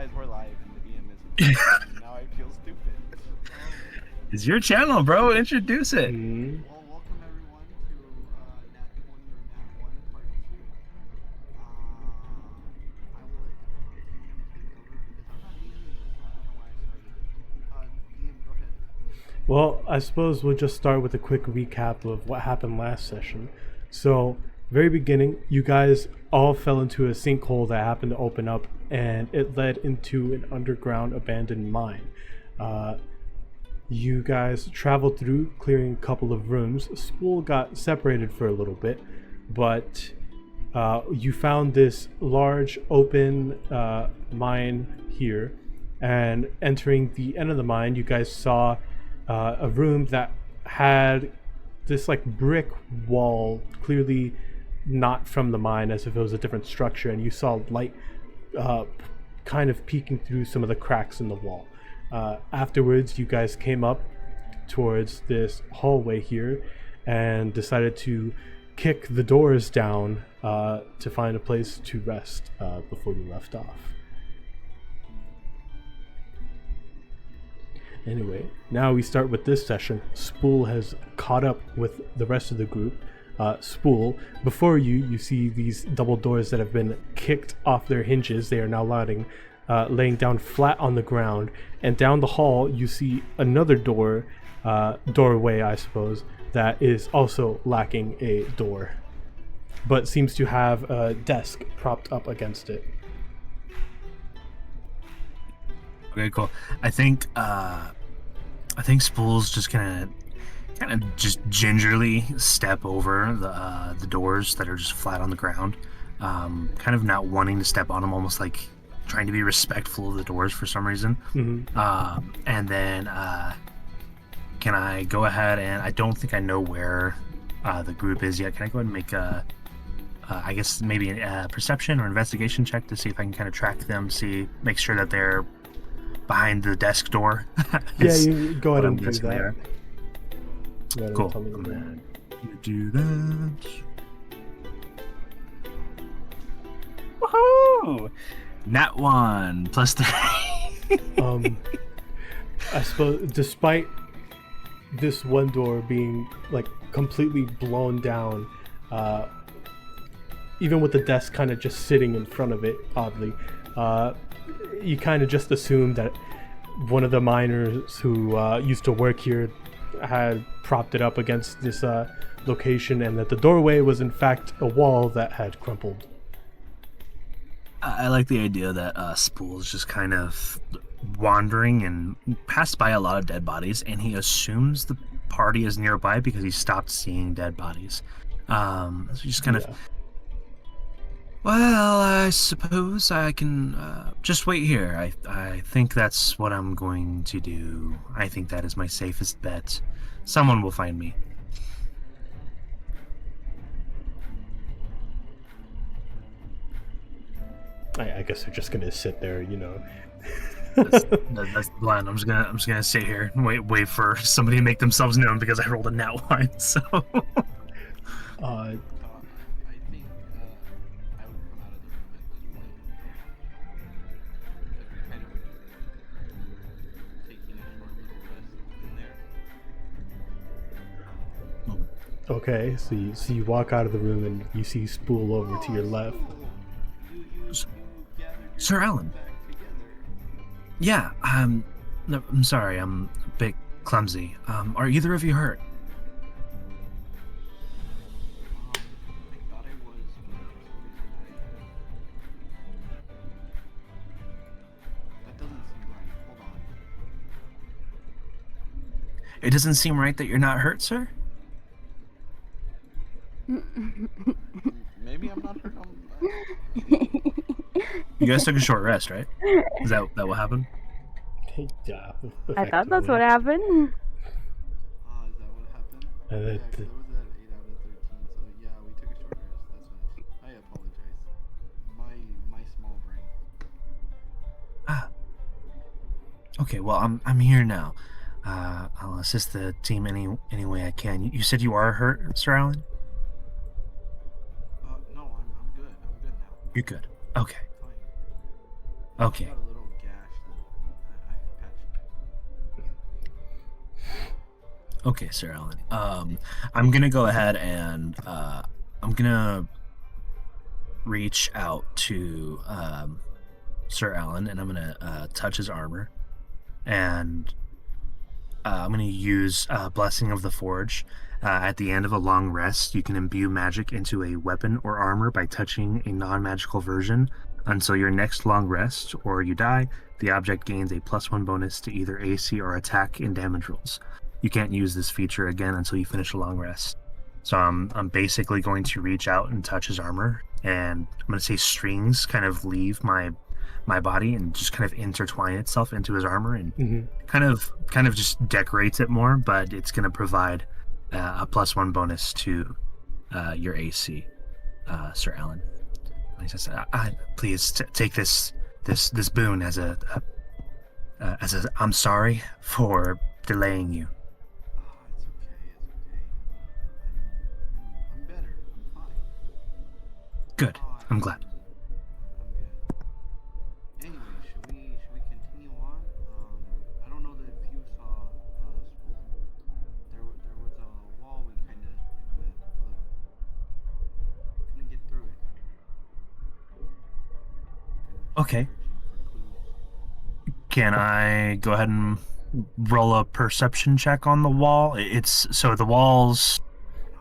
guys were live and the DM isn't. Now I feel stupid. It's your channel, bro. Introduce it. Well, welcome everyone to Nat 20 or Nat 1 Part 2. I will let DM take over because I'm not leading this. I don't know why I started it. DM, go ahead. Well, I suppose we'll just start with a quick recap of what happened last session. So, very beginning, you guys all fell into a sinkhole that happened to open up, and it led into an underground abandoned mine. You guys traveled through, clearing a couple of rooms. Spool got separated for a little bit, but you found this large open mine here, and entering the end of the mine, you guys saw a room that had this like brick wall, clearly not from the mine, as if it was a different structure, and you saw light kind of peeking through some of the cracks in the wall. Afterwards, you guys came up towards this hallway here and decided to kick the doors down to find a place to rest before you left off. Anyway, now we start with this session. Spool has caught up with the rest of the group. Spool, before you see these double doors that have been kicked off their hinges. They are now laying down flat on the ground. And down the hall, you see another doorway, I suppose, that is also lacking a door, but seems to have a desk propped up against it. Okay, cool. I think Spool's just gonna kind of just gingerly step over the doors that are just flat on the ground, kind of not wanting to step on them, almost like trying to be respectful of the doors for some reason. Mm-hmm. And then can I go ahead, and I don't think I know where the group is yet. Can I go ahead and make I guess maybe a perception or investigation check to see if I can kind of track them, make sure that they're behind the desk door? Yeah, you go ahead and do that. Cool. I'm gonna do that. Woohoo! Nat 1 plus 3. I suppose despite this one door being like completely blown down, even with the desk kind of just sitting in front of it, oddly, you kind of just assume that one of the miners who used to work here had propped it up against this location, and that the doorway was in fact a wall that had crumpled. I like the idea that Spool's just kind of wandering and passed by a lot of dead bodies, and he assumes the party is nearby because he stopped seeing dead bodies. So just kind of, well, I suppose I can just wait here. I think that's what I'm going to do. I think that is my safest bet. Someone will find me. I guess they're just gonna sit there, That's the plan. I'm just gonna sit here and wait for somebody to make themselves known because I rolled a nat 1. So. I think I would come out of the room at this point. If you're kind of taking a short little rest in there. Okay, so you walk out of the room and you see Spool over to your left. Sir Alan. Yeah, no, I'm sorry, I'm a bit clumsy. Are either of you hurt? I thought I was, but for some reason that doesn't seem right. Hold on. It doesn't seem right that you're not hurt, sir? Maybe I'm not hurt. You guys took a short rest, right? Is that what happened? Yeah, I thought that's what happened. Is that what happened? Uh, Yeah, 'cause the- it was at 8 out of 13, so yeah, we took a short rest. That's what. I apologize. My small brain. Okay, well, I'm here now. I'll assist the team any way I can. You said you are hurt, Sir Alan? No, I'm good. I'm good now. You're good. Okay. Fine. Okay. Got a little Okay, Sir Alan. I'm gonna go ahead and I'm gonna reach out to Sir Alan, and I'm gonna touch his armor, and I'm gonna use Blessing of the Forge. At the end of a long rest, you can imbue magic into a weapon or armor by touching a non-magical version. Until your next long rest, or you die, the object gains a +1 bonus to either AC or attack and damage rolls. You can't use this feature again until you finish a long rest. So I'm basically going to reach out and touch his armor, and I'm going to say strings kind of leave my body and just kind of intertwine itself into his armor and Mm-hmm. kind of just decorates it more, but it's going to provide a +1 bonus to your AC, Sir Alan. He says, "Please take this boon as a I'm sorry for delaying you." It's okay. I'm better. I'm fine. Good. I'm glad. I'm good. Anyway, should we continue on? I don't know if you saw there was a wall we kind of couldn't get through it. Okay. Searching for clues. Can I go ahead and roll a perception check on the wall? It's so the walls.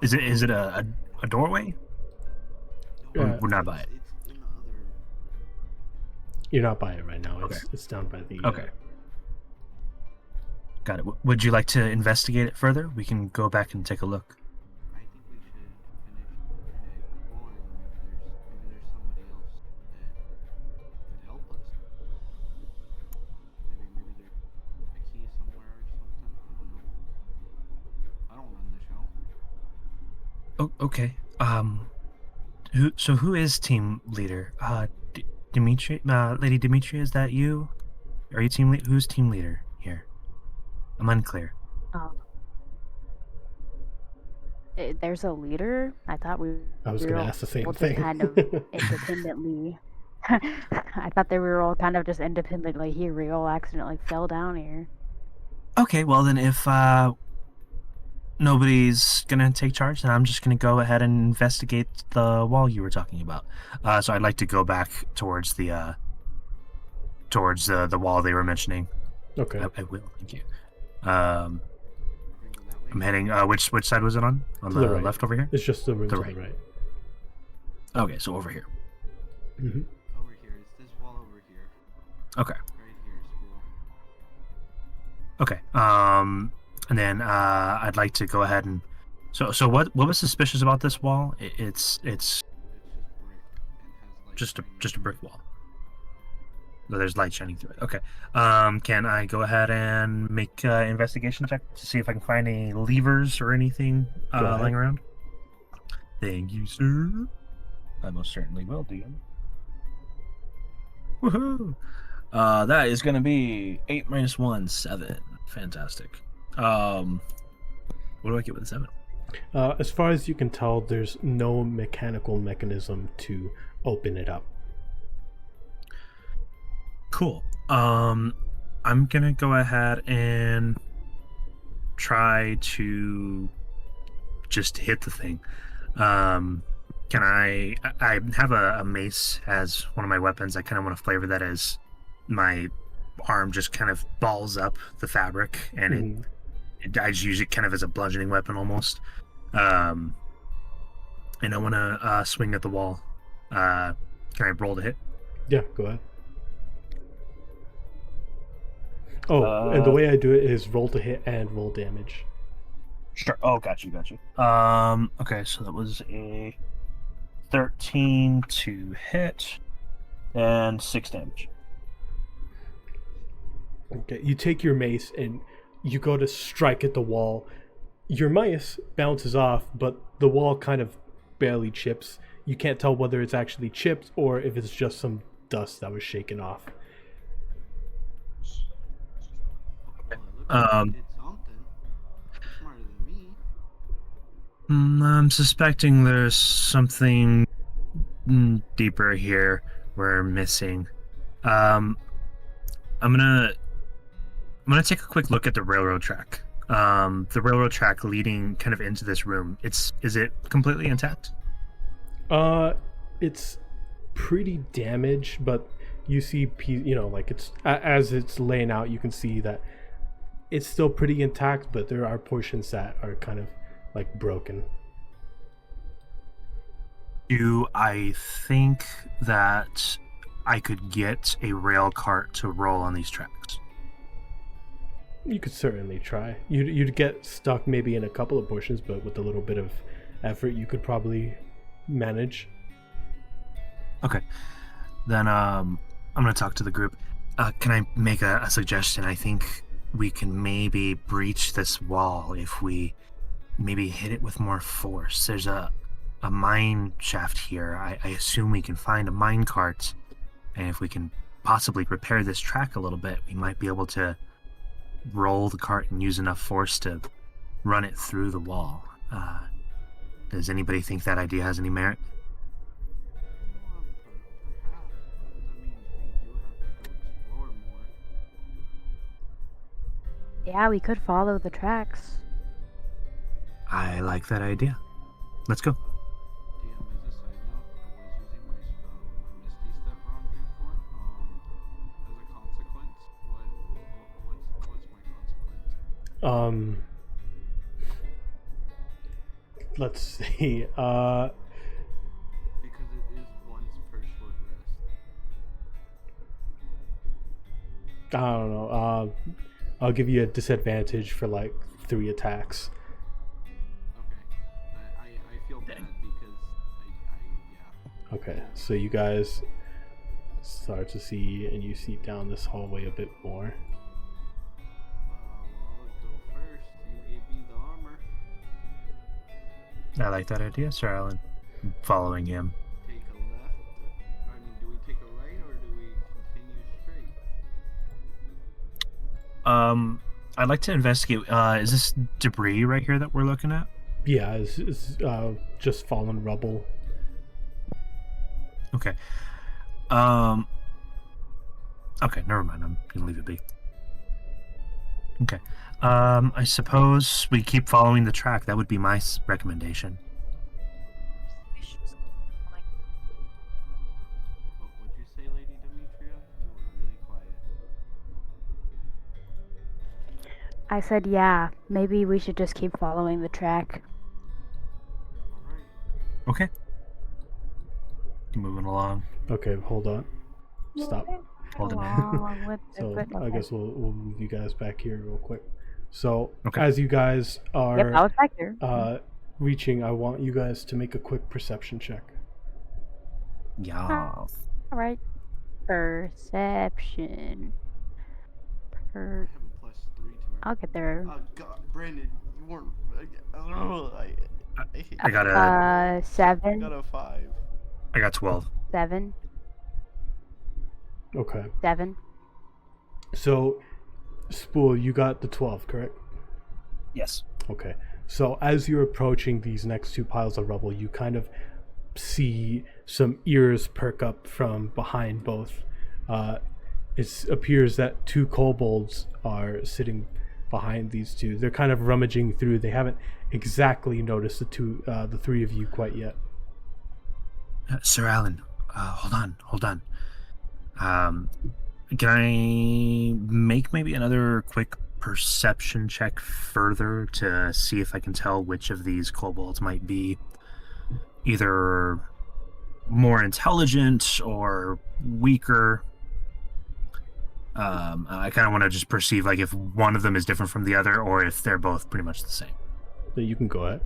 Is it a doorway? We're not by it. It's in the other. You're not by it right now. Okay. It's down by the. Okay. Got it. Would you like to investigate it further? We can go back and take a look. I think we should finish exploring. Maybe there's somebody else that could help us. Maybe there's a key somewhere or something. I don't know. I don't run the show. Oh, okay. Who is team leader? Dimitri, Lady Dimitri, is that you? Are you team leader? Who's team leader here? I'm unclear. There's a leader. I thought we. I was we going were to ask the same all just thing. kind of independently. I thought they were all kind of just independently here. We all accidentally fell down here. Okay, well then, if nobody's gonna take charge, then I'm just gonna go ahead and investigate the wall you were talking about. So I'd like to go back towards the wall they were mentioning. Okay. I will. Thank you. We're gonna go that way. I'm heading. Which side was it on? On To the the right. left over here. It's just the room The to right. the right. Okay, so over here. Mm-hmm. Over here. It's this wall over here. Okay. Right here, school. Okay. And then I'd like to go ahead and. So what was suspicious about this wall? It's It's just brick. It has like just a brick wall. No, there's light shining through it. Okay. Can I go ahead and make an investigation check to see if I can find any levers or anything Go ahead. lying around? Thank you, sir. I most certainly will, DM. Woohoo! That is going to be 8 minus 1, 7. Fantastic. What do I get with a 7? As far as you can tell, there's no mechanical mechanism to open it up. Cool. I'm gonna go ahead and try to just hit the thing. Can I have a mace as one of my weapons. I kind of want to flavor that as my arm just kind of balls up the fabric, and I just use it kind of as a bludgeoning weapon almost. And I want to swing at the wall. Can I roll to hit? Yeah, go ahead. Oh, and the way I do it is roll to hit and roll damage. Sure. Oh, got you. Okay, so that was a 13 to hit and 6 damage. Okay, you take your mace and you go to strike at the wall. Your mace bounces off, but the wall kind of barely chips. You can't tell whether it's actually chipped or if it's just some dust that was shaken off. Well, it looks like it did something. Smarter than me. I'm suspecting there's something deeper here we're missing. I'm gonna take a quick look at the railroad track. the railroad track leading kind of into this room, is it completely intact? It's pretty damaged, but you see, like it's as it's laying out, you can see that it's still pretty intact, but there are portions that are kind of like broken. Do I think that I could get a rail cart to roll on these tracks? You could certainly try. You'd get stuck maybe in a couple of portions, but with a little bit of effort, you could probably manage. Okay. Then I'm going to talk to the group. Can I make a suggestion? I think we can maybe breach this wall if we maybe hit it with more force. There's a mine shaft here. I assume we can find a mine cart, and if we can possibly repair this track a little bit, we might be able to roll the cart and use enough force to run it through the wall. Does anybody think that idea has any merit? Yeah, we could follow the tracks. I like that idea. Let's go. DM, as a side note, I was using my Misty Step on before. As a consequence, what's my consequence? Let's see. Because it is once per short rest. I don't know. I'll give you a disadvantage for like 3 attacks. Okay. I feel bad because yeah. Okay, so you guys start to see, and you see down this hallway a bit more. Well, go first. You gave me the armor. I like that idea, Sir Alan. I'm following him. Take a left. I mean, do we take a right or do we continue straight? I'd like to investigate. Is this debris right here that we're looking at? Yeah, it's just fallen rubble. Okay. Okay, never mind. I'm gonna leave it be. Okay. I suppose we keep following the track. That would be my recommendation. What would you say, Lady Demetria? You were really quiet. I said, yeah, maybe we should just keep following the track. Alright. Okay. Moving along. Okay, hold on. Stop. Hold it. Along with the So good- I okay. guess we'll move you guys back here real quick. So Okay. as you guys Yep, I are was back there. reaching, I want you guys to make a quick perception check. Yeah. All right. Perception. I have a +3 to my. I'll get there. Oh God, Brandon, you weren't. I got a. I got 7. a 5. I got 12. 7. Okay. 7. So Spool, you got the 12, correct? Yes. Okay. So as you're approaching these next 2 piles of rubble, you kind of see some ears perk up from behind both. It appears that 2 kobolds are sitting behind these 2. They're kind of rummaging through. They haven't exactly noticed the 3 of you quite yet. Sir Alan, hold on. Can I make maybe another quick perception check further to see if I can tell which of these kobolds might be either more intelligent or weaker? I kind of want to just perceive like if one of them is different from the other or if they're both pretty much the same. So you can go ahead.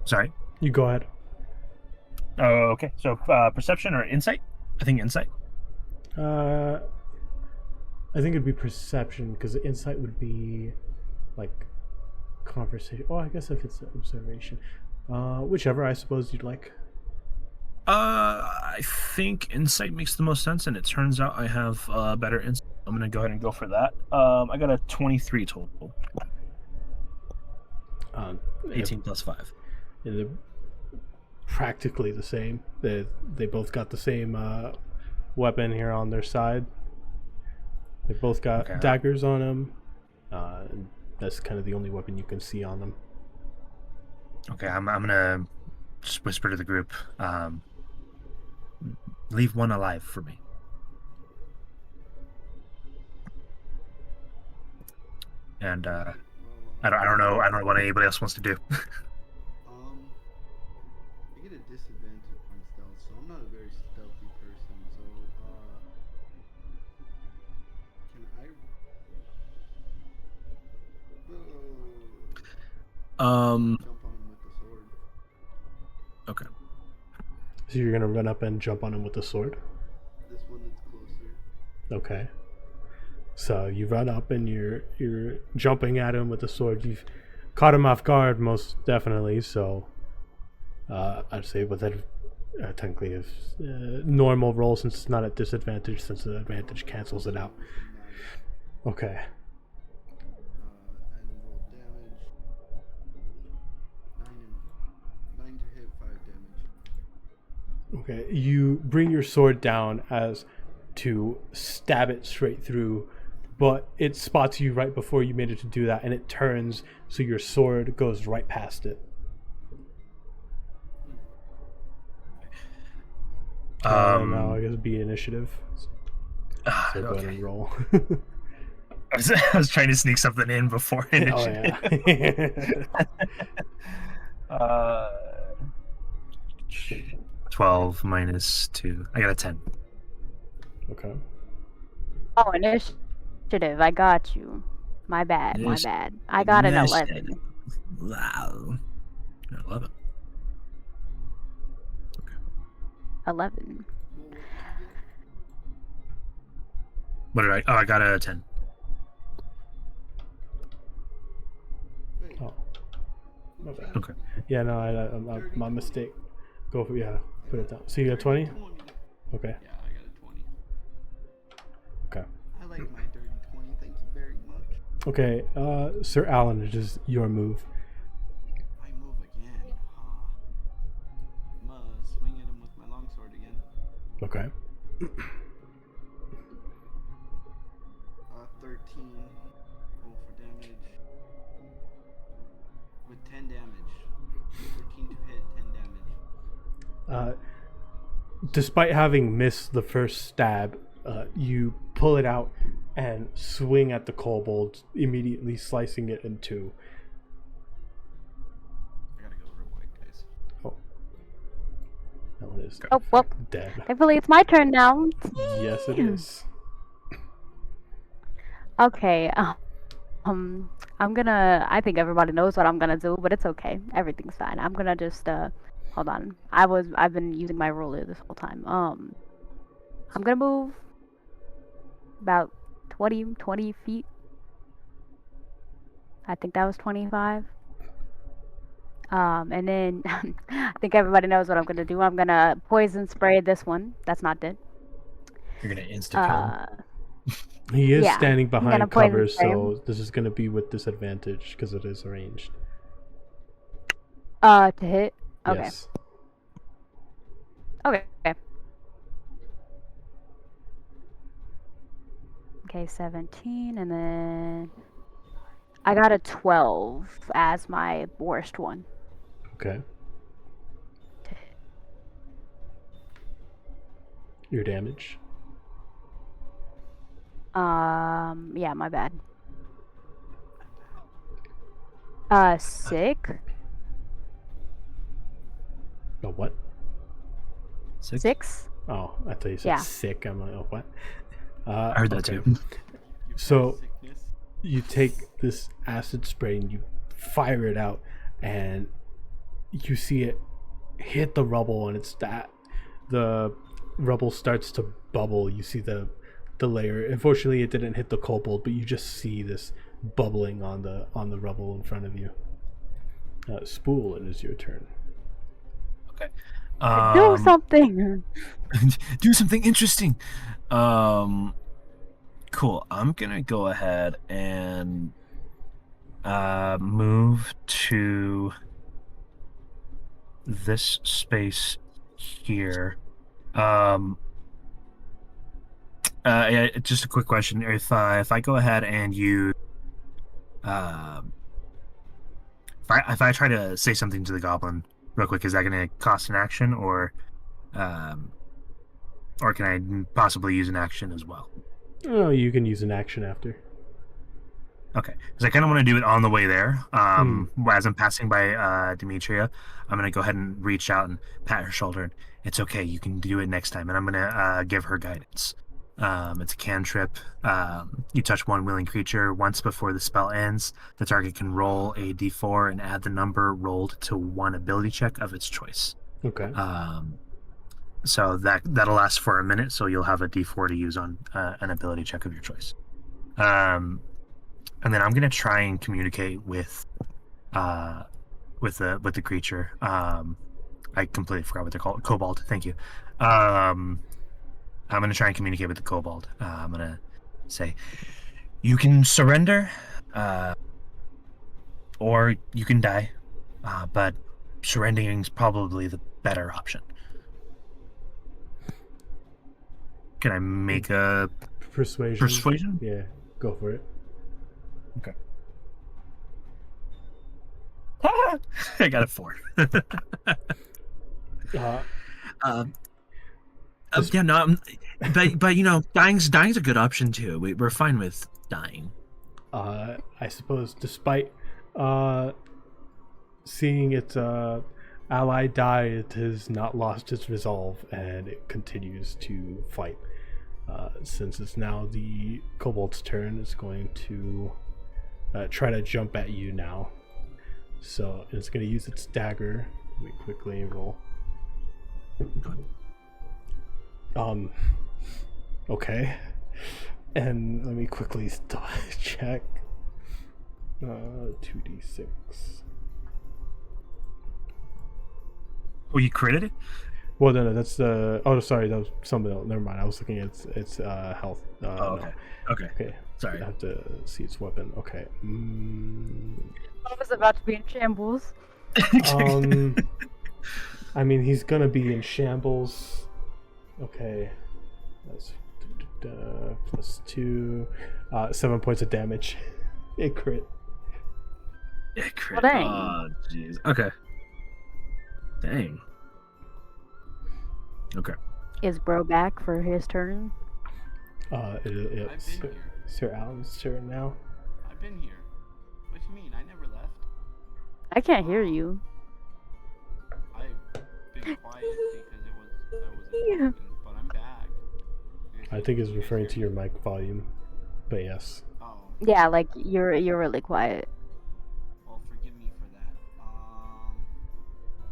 Sorry. You go ahead. Oh, okay. So perception or insight? I think insight. I think it'd be perception, because insight would be like conversation. Oh, I guess if it's observation. Whichever, I suppose you'd like. I think insight makes the most sense, and it turns out I have better insight. I'm gonna go ahead and go for that. I got a 23 total. 18 plus 5. They're practically the same. They both got the same weapon here on their side. They both got Okay. daggers on them. And that's kind of the only weapon you can see on them. Okay, I'm gonna just whisper to the group. Leave one alive for me. And Well, I don't know what anybody else wants to do. I get a disadvantage on stealth, so I'm not a very stealthy person. So, can I jump on him with the sword? Okay. So you're gonna run up and jump on him with the sword. This one that's closer. Okay. So you run up and you're jumping at him with the sword. You've caught him off guard, most definitely. So I'd say with that, technically a normal roll, since it's not at disadvantage, since the advantage cancels it out. Okay. And roll damage. 9 to hit, 5 damage. Okay. You bring your sword down as to stab it straight through, but it spots you right before you made it to do that, and it turns so your sword goes right past it. Now I guess be initiative. So go ahead and roll. I was trying to sneak something in before initiative. Oh, yeah. 12 minus 2. I got a 10. Okay. Oh, initiative. I got you. My bad. My bad. I got an 11. Wow. 11. 11. What did I? Oh, I got a 10. Oh. My bad. Okay. Yeah, no, my mistake. Go for put it down. So you got 20? Okay. Yeah, I got a 20. Okay. I like my dirty 20. Thank you very much. Okay, Sir Alan, it is your move. I move again. I'm gonna swing at him with my longsword again. Okay. 13. Roll for damage. With 10 damage. 13 to hit, 10 damage. Despite having missed the first stab, you pull it out and swing at the kobold, immediately slicing it in two. I gotta go real quick, guys. Oh. That one is Oh, well. dead. Thankfully, it's my turn now. Yes, it is. Okay. I'm gonna. I think everybody knows what I'm gonna do, but it's okay. Everything's fine. I'm gonna just hold on. I've been using my ruler this whole time. I'm gonna move about 20 feet. I think that was 25. And then I think everybody knows what I'm gonna do. I'm gonna poison spray this one. That's not dead. You're gonna insta kill. He is Yeah, standing I'm gonna behind poison cover, spray him. so this is going to be with disadvantage because it is ranged. To hit. Okay. Yes. Okay. Okay, 17, and then I got a 12 as my worst one. Okay. Your damage. Yeah, my bad. Sick. Oh, what? 6. Oh, I thought you said Yeah. sick. I'm like, oh, what? I heard that too. So you take this acid spray and you fire it out, and you see it hit the rubble, and the rubble starts to bubble. You see the layer. Unfortunately, it didn't hit the kobold, but you just see this bubbling on the rubble in front of you. Spool, it is your turn. Okay. Do something. Do something interesting. Cool. I'm gonna go ahead and move to this space here. Just a quick question: if I go ahead and use If I try to say something to the goblin real quick, is that going to cost an action, or can I possibly use an action as well? Oh, you can use an action after. Okay, because I kind of want to do it on the way there. As I'm passing by Demetria, I'm going to go ahead and reach out and pat her shoulder. And it's okay, you can do it next time. And I'm going to give her guidance. It's a cantrip. You touch one willing creature once before the spell ends. The target can roll a d4 and add the number rolled to one ability check of its choice. Okay. So that'll last for a minute. So you'll have a d4 to use on an ability check of your choice. And then I'm gonna try and communicate with the creature. I completely forgot what they're called. Kobold. Thank you. I'm gonna try and communicate with the kobold. I'm gonna say, you can surrender, or you can die, but surrendering is probably the better option. Can I make a persuasion? Yeah, go for it. Okay. I got a 4. Yeah, no, but you know, dying's a good option too. We're fine with dying. I suppose, despite seeing its ally die, it has not lost its resolve, and it continues to fight. Since it's now the kobold's turn, it's going to try to jump at you now. So it's going to use its dagger. Let me quickly roll. Okay. And let me quickly check. 2d6. Oh, you critted it? Well, no, that's the. Oh, sorry, that was something else. Never mind. I was looking at its health. Okay. No. Okay. Sorry. I have to see its weapon. Okay. I was about to be in shambles. I mean, he's gonna be in shambles. Okay. That's +2. 7 points of damage. It crit. It crit. Well, dang. Oh, jeez. Okay. Dang. Okay. Is bro back for his turn? It's I've been here. Sir Alan's turn now. I've been here. What do you mean? I never left. I can't hear you. I've been quiet because I wasn't talking, but I'm back. I think it's referring to your mic volume, but yes. Oh, Yeah, like you're really quiet. well, forgive me for that.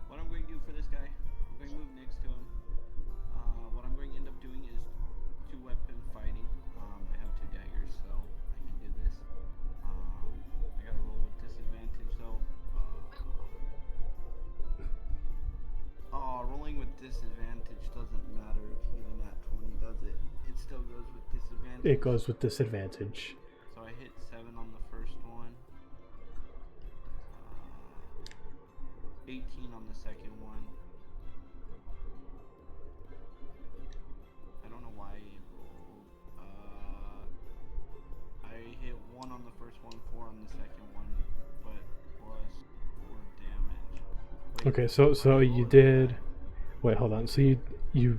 What I'm going to do for this guy, I'm going to move next to him. What I'm going to end up doing is 2-weapon fighting. I have 2 daggers, so I can do this. I got to roll with disadvantage, though. Rolling with disadvantage doesn't matter if even at 20 does it. It still goes with disadvantage. It goes with disadvantage. So I hit 7 on the first one. 18 on the second one. I don't know why it rolled. I hit 1 on the first one, 4 on the second one, but plus 4 damage. Wait, Okay, so you did. Wait, hold on. So your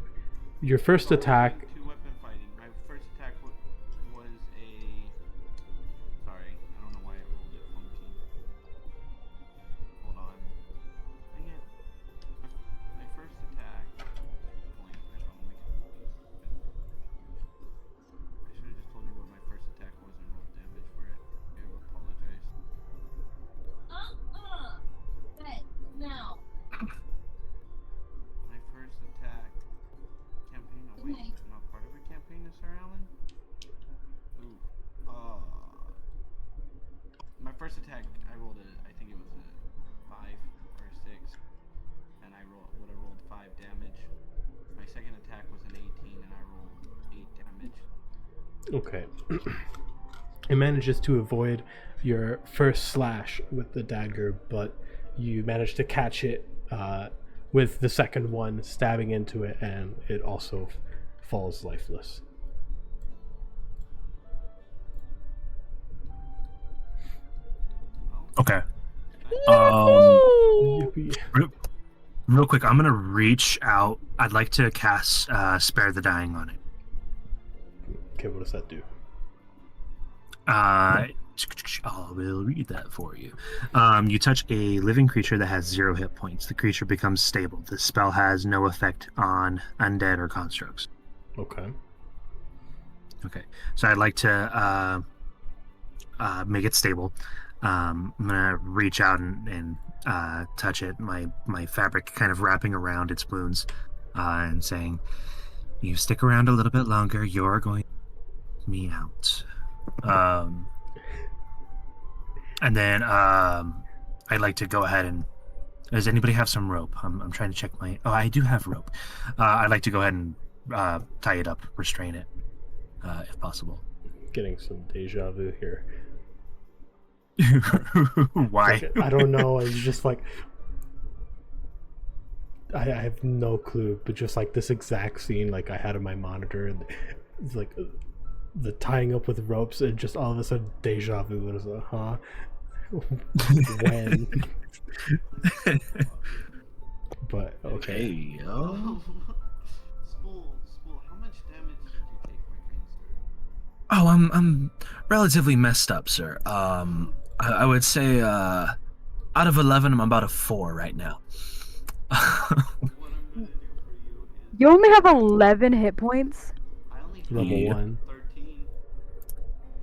first attack. 2-weapon fighting. My first attack was a. Sorry, I don't know why I rolled it funky. Hold on. Dang it. My first attack. Blank. I should have just told you what my first attack was and rolled damage for it. I apologize. Now. My first attack. Campaign. Oh wait, I'm not part of a campaign, Sir Alan. Ooh. My first attack, I rolled I think it was a 5 or 6, and would have rolled 5 damage. My second attack was an 18, and I rolled 8 damage. Okay. It manages to avoid your first slash with the dagger, but you manage to catch it with the second one stabbing into it, and it also falls lifeless. Okay. Yippee. Real quick, I'm gonna reach out. I'd like to cast Spare the Dying on it. Okay, what does that do? I will read that for you. You touch a living creature that has 0 hit points. The creature becomes stable. The spell has no effect on undead or constructs. Okay. Okay, so I'd like to make it stable. I'm gonna reach out and touch it. My fabric kind of wrapping around its wounds, and saying, "You stick around a little bit longer. You're going to get me out." And then I'd like to go ahead and. Does anybody have some rope? I'm trying to check my. Oh, I do have rope. I'd like to go ahead and tie it up, restrain it, if possible. Getting some deja vu here. Why? Like, I don't know. It's just like I have no clue, but just like this exact scene, like I had on my monitor, and it's like the tying up with ropes, and just all of a sudden deja vu. It was like, huh? When? But okay. Hey, yo. Spool, how much damage did you take, my kind sir? Oh, I'm relatively messed up, sir. I would say out of 11, I'm about a 4 right now. What I'm gonna do for you is You only have 11 hit points? I only have Level Yeah. 1. 13.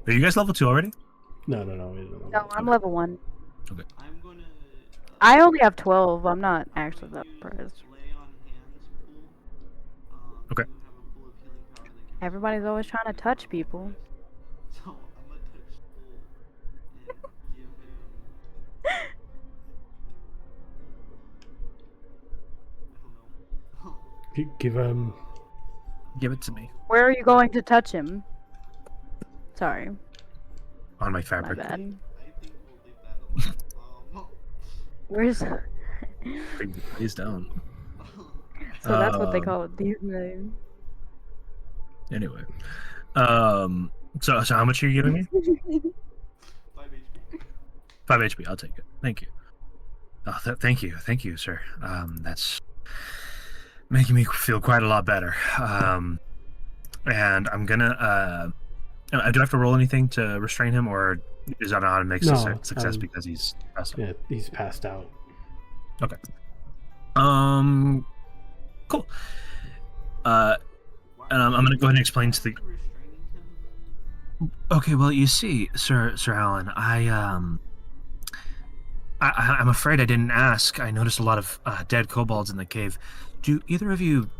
Are you guys level 2 already? No. We don't No, I'm level 1. I'm gonna. I only have 12. I'm not actually that use impressed. lay on hands pool. Okay. You have a pool of healing power that can. Everybody's always trying to touch people. So I'm gonna touch Spool and give him. I don't know. give him. Give it to me. Where are you going to touch him? Sorry, On my my fabric. bad. I think we'll leave that alone. Where's... Please don't. So that's what they Um, call it these days. Anyway. So how much are you giving me? 5 HP. 5 HP. I'll take it. Thank you. Oh, thank you, sir. That's making me feel quite a lot better. And I'm gonna. Do I have to roll anything to restrain him, or is that an automatic No, success because he's passed out? Yeah, he's passed out. Okay. Cool. And I'm gonna go ahead and explain to the. Restraining him? Okay, well, you see, Sir Alan, I'm afraid I didn't ask. I noticed a lot of dead kobolds in the cave. Do either of you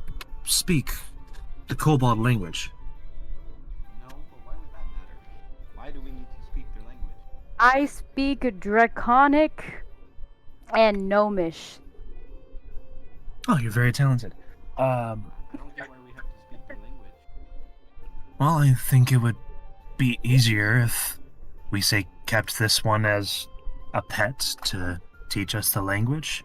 speak the kobold language? No, but why would that matter? Why do we need to speak their language? I speak Draconic and Gnomish. Oh, you're very talented. I don't get why we have to speak their language. Well, I think it would be easier if we say kept this one as a pet to teach us the language,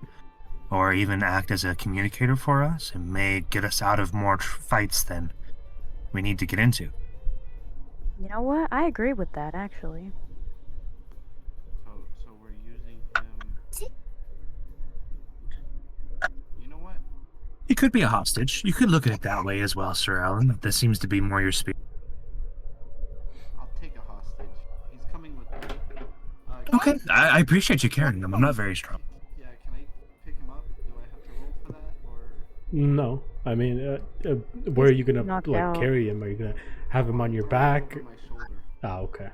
or even act as a communicator for us. It may get us out of more fights than we need to get into. You know what? I agree with that, actually. So we're using him. You know what? He could be a hostage. You could look at it that way as well, Sir Alan. That seems to be more your speed. I'll take a hostage. He's coming with me. Okay, I appreciate you carrying him. I'm not very strong. Yeah, can I pick him up? Do I have to roll for that, or? No, I mean, where are you gonna knocked like out. carry him? Are you gonna have him on your back? Over my shoulder. Ah, okay.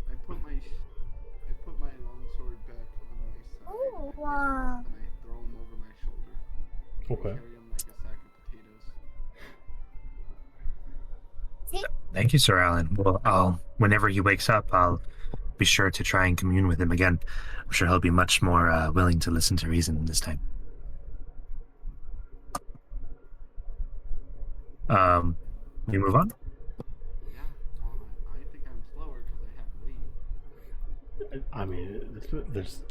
I put my longsword back on my side. Oh, I pick him wow. up and I throw him over my shoulder. Okay. Carry him like a sack of potatoes. Thank you, Sir Alan. Well, whenever he wakes up, I'll be sure to try and commune with him again. I'm sure he'll be much more willing to listen to reason this time. We move on? Yeah, well, I think I'm slower because I have weight. I mean, there's.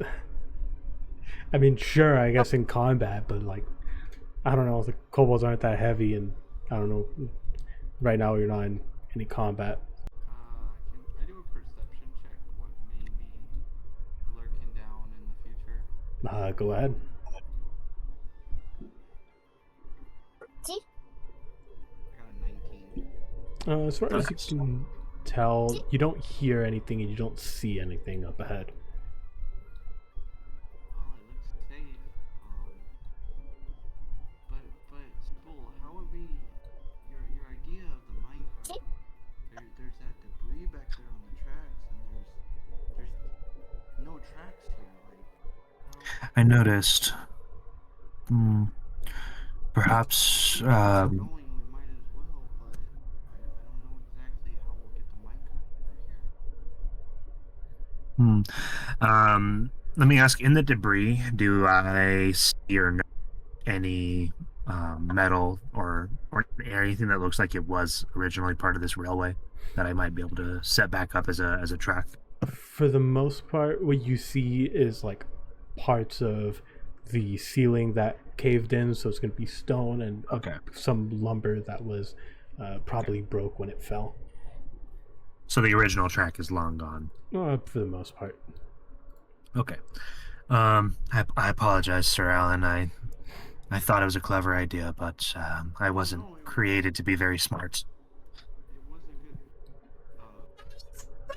I mean, sure, I guess in combat, but like, I don't know. The kobolds aren't that heavy, and I don't know. Right now, you're not in any combat. Can I do a perception check? What maybe Go ahead. See? I got a 19. As far as you Nice. can tell, you don't hear anything and you don't see anything up ahead. Well, it looks safe. But Spool, how would we? Your idea of the minecart? There's that debris back there on the tracks, and there's no tracks here. Like, how? I noticed. Perhaps. Going, we might as well, but I don't know exactly how we'll get the minecart over here. Let me ask. In the debris, do I see or know any metal or anything that looks like it was originally part of this railway that I might be able to set back up as a track? For the most part, what you see is like parts of the ceiling that caved in, so it's going to be stone and Okay. some lumber that was probably broke when it fell. So the original track is long gone. For the most part. Okay. I apologize, Sir Alan. I thought it was a clever idea, but I wasn't created to be very smart. It was a good.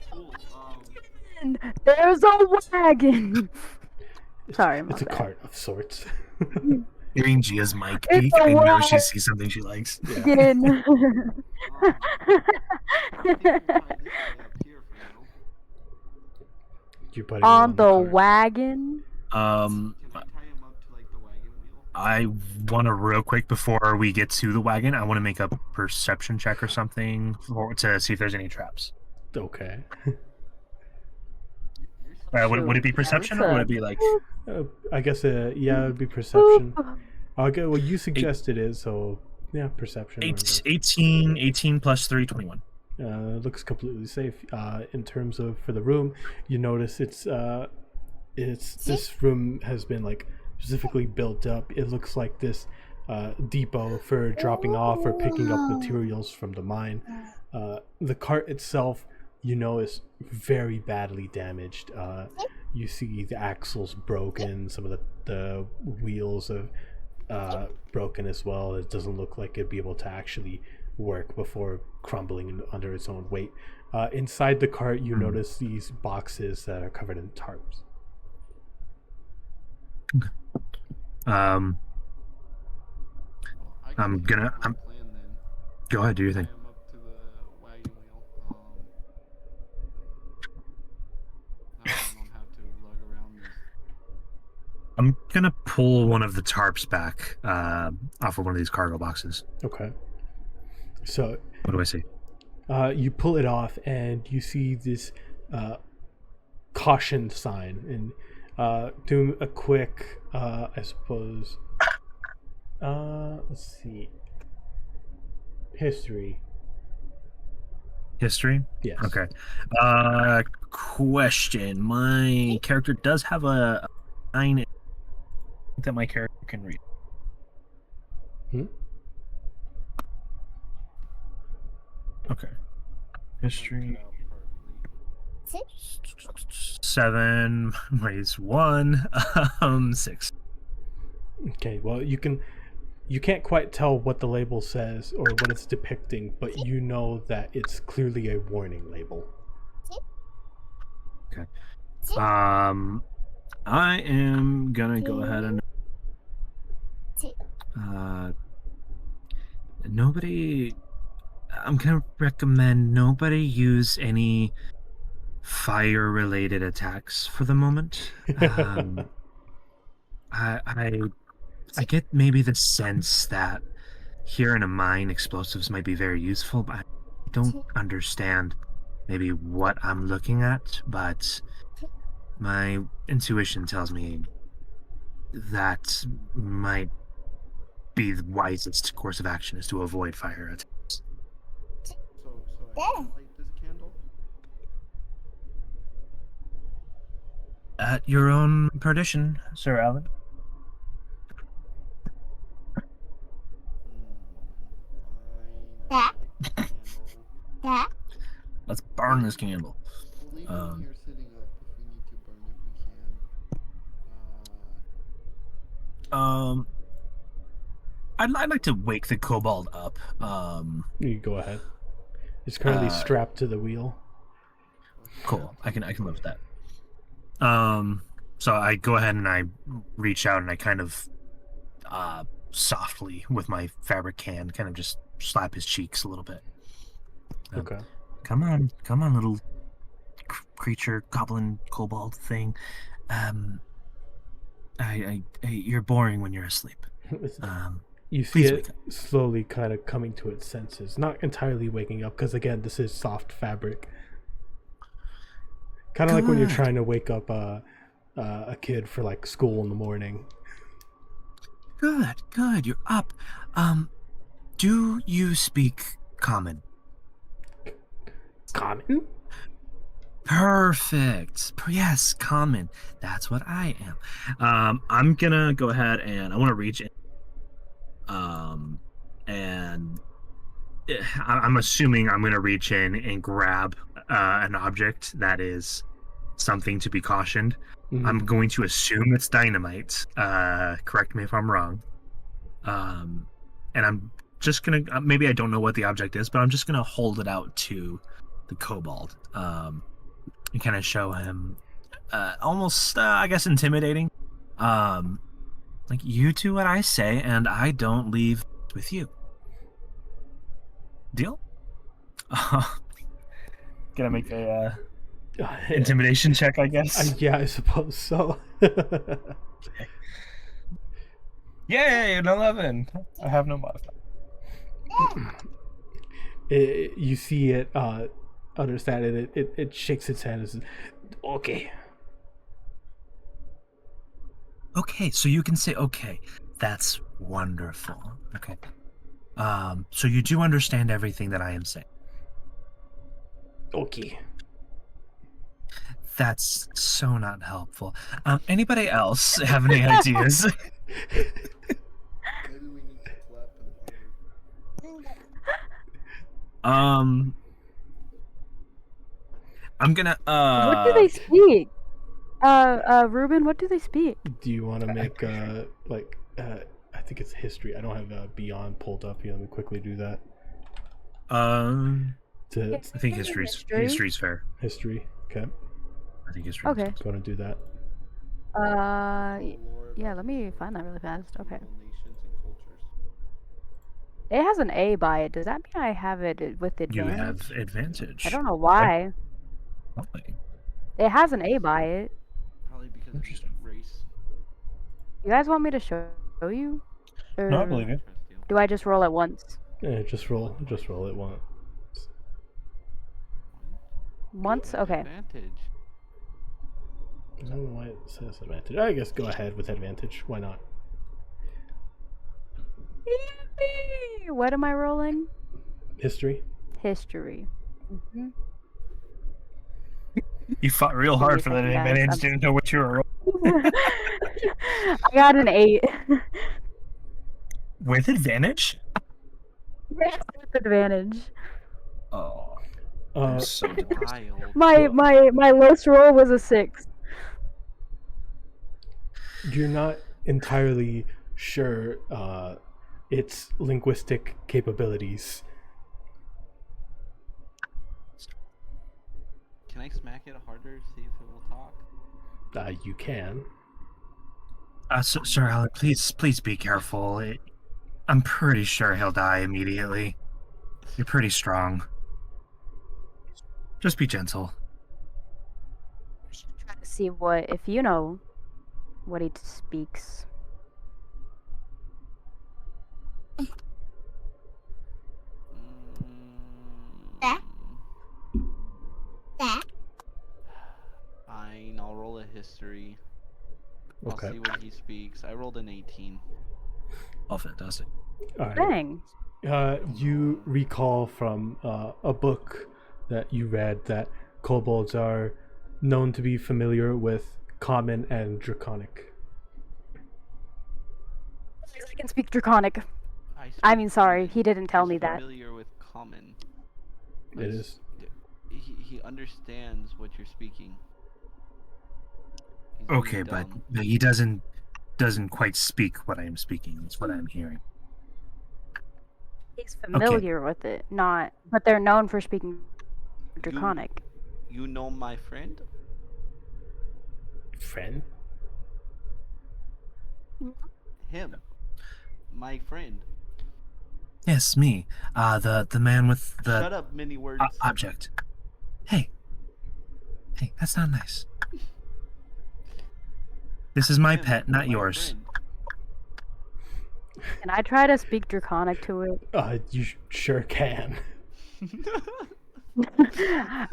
Spool. And there's a wagon. Sorry, my It's a bad. cart of sorts. Hearing Gia's mic It's peak, a I know she wagon. sees something she likes. Wagon. I think we'll tie this guy up here for now. You're putting On it the cart. wagon. Um, Can I tie him up to like the wagon wheel? I want to real quick before we get to the wagon. I want to make a perception check or something to see if there's any traps. Okay. Would it be Shoot, perception that's or would a- it be like? I guess yeah, it'd be perception. Okay, well you suggest it is, so yeah, perception. 18 plus 3, 21. Looks completely safe. In terms of for the room, you notice it's this room has been like specifically built up. It looks like this depot for dropping off or picking up materials from the mine. The cart itself, you know, is very badly damaged. You see the axles broken, some of the wheels are broken as well. It doesn't look like it'd be able to actually work before crumbling under its own weight. Inside the cart, you notice these boxes that are covered in tarps. Um, Well, I can I'm kick gonna. off my plan then. Go ahead, do your Tie thing. him up to the wagon wheel. That way I don't have to lug around this. I'm gonna pull one of the tarps back off of one of these cargo boxes. Okay. So What do I see? you pull it off and you see this caution sign, and do a quick I suppose let's see, history. History? Yes. Okay. Question. My character does have a 9 that my character can read. Hmm? Okay. History. Cut out partly. 7 raise 1. 6. Okay, well you can't quite tell what the label says or what it's depicting, but you know that it's clearly a warning label. I am gonna go ahead and nobody. I'm gonna recommend nobody use any fire-related attacks for the moment. I get maybe the sense that here in a mine, explosives might be very useful, but I don't understand maybe what I'm looking at. But my intuition tells me that might be the wisest course of action is to avoid fire attacks. So I can light this candle? At your own perdition, Sir Alan. Fine. Dad? Let's burn this candle. We'll leave it here sitting up. If we need to burn it, we can. I'd like to wake the kobold up. You go ahead. It's currently Uh, strapped to the wheel. Cool. I can live with that. So I go ahead and I reach out and I kind of softly with my fabric can kind of just slap his cheeks a little bit. Okay. Come on, little creature, goblin, kobold thing. You're boring when you're asleep. You see please it wake up. slowly kind of coming to its senses. Not entirely waking up, because again, this is soft fabric. Kind of like when you're Good. trying to wake up a kid for like school in the morning. Good. You're up. Do you speak common? Common? Perfect. Yes, common. That's what I am. I'm gonna go ahead and I want to reach in. And I'm assuming I'm gonna reach in and grab an object that is something to be cautioned. Mhm. I'm going to assume it's dynamite. Correct me if I'm wrong. And I'm just gonna maybe I don't know what the object is, but I'm just gonna hold it out to the kobold. And kind of show him almost I guess intimidating. Like, you do what I say and I don't leave with you. Deal? Gonna make a intimidation check, I guess. Yeah, I suppose so. Yay, an 11. I have no modifier. You see it understand it. It shakes its head and says, okay. Okay, so you can say okay. That's wonderful. Okay. So you do understand everything that I am saying. Okay. That's so not helpful. Anybody else have any ideas? Maybe we need to clap him harder. I'm gonna What do they speak? Ruben, what do they speak? Do you want to make I think it's history. I don't have Beyond pulled up here. Let me quickly do that. To I think history's fair. history. Okay. I think history. Okay. Go and do that. Yeah, let me find that really fast. Okay. All nations and cultures. It has an A by it. Does that mean I have it with You advantage? have advantage. I don't know why. Why? It has an A by it. Probably because of his Interesting. race. You guys want me to show you? Or No, I believe you. Trust you. do I just roll it once? Yeah, just roll it once. Once? You have Okay. Advantage. I don't know why it says advantage. I guess go ahead with advantage. Why not? Yippee! What am I rolling? History. History. You fought real hard for that Second, guys. advantage. I'm- Didn't know what you were rolling. I got an 8. With advantage. With advantage. Oh, Uh, so Wild. My lowest roll was a 6. you're not entirely sure its linguistic capabilities. Can I smack it harder? See if it will talk. You can. Sir Alec, please be careful. I'm pretty sure he'll die immediately. You're pretty strong. Just be gentle. Try to see if you know what he speaks. That? That? Fine, I'll roll a history. Okay. I'll see what he speaks. I rolled an 18. Oh, fantastic. All right. Dang. You recall from a book that you read that kobolds are known to be familiar with common and draconic. I can speak Draconic. I mean, sorry, he didn't tell me that. Familiar with common. It is. He understands what you're speaking. He's Okay, really but dumb. he doesn't quite speak what I am speaking. That's what I'm hearing. He's familiar with it, not, but they're known for speaking Draconic. You know my friend? Friend? Him. My friend. Yes, me. The man with the Shut up, many words. object. Hey, that's not nice. This is my Him, pet, not my yours. friend. Can I try to speak Draconic to it? You sure can.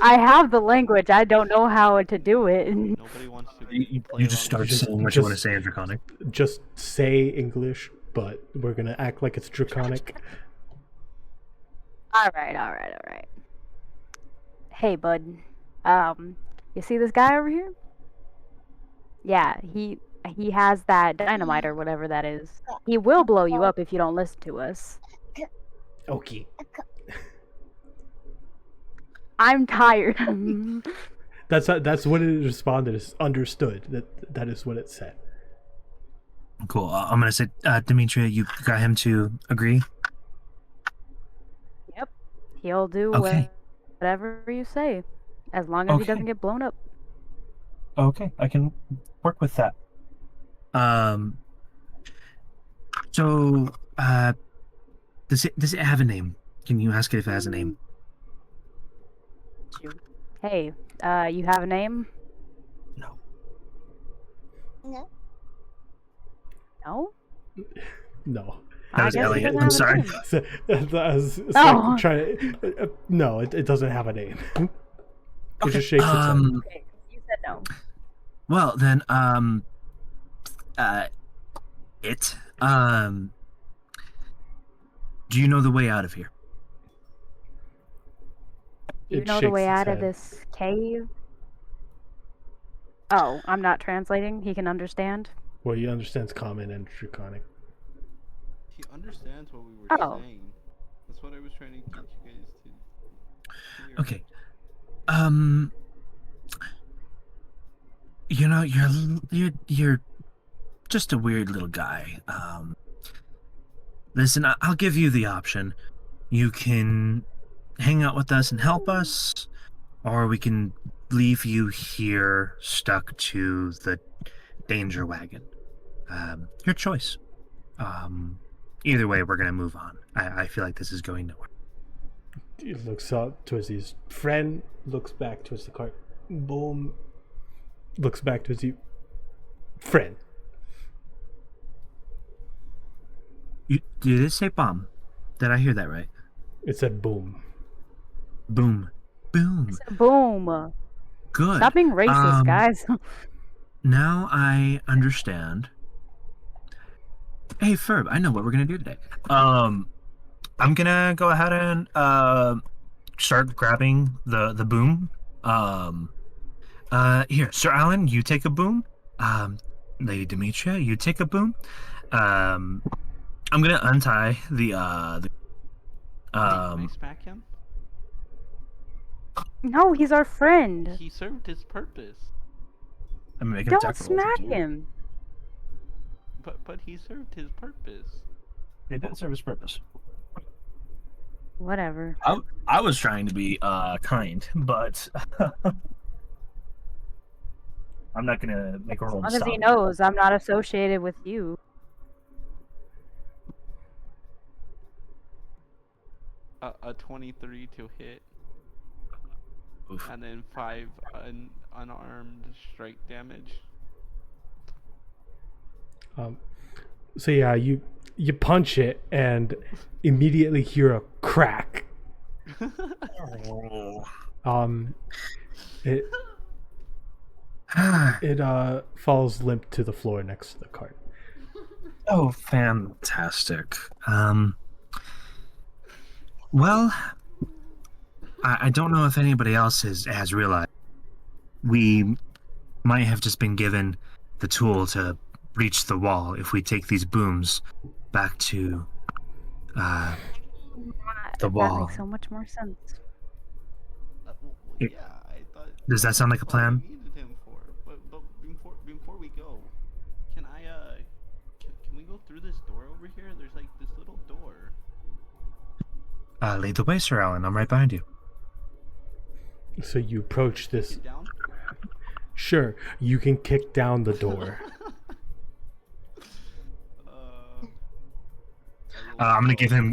I have the language. I don't know how to do it. Nobody wants to You play just along start with saying what you want to say in Draconic. Just say English, but we're gonna act like it's Draconic. All right. Hey, bud. You see this guy over here? Yeah, he has that dynamite or whatever that is. He will blow you up if you don't listen to us. Okay. I'm tired. That's what it responded. Is understood. That is what it said. Cool. I'm gonna say, Demetria, you got him to agree. Yep. He'll do Okay. whatever you say, as long as he doesn't get blown up. Okay, I can work with that. So, does it have a name? Can you ask it if it has a name? Hey, you have a name? No. No. No? No. That was I guess it Elliot. doesn't I'm have a sorry. name. So, it's Oh. like trying to, no, it doesn't have a name. It Okay, just shakes its head. Okay, you said no. Well then, do you know the way out of here? You It know the shakes way its out of head. this cave? Oh, I'm not translating. He can understand. Well, he understands common and Draconic. He understands what we were Oh. saying. That's what I was trying to get you guys to hear. Okay. You know, you're just a weird little guy. Listen, I'll give you the option. You can hang out with us and help us, or we can leave you here stuck to the danger wagon. Your choice. Either way, we're gonna move on. I feel like this is going nowhere. He looks up towards his friend, looks back towards the cart. Boom. Looks back towards you. Friend. Did it say bomb? Did I hear that right? It said boom. Boom. Boom. Boom. Good. Stop being racist, guys. Now I understand. Hey, Ferb, I know what we're gonna do today. I'm gonna go ahead and start grabbing the boom. Here, Sir Alan, you take a boom. Lady Demetria, you take a boom. I'm gonna untie the Can I smack him? No, he's our friend. He served his purpose. I'm making Don't attack rolls. smack him. But he served his purpose. It did serve its purpose. Whatever. I was trying to be kind, but I'm not gonna make a roll to As long as stop. he knows I'm not associated with you. A 23 to hit, Oof. and then 5 unarmed strike damage. So yeah, you punch it and immediately hear a crack. It falls limp to the floor next to the cart. Oh, fantastic. Well, I don't know if anybody else has realized. We might have just been given the tool to reach the wall if we take these booms back to the That wall. makes so much more sense. Yeah, I thought. Does that sound like a that's all plan? we needed him for. But before we go, can I can we go through this door over here? There's like this little door. Lead the way, Sir Alan. I'm right behind you. So you approach this. Get down. Sure, you can kick down the door. I'm gonna give him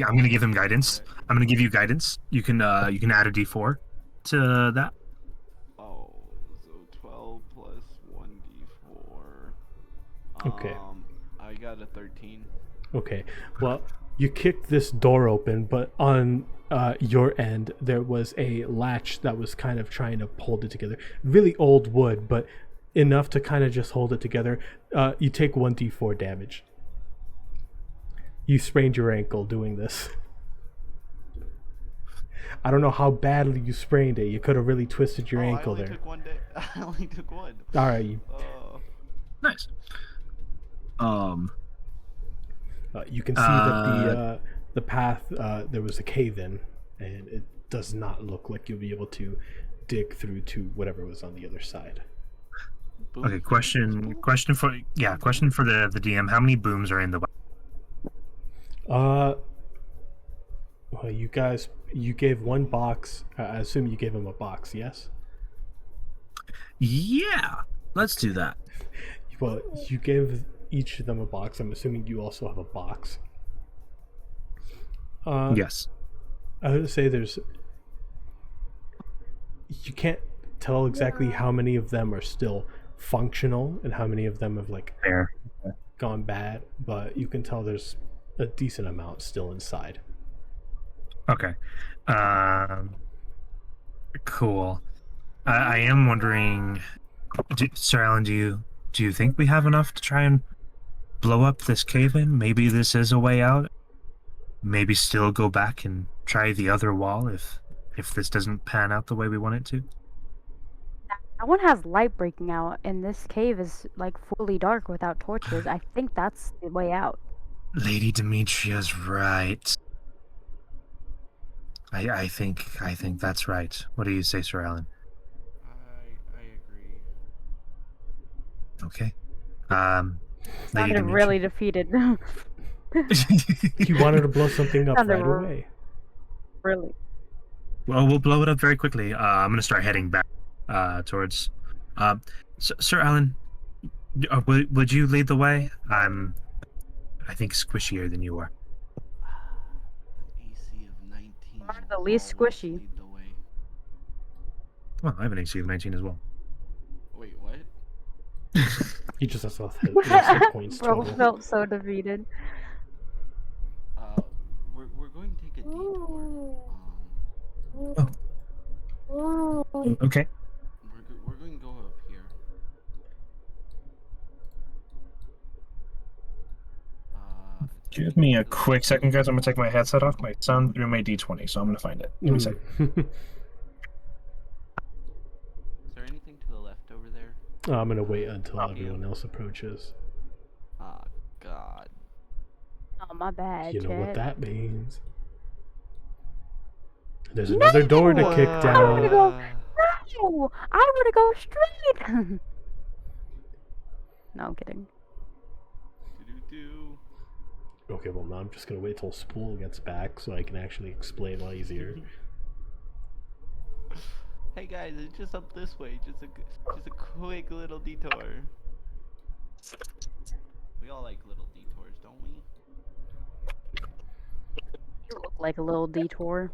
guidance. I'm gonna give you guidance. You can add a D4 to that. Oh, so 12 plus 1d4. Okay. I got a 13. Okay. Well, you kicked this door open, but on your end there was a latch that was kind of trying to hold it together. Really old wood, but enough to kind of just hold it together. You take 1d4 damage. You sprained your ankle doing this. I don't know how badly you sprained it. You could have really twisted your ankle there. Took one day. I only took one. All right. Nice. You can see that the path, there was a cave in, and it does not look like you'll be able to dig through to whatever was on the other side. Okay. Question for the DM. How many booms are in the? Well, you gave one box. I assume you gave him a box, yes? Yeah. Let's do that. Well, you gave each of them a box. I'm assuming you also have a box. Yes. I would say you can't tell exactly how many of them are still functional and how many of them have gone bad, but you can tell there's a decent amount still inside. Okay. Cool. I am wondering, Sir Alan, do you think we have enough to try and blow up this cave in? Maybe this is a way out. Maybe still go back and try the other wall if this doesn't pan out the way we want it to. That one has light breaking out, and this cave is like fully dark without torches. I think that's the way out. Lady Demetria's right. I think that's right. What do you say, Sir Alan? I agree. Okay. Sounded really defeated. You wanted to blow something up Sounded right away. Really. Well, we'll blow it up very quickly. I'm gonna start heading back towards. Sir Alan, would you lead the way? I'm, I think, squishier than you are. An AC of 19. I'm the least squishy. Lead the way. Well, I have an AC of 19 as well. Wait, what? He just has less hit points Bro total. felt so defeated. We're going to take a detour. Okay. We're going to go up here. Give me a quick second, guys. I'm gonna take my headset off. My sound through my D20, so I'm gonna find it. Give me a second. Is there anything to the left over there? I'm gonna wait until everyone else approaches. Oh, God. Oh, my bad. You know what Chet. that means. There's another door to kick I down. wanna go. No, I want to go straight. No, I'm kidding. Do-do-do. Okay, well now I'm just gonna wait till Spool gets back so I can actually explain why he's here. Hey guys, it's just up this way. Just a quick little detour. We all like little detours, don't we? You look like a little detour.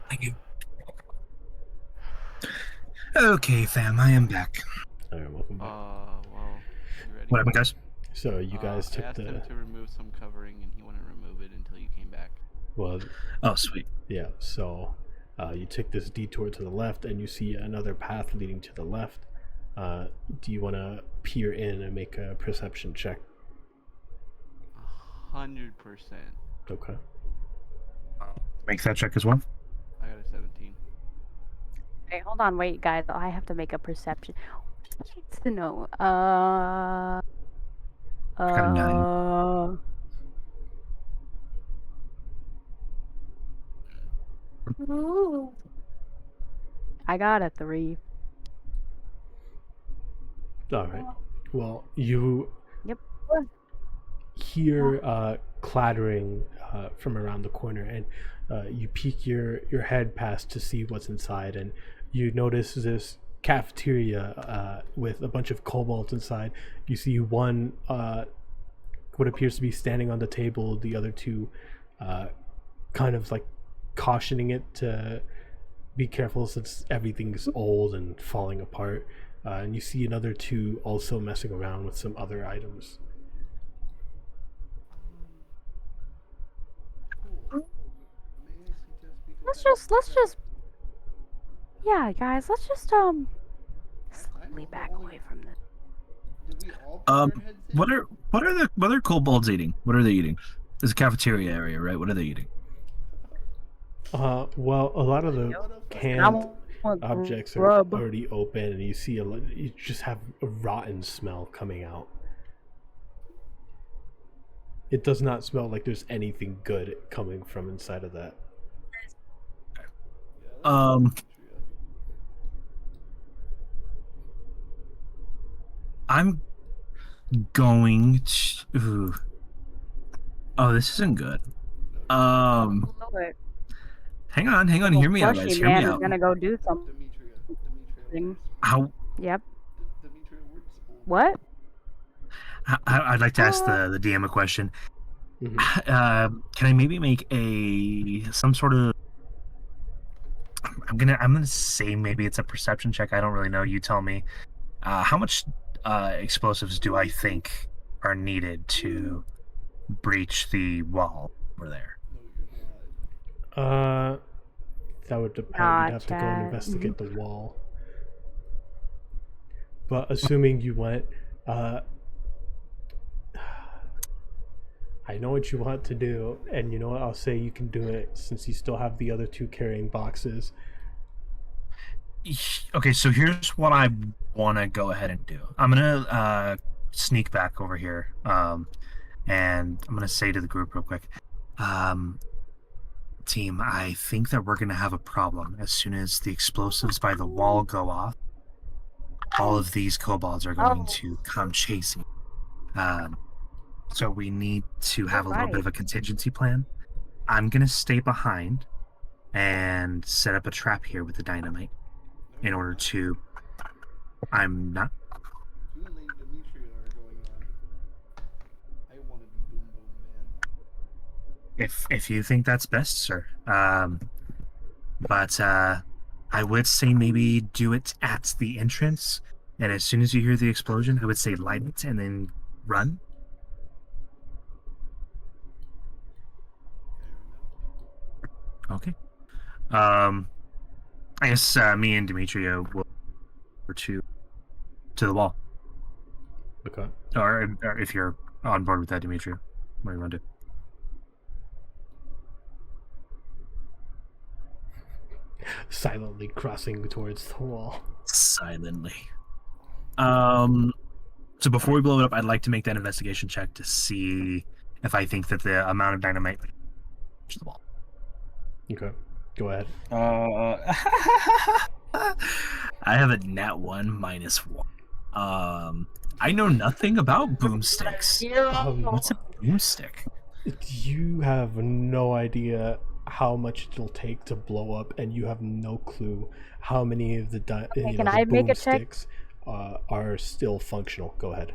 Thank you. Okay, fam, I am back. Alright, welcome back. Well, you ready? What happened, guys? So you guys I took asked him to remove some covering, and he wouldn't remove it until you came back. well, Oh, sweet. yeah. So you take this detour to the left, and you see another path leading to the left. Do you want to peer in and make a perception check? 100%. Okay. Make that check as well. I got a 17. Hey, hold on, wait, guys. I have to make a perception. Needs to know. got a 9. I got a 3. All right. Well, you Yep. hear clattering from around the corner, and you peek your head past to see what's inside, and you notice this cafeteria with a bunch of kobolds inside. You see one what appears to be standing on the table, the other two kind of like cautioning it to be careful since everything's old and falling apart. And you see another two also messing around with some other items. Let's just yeah, guys, let's just slowly back away from this. What are kobolds eating? What are they eating? There's a cafeteria area, right? What are they eating? Well, a lot of the canned objects are grub. already open, and you see you just have a rotten smell coming out. It does not smell like there's anything good coming from inside of that. I'm going to. Oh, this isn't good. Lord. Hang on. Hear me out, guys. Fleshy Hear me man is out. gonna go do something. How? What? I'd like to ask the DM a question. Mm-hmm. Can I maybe make some sort of? I'm gonna say maybe it's a perception check. I don't really know. You tell me. How much explosives do I think are needed to breach the wall over there? That would depend. Nah, You'd have to go and Chad. investigate the wall. But assuming you went, I know what you want to do, and you know what? I'll say you can do it since you still have the other two carrying boxes. Okay, so here's what I want to go ahead and do. I'm gonna sneak back over here, and I'm gonna say to the group real quick, team, I think that we're gonna have a problem as soon as the explosives by the wall go off. All of these kobolds are going to come chasing. So we need to have a little bit of a contingency plan. I'm gonna stay behind and set up a trap here with the dynamite in order to. I'm not. If you think that's best, sir. But I would say maybe do it at the entrance, and as soon as you hear the explosion, I would say light it and then run. Okay. I guess me and Demetria will go to the wall. Okay. Or if you're on board with that, Demetria, what do you want to do? Silently crossing towards the wall. Silently. So before we blow it up, I'd like to make that investigation check to see if I think that the amount of dynamite would reach the wall. Okay. Go ahead. I have a nat 1 minus 1. I know nothing about boomsticks. What's a boomstick? You have no idea how much it'll take to blow up, and you have no clue how many of the Can I make a check? boomsticks are still functional. Go ahead.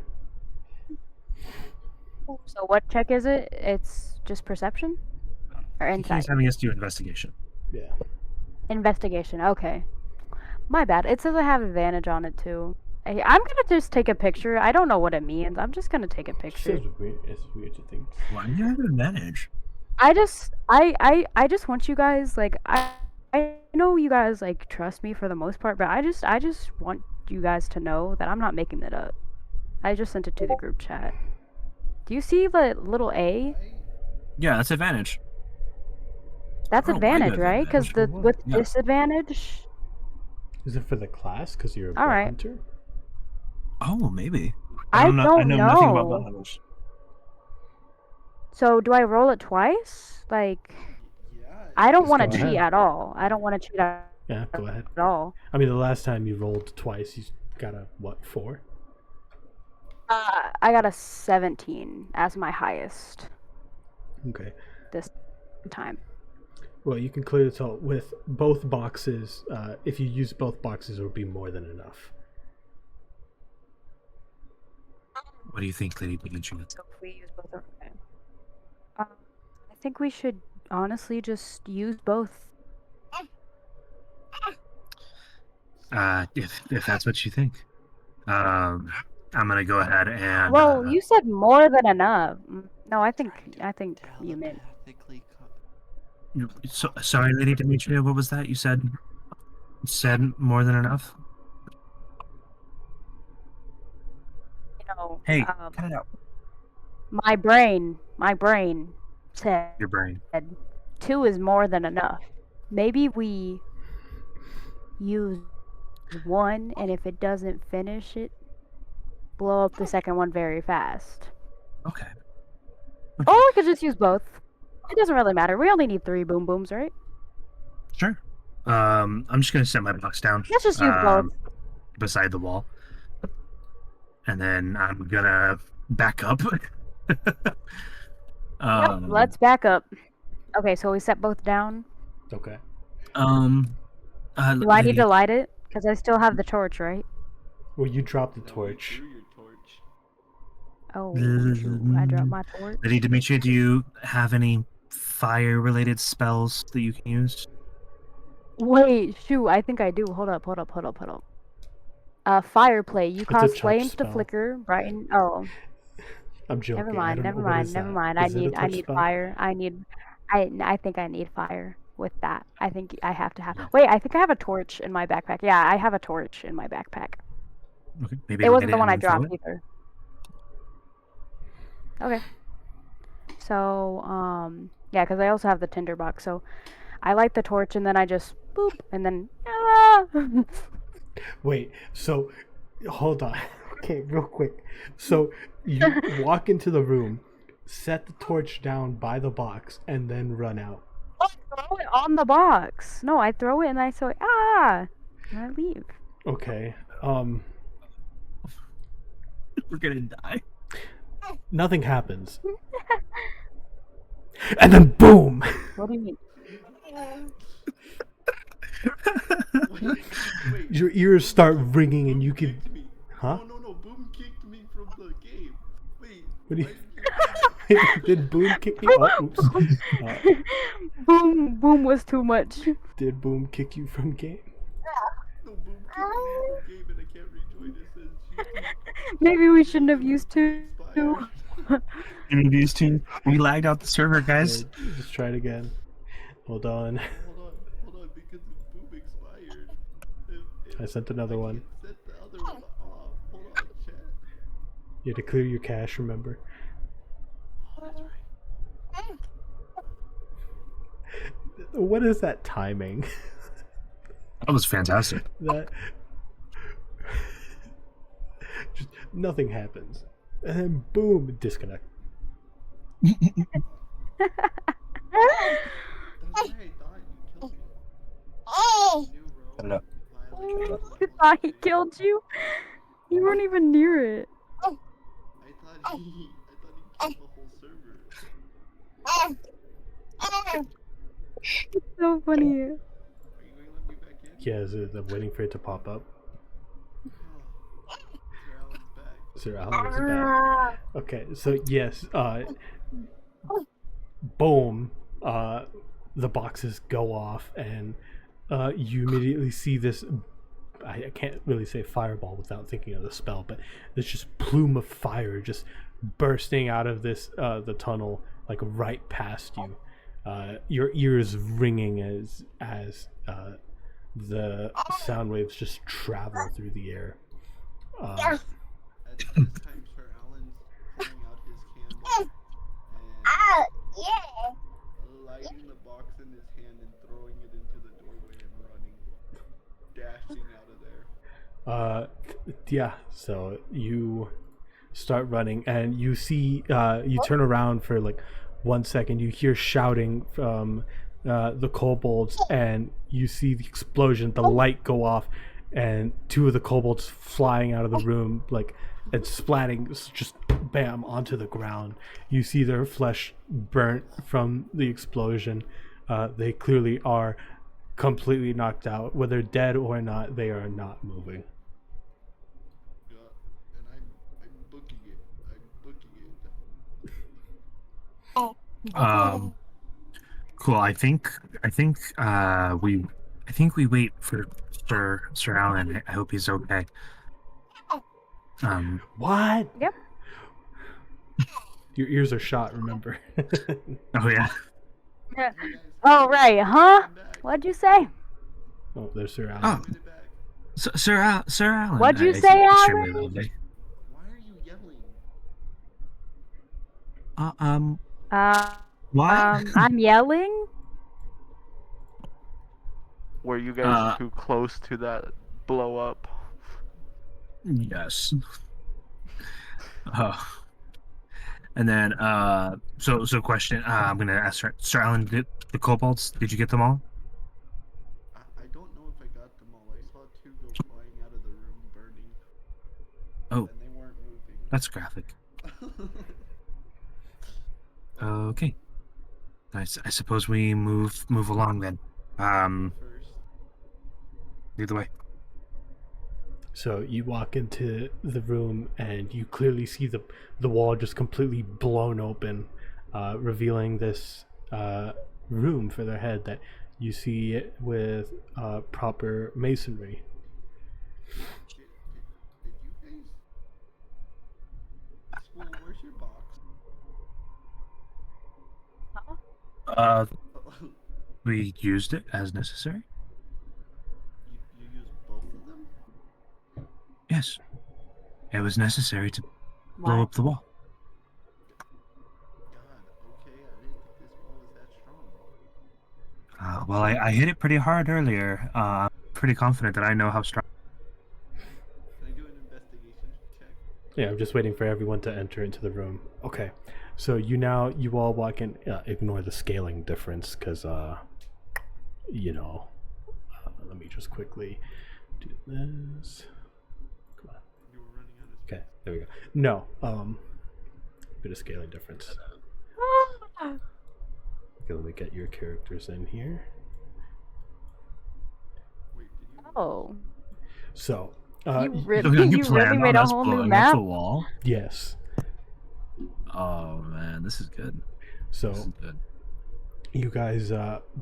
So what check is it? It's just perception? Or insight? He's having us do investigation. Yeah. Investigation, okay. My bad. It says I have advantage on it too. I'm gonna just take a picture. I don't know what it means. I'm just gonna take a picture. It's weird to think. Why do you have advantage? I just want you guys, like, I know you guys, like, trust me for the most part, but I just want you guys to know that I'm not making it up. I just sent it to the group chat. Do you see the little A? Yeah, that's advantage. That's Oh, I advantage, got right? Because advantage. with Yeah. disadvantage. Is it for the class? Because you're a All blood right. hunter? Oh, maybe. I I don't know nothing about know. blood hunters. So do I roll it twice? Like, I don't Just want to go cheat ahead. at all. I don't want to cheat at Yeah, go ahead. all. I mean, the last time you rolled twice, you got a, what, 4? I got a 17 as my highest Okay. this time. Well, you can clear the total with both boxes. If you use both boxes, it would be more than enough. What do you think, Lady Dimitri? So if we use both of them. I think we should honestly just use both. If that's what you think, I'm gonna go ahead and. Well, you said more than enough. No, I think you meant. Telepathically Sorry, Lady Demetria, what was that? You said more than enough? You know, Hey, cut it out. my brain said Your brain. 2 is more than enough. Maybe we use 1, and if it doesn't finish it, blow up the second one very fast. Okay. Or we could just use both. It doesn't really matter. We only need 3 boom booms, right? Sure. I'm just gonna set my box down. Let's just use both. Beside the wall, and then I'm gonna back up. Yep, let's back up. Okay, so we set both down. Okay. Do I need to light it? Because I still have the torch, right? Well, you dropped the torch. threw your torch. Oh, shoot, I dropped my torch. Lady Demetria, do you have any fire-related spells that you can use? Wait, shoot, I think I do. Hold up. Fire play. You a cause touch flames to spell. flicker, brighten. Oh, I'm joking. never I mind. don't know. What is that? I Is it a need touch spell? fire. I think I need fire with that. I think I have to have. Wait, I think I have a torch in my backpack. Yeah, I have a torch in my backpack. Okay, maybe It I'll wasn't get the one I and then throw dropped it. either. Okay. So, yeah, because I also have the tinder box. So, I light the torch and then I just boop and then. Wait. So, hold on. Okay, real quick. So you walk into the room, set the torch down by the box, and then run out. Throw it on the box. No, I throw it and I say and I leave. Okay. We're gonna die. Nothing happens. And then boom! What do you mean? Wait, Your ears start ringing and you Boom can... kicked me. Huh? No, Boom kicked me from the game. Wait, What do you... why Did Boom kick you? Oh, oops. Boom was too much. Did Boom kick you from game? no Boom kicked me from game and I can't rejoin it. Says Maybe we shouldn't have used 2. expired. These two, we lagged out the server, guys. Okay, just try it again. Hold on. Hold on, because if Boom expired, if I sent another one. set the other one off. Hold on, chat. You had to clear your cache, remember? Oh, that's right. What is that timing? That was fantastic. That just nothing happens, and then boom, disconnect. That's right, I thought you killed me. New row, Shut up. violent You thought he killed you? You weren't even near it. I thought he killed the whole server. It's so funny. Are you gonna let me back in? Yeah, I'm waiting for it to pop up. Sir Alan's back. Sir Alan is back. Okay, so yes, boom, the boxes go off, and you immediately see this. I can't really say fireball without thinking of the spell, but there's just plume of fire just bursting out of this the tunnel, like right past you. Your ears ringing as the sound waves just travel through the air. At this time, Sir Alan's pulling out his candle and lighting the box in his hand and throwing it into the doorway and running, dashing out of there. Yeah, so you start running and you see you turn around for like 1 second, you hear shouting from the kobolds, and you see the explosion, the light go off, and two of the kobolds flying out of the room, like, and splatting just bam onto the ground. You see their flesh burnt from the explosion. They clearly are completely knocked out. Whether dead or not, they are not moving. Yeah, and I'm booking it. I'm booking it. Cool. I think we wait for Sir Alan. I hope he's okay. What? Yep. Your ears are shot, remember? Oh yeah. Yeah. Oh right, huh? What'd you say? Oh, there's Sir Alan. Oh, Sir Alan. What'd you I say, think extremely Alan? loudly. Why are you yelling? What? I'm yelling. Were you guys too close to that blow up? Yes. And then, so question. I'm gonna ask Sir Alan. The kobolds. Did you get them all? I don't know if I got them all. I saw two go flying out of the room burning. Oh. And they weren't moving. That's graphic. Okay. I suppose we move along then. First. Lead the way. So you walk into the room and you clearly see the wall just completely blown open, revealing this room for their head that you see it with proper masonry. Did you guys... School, where's your box? We used it as necessary. You used both of them? Yes. It was necessary to blow What? up the wall. God, okay, I didn't think this wall was that strong. Well, I hit it pretty hard earlier. I'm pretty confident that I know how strong. Can I do an investigation check? Yeah, I'm just waiting for everyone to enter into the room. Okay, so you all walk in. Ignore the scaling difference, because let me just quickly do this. Come on. You were running out of Okay, there we go. No, bit of scaling difference. Okay, let me get your characters in here. Wait, did you... Oh, So, you So really, you you planned really made on a us whole new blowing up map. the wall? yes. Oh man, this is good. This is So good. you guys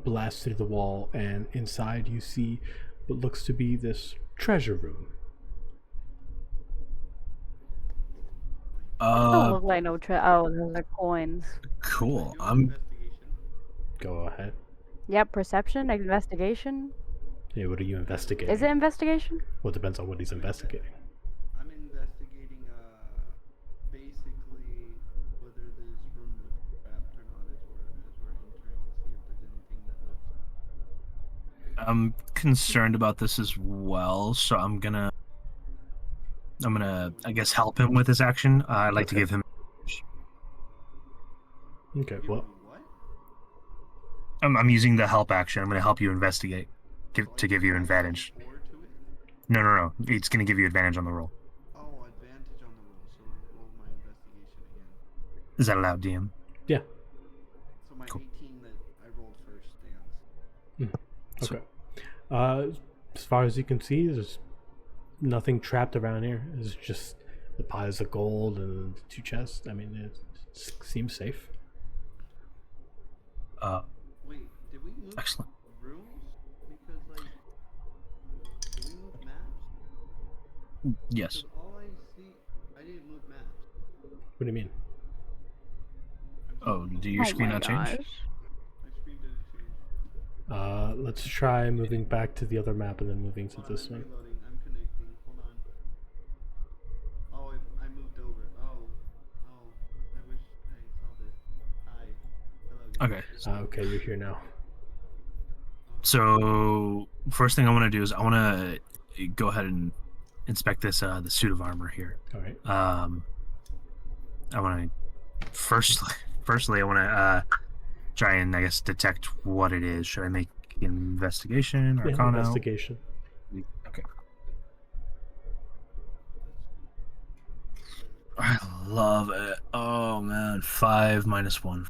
blast through the wall, and inside you see what looks to be this treasure room. Don't look like no oh, those are coins. Cool. Do an I'm investigation? Go ahead. Yep, perception, investigation. Yeah, what are you investigating? Is it investigation? Well, it depends on what he's investigating. I'm investigating, basically whether this room was trapped or not as we're entering, see if there's anything that looks... I'm concerned about this as well, so I'm gonna I guess help him with his action. I'd like to Okay. give him. Okay, Give well, me what? I'm using the help action. I'm gonna help you investigate, to give you advantage. Or to it? No. It's gonna give you advantage on the roll. Oh, advantage on the roll, so roll my investigation again. Is that allowed, DM? yeah. So my Cool. 18 that I rolled first stands. Okay. As far as you can see, there's nothing trapped around here. It's just the piles of gold and the two chests. I mean, it seems safe. Wait, did we move Excellent. rooms? Because, like, did we move maps? Yes. Because all I see, I didn't move maps. What do you mean? Oh, do your screen my not change? My screen didn't change. Let's try moving back to the other map and then moving to Hold on, this I'm one. reloading. I'm connecting. Hold on. Oh, I moved over. Oh, I wish I saw this. Hi. Hello. guys. Okay. Okay, you're here now. So first thing I want to do is I want to go ahead and inspect this the suit of armor here. All right. I want to firstly I want to try and I guess detect what it is. Should I make an investigation or Yeah, Arcana? investigation. Okay. I love it. Oh man, 5 minus 1.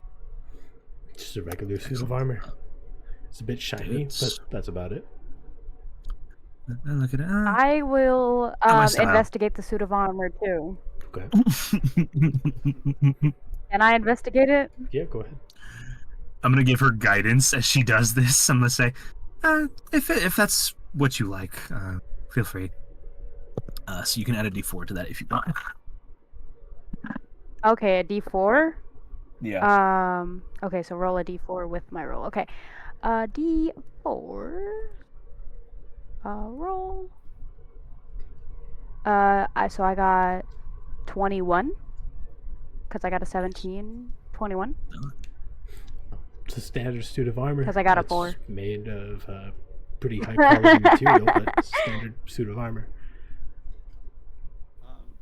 Just a regular suit of armor. It's a bit shiny, but that's about it. Look at it. I will my style. investigate the suit of armor too. Okay. Can I investigate it? Yeah, go ahead. I'm gonna give her guidance as she does this. I'm gonna say, if that's what you like, feel free. So you can add a D4 to that if you want. Okay, a D4. Yeah. Okay, so roll a D4 with my roll. Okay, D4. Roll. So I got 21 because I got a 17. 21 It's a standard suit of armor. because I got a It's 4. made of pretty high quality material, but it's a standard suit of armor.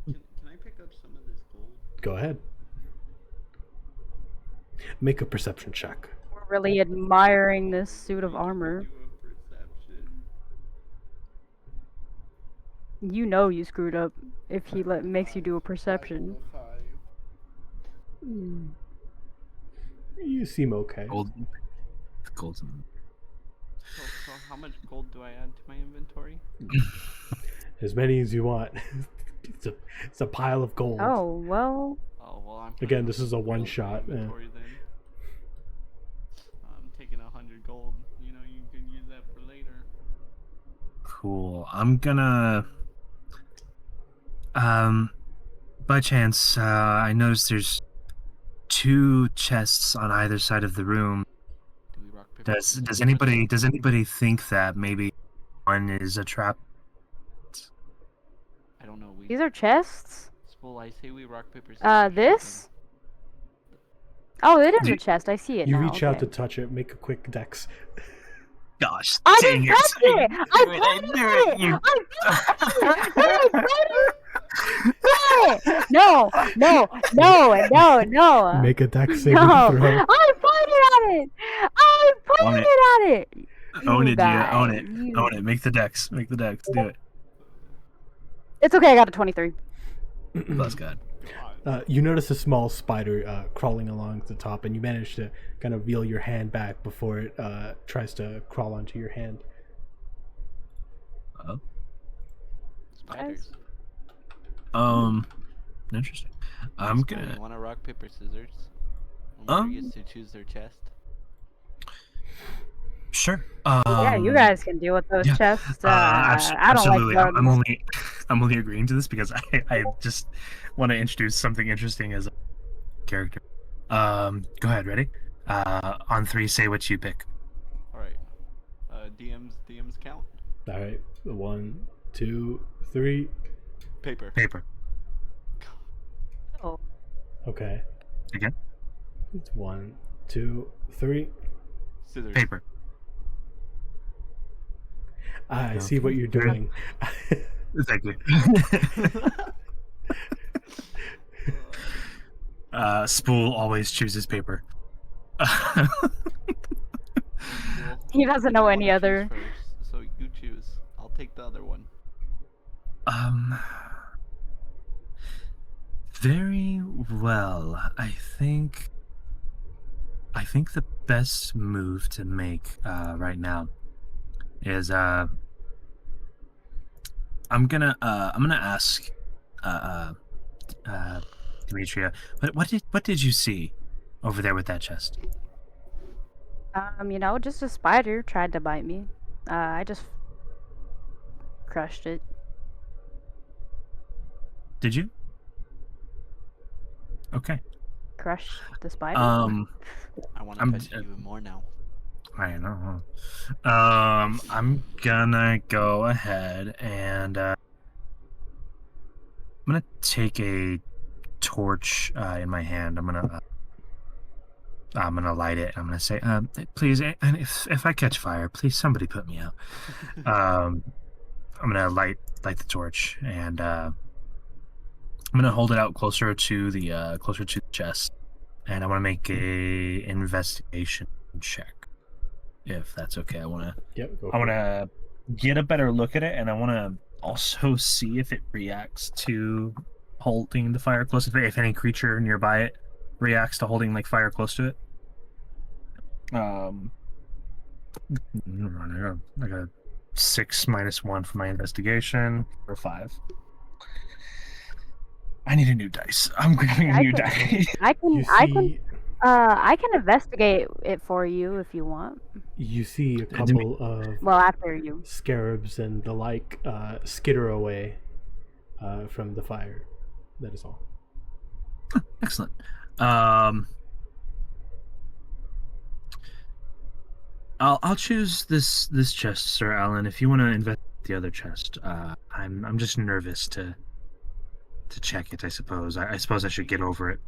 Can I pick up some of this gold? Go ahead. Make a perception check. We're really admiring this suit of armor. Do a perception. You know you screwed up if he makes you do a perception. 5. You seem okay. Gold. So how much gold do I add to my inventory? As many as you want. It's a pile of gold. Oh, well. Oh well, I'm Again, this is a one gold in my shot. Yeah. inventory then. I'm taking 100 gold. You know, you could use that for later. Cool. I'm gonna. By chance, I noticed there's 2 chests on either side of the room. Do we rock paper? Does anybody think that maybe one is a trap? I don't know. These are chests? Well, I say we rock paper scissors. This? Oh, it is Do- a chest. I see it You now. reach out to okay. touch it. Make a quick dex. Gosh, I dang didn't touch it! I pointed at it! You- I pointed at it! No! Make a dex saving No! throw. I pointed at it! I pointed at it! Own You it, guy, Gia. Own it. you- Own it. Make the dex. Make the dex. Do it. It's okay, I got a 23. Bless God. You notice a small spider crawling along the top, and you manage to kind of reel your hand back before it tries to crawl onto your hand. Spiders. Interesting. I'm gonna. Want to rock paper scissors? Um, Whoever gets to choose their chest. Sure. Yeah, you guys can deal with those yeah. chests. I don't Absolutely. like I'm those. only agreeing to this because I just want to introduce something interesting as a character. Go ahead. Ready? On 3, say what you pick. All right. DMs count. All right. 1, 2, 3. Paper. Paper. Oh. Okay. Again. It's 1, 2, 3. Scissors. Paper. I see what you're doing. Thank you. Spool always chooses paper. Cool. He doesn't know You any wanna other. choose first, so you choose. I'll take the other one. Very well. I think the best move to make right now is I'm gonna ask Demetria, what did you see over there with that chest? Just a spider tried to bite me. I just crushed it. Did you? Okay. Crushed the spider. I want to I'm- touch you even more now. I know. I'm gonna go ahead and I'm gonna take a torch in my hand. I'm gonna light it. I'm gonna say, please, and if I catch fire, please somebody put me out. I'm gonna light the torch, and I'm gonna hold it out closer to the chest, and I want to make a investigation check. If that's okay, I want to get a better look at it, and I want to also see if it reacts to holding the fire close to it, if any creature nearby it reacts to holding like fire close to it. I got a 6 -1 for my investigation, or 5. I need a new dice. I'm grabbing a new dice. I You can see, I can investigate it for you if you want. you see a couple of Well, after you. scarabs and the like skitter away from the fire. That is all. Excellent. I'll choose this chest, Sir Alan. If you want to investigate the other chest, I'm just nervous to check it. I suppose. I suppose I should get over it.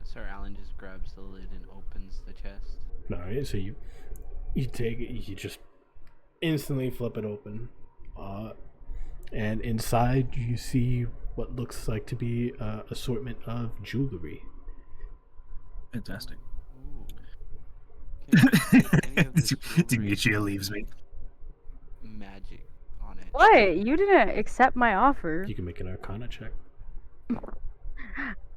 Sir Alan just grabs the lid and opens the chest. All right, so you take it, you just instantly flip it open, and inside you see what looks like to be an assortment of jewelry. Fantastic. Any of this jewelry Demetria leaves me. magic on it? What? You didn't accept my offer. You can make an Arcana check.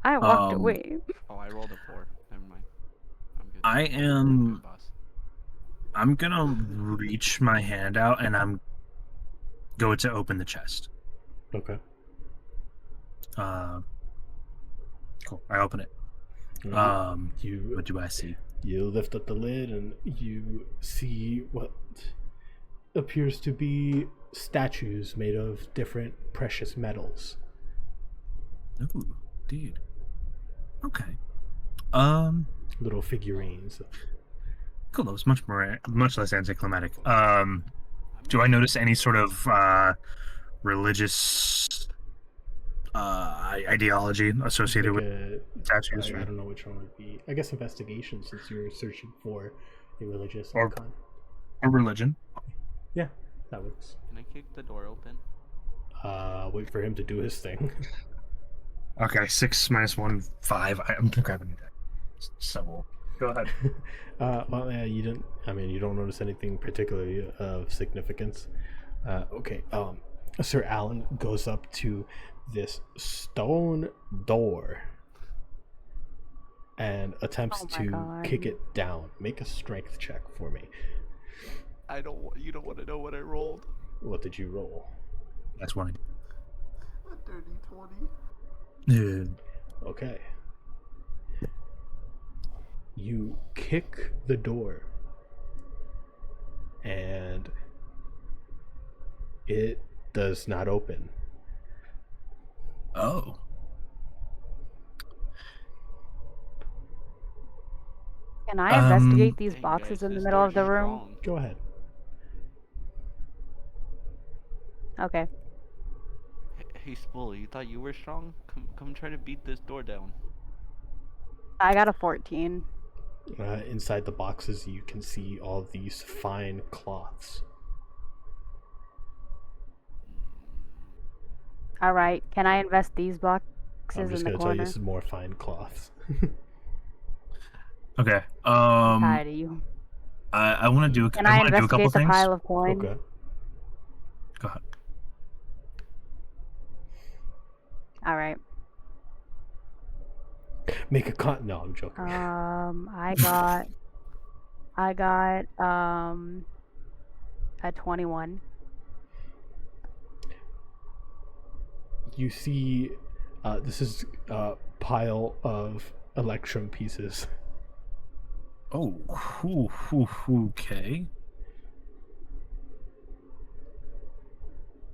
I walked away. Oh, I rolled a 4. Never mind. I'm good. I am. Boss. I'm gonna reach my hand out and I'm go to open the chest. Okay. Cool. I open it. You What do I see? You lift up the lid and you see what appears to be statues made of different precious metals. Ooh, dude. Okay. Little figurines. Cool. That was much less anticlimactic. Do I notice any sort of religious ideology associated with statues? I don't know which one would be. I guess investigation, since you're searching for a religious Or- icon. Or religion? Yeah, that works. Can I kick the door open? Wait for him to do his thing. Okay, 6 -1, 5. I'm grabbing that. So go ahead. Well, yeah, you didn't. I mean, you don't notice anything particularly of significance. Okay. Sir Alan goes up to this stone door and attempts to kick it down. Make a strength check for me. You don't want to know what I rolled. What did you roll? That's one. A dirty 20. Okay. You kick the door and it does not open. Oh. Can I investigate these Dang, boxes guys, in the this middle of door's the room? strong. Go ahead. Okay. Hey, Spool, you thought you were strong? Come try to beat this door down. I got a 14. Inside the boxes, you can see all these fine cloths. All right. Can I invest these boxes I'm just in the going to tell you corner? some more fine cloths. Okay. I'm tired of you. I want to do. Can I I want to do a couple investigate the things. pile of coins? Okay. Go ahead. All right. Make a con. No, I'm joking. I got a 21. You see, this is a pile of electrum pieces. Oh, okay.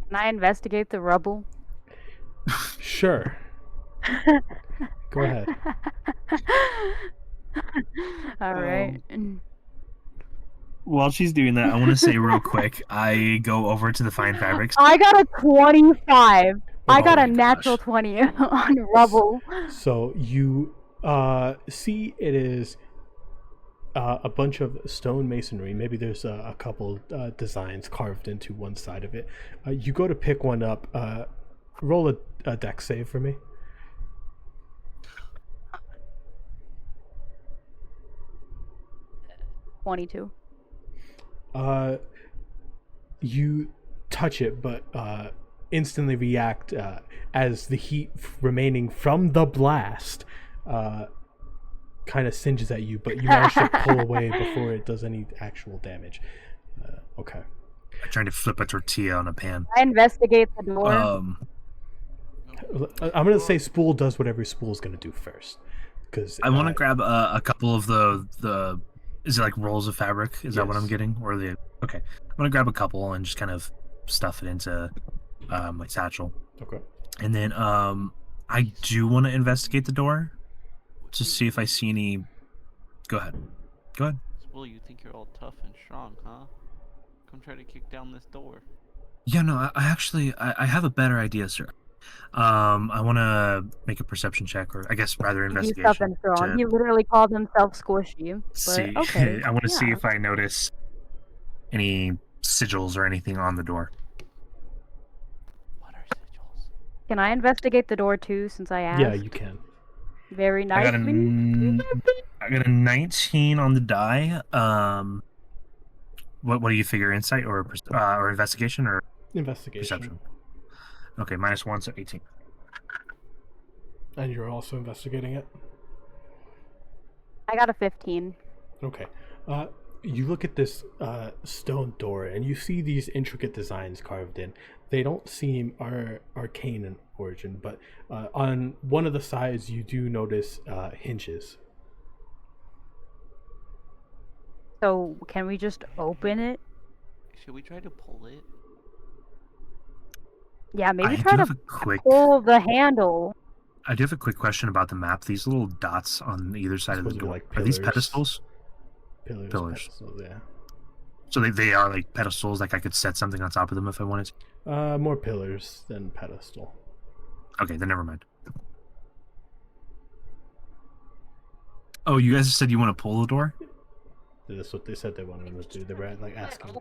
Can I investigate the rubble? Sure. Go ahead. All right. While she's doing that, I want to say real quick, I go over to the fine fabrics. I got a 25. I got Oh a my natural gosh. 20 on rubble. So you see it is a bunch of stone masonry. Maybe there's a couple designs carved into one side of it. You go to pick one up. Roll a dex save for me. 22. You touch it, but instantly react as the heat remaining from the blast kind of singes at you, but you manage to pull away before it does any actual damage. Okay. I'm trying to flip a tortilla on a pan. I investigate the door. I'm gonna say Spool does whatever Spool's gonna do first, because I want to grab a couple of the. Is it like rolls of fabric? Is that what I'm Yes. getting? Or the okay? I'm gonna grab a couple and just kind of stuff it into my satchel. Okay. And then I do want to investigate the door to see if I see any. Go ahead. Go ahead. Well, you think you're all tough and strong, huh? Come try to kick down this door. Yeah, no, I actually I have a better idea, sir. I want to make a perception check, or I guess rather He's investigation. tough and strong. to He literally called himself squishy. see. But okay. I want to see yeah. if I notice any sigils or anything on the door. What are sigils? Can I investigate the door too, since I asked? Yeah, you can. Very I nice. got a 19 on the die. What do you figure? Insight or investigation or Investigation. perception? Okay, -1, so 18. And you're also investigating it? I got a 15. Okay. You look at this stone door and you see these intricate designs carved in. They don't seem arcane in origin, but on one of the sides you do notice hinges. So can we just open it? Should we try to pull it? Yeah, maybe I try do to have a quick. pull the handle. I do have a quick question about the map. These little dots on either side of the Supposed to be door, like are these pillars. pedestals? Pillars. Pillars. Pedestals, yeah. So they are like pedestals. Like I could set something on top of them if I wanted to. More pillars than pedestal. Okay, then never mind. Oh, you guys said you want to pull the door? That's what they said they wanted to do. They were like asking.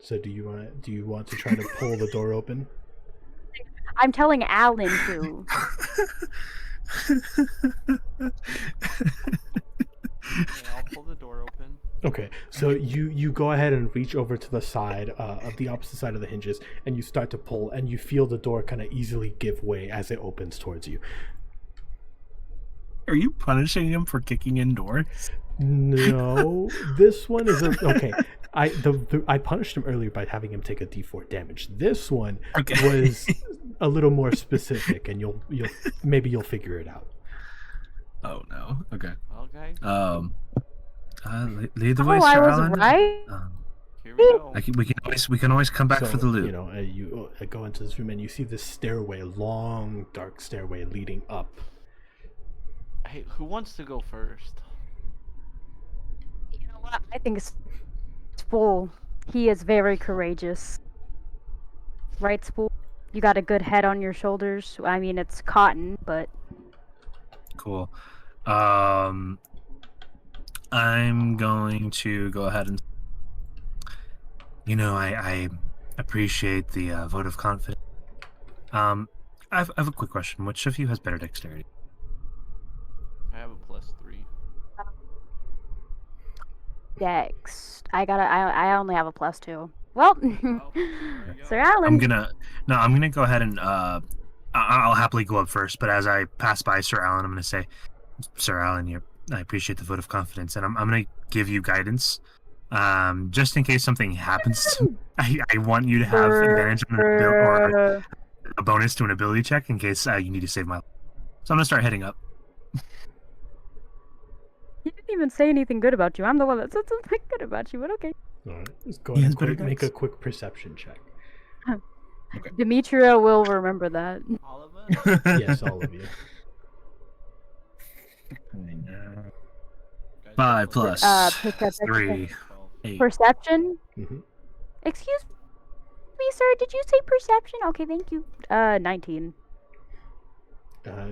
So do you want to try to pull the door open? I'm telling Alan to. Okay, I'll pull the door open. Okay, so you go ahead and reach over to the side of the opposite side of the hinges, and you start to pull, and you feel the door kind of easily give way as it opens towards you. Are you punishing him for kicking in door? No, this one is okay. I punished him earlier by having him take a D4 damage. This one was a little more specific, and you'll maybe figure it out. Oh no. Okay. Okay, Lead the way, Oh, Sir I was Alan. right. here we go. We can always come back So, for the loot. you know, you go into this room and you see this stairway, long, dark stairway leading up. Hey, who wants to go first? You know what? I think it's Spool. He is very courageous. Right, Spool? You got a good head on your shoulders. I mean, it's cotton, but Cool. I'm going to go ahead and. You know, I appreciate the vote of confidence. I have a quick question. Which of you has better dexterity? I have a +3. Dex. I only have a +2. Well, there you go. Sir Alan. I'm gonna go ahead and I'll happily go up first. But as I pass by Sir Alan, I'm gonna say, Sir Alan, I appreciate the vote of confidence, and I'm gonna give you guidance. Just in case something happens, I want you to have advantage on or a bonus to an ability check in case you need to save my life. So I'm gonna start heading up. He didn't even say anything good about you. I'm the one that said something good about you, but okay. All right, let's go He ahead has better and make a dex. quick perception check. Demetria will remember that. All of us? Yes, all of you. Guys, 5 go plus Perception. 3, 12. 8. Perception? hmm Excuse me, sir. Did you say perception? Okay, thank you. 19.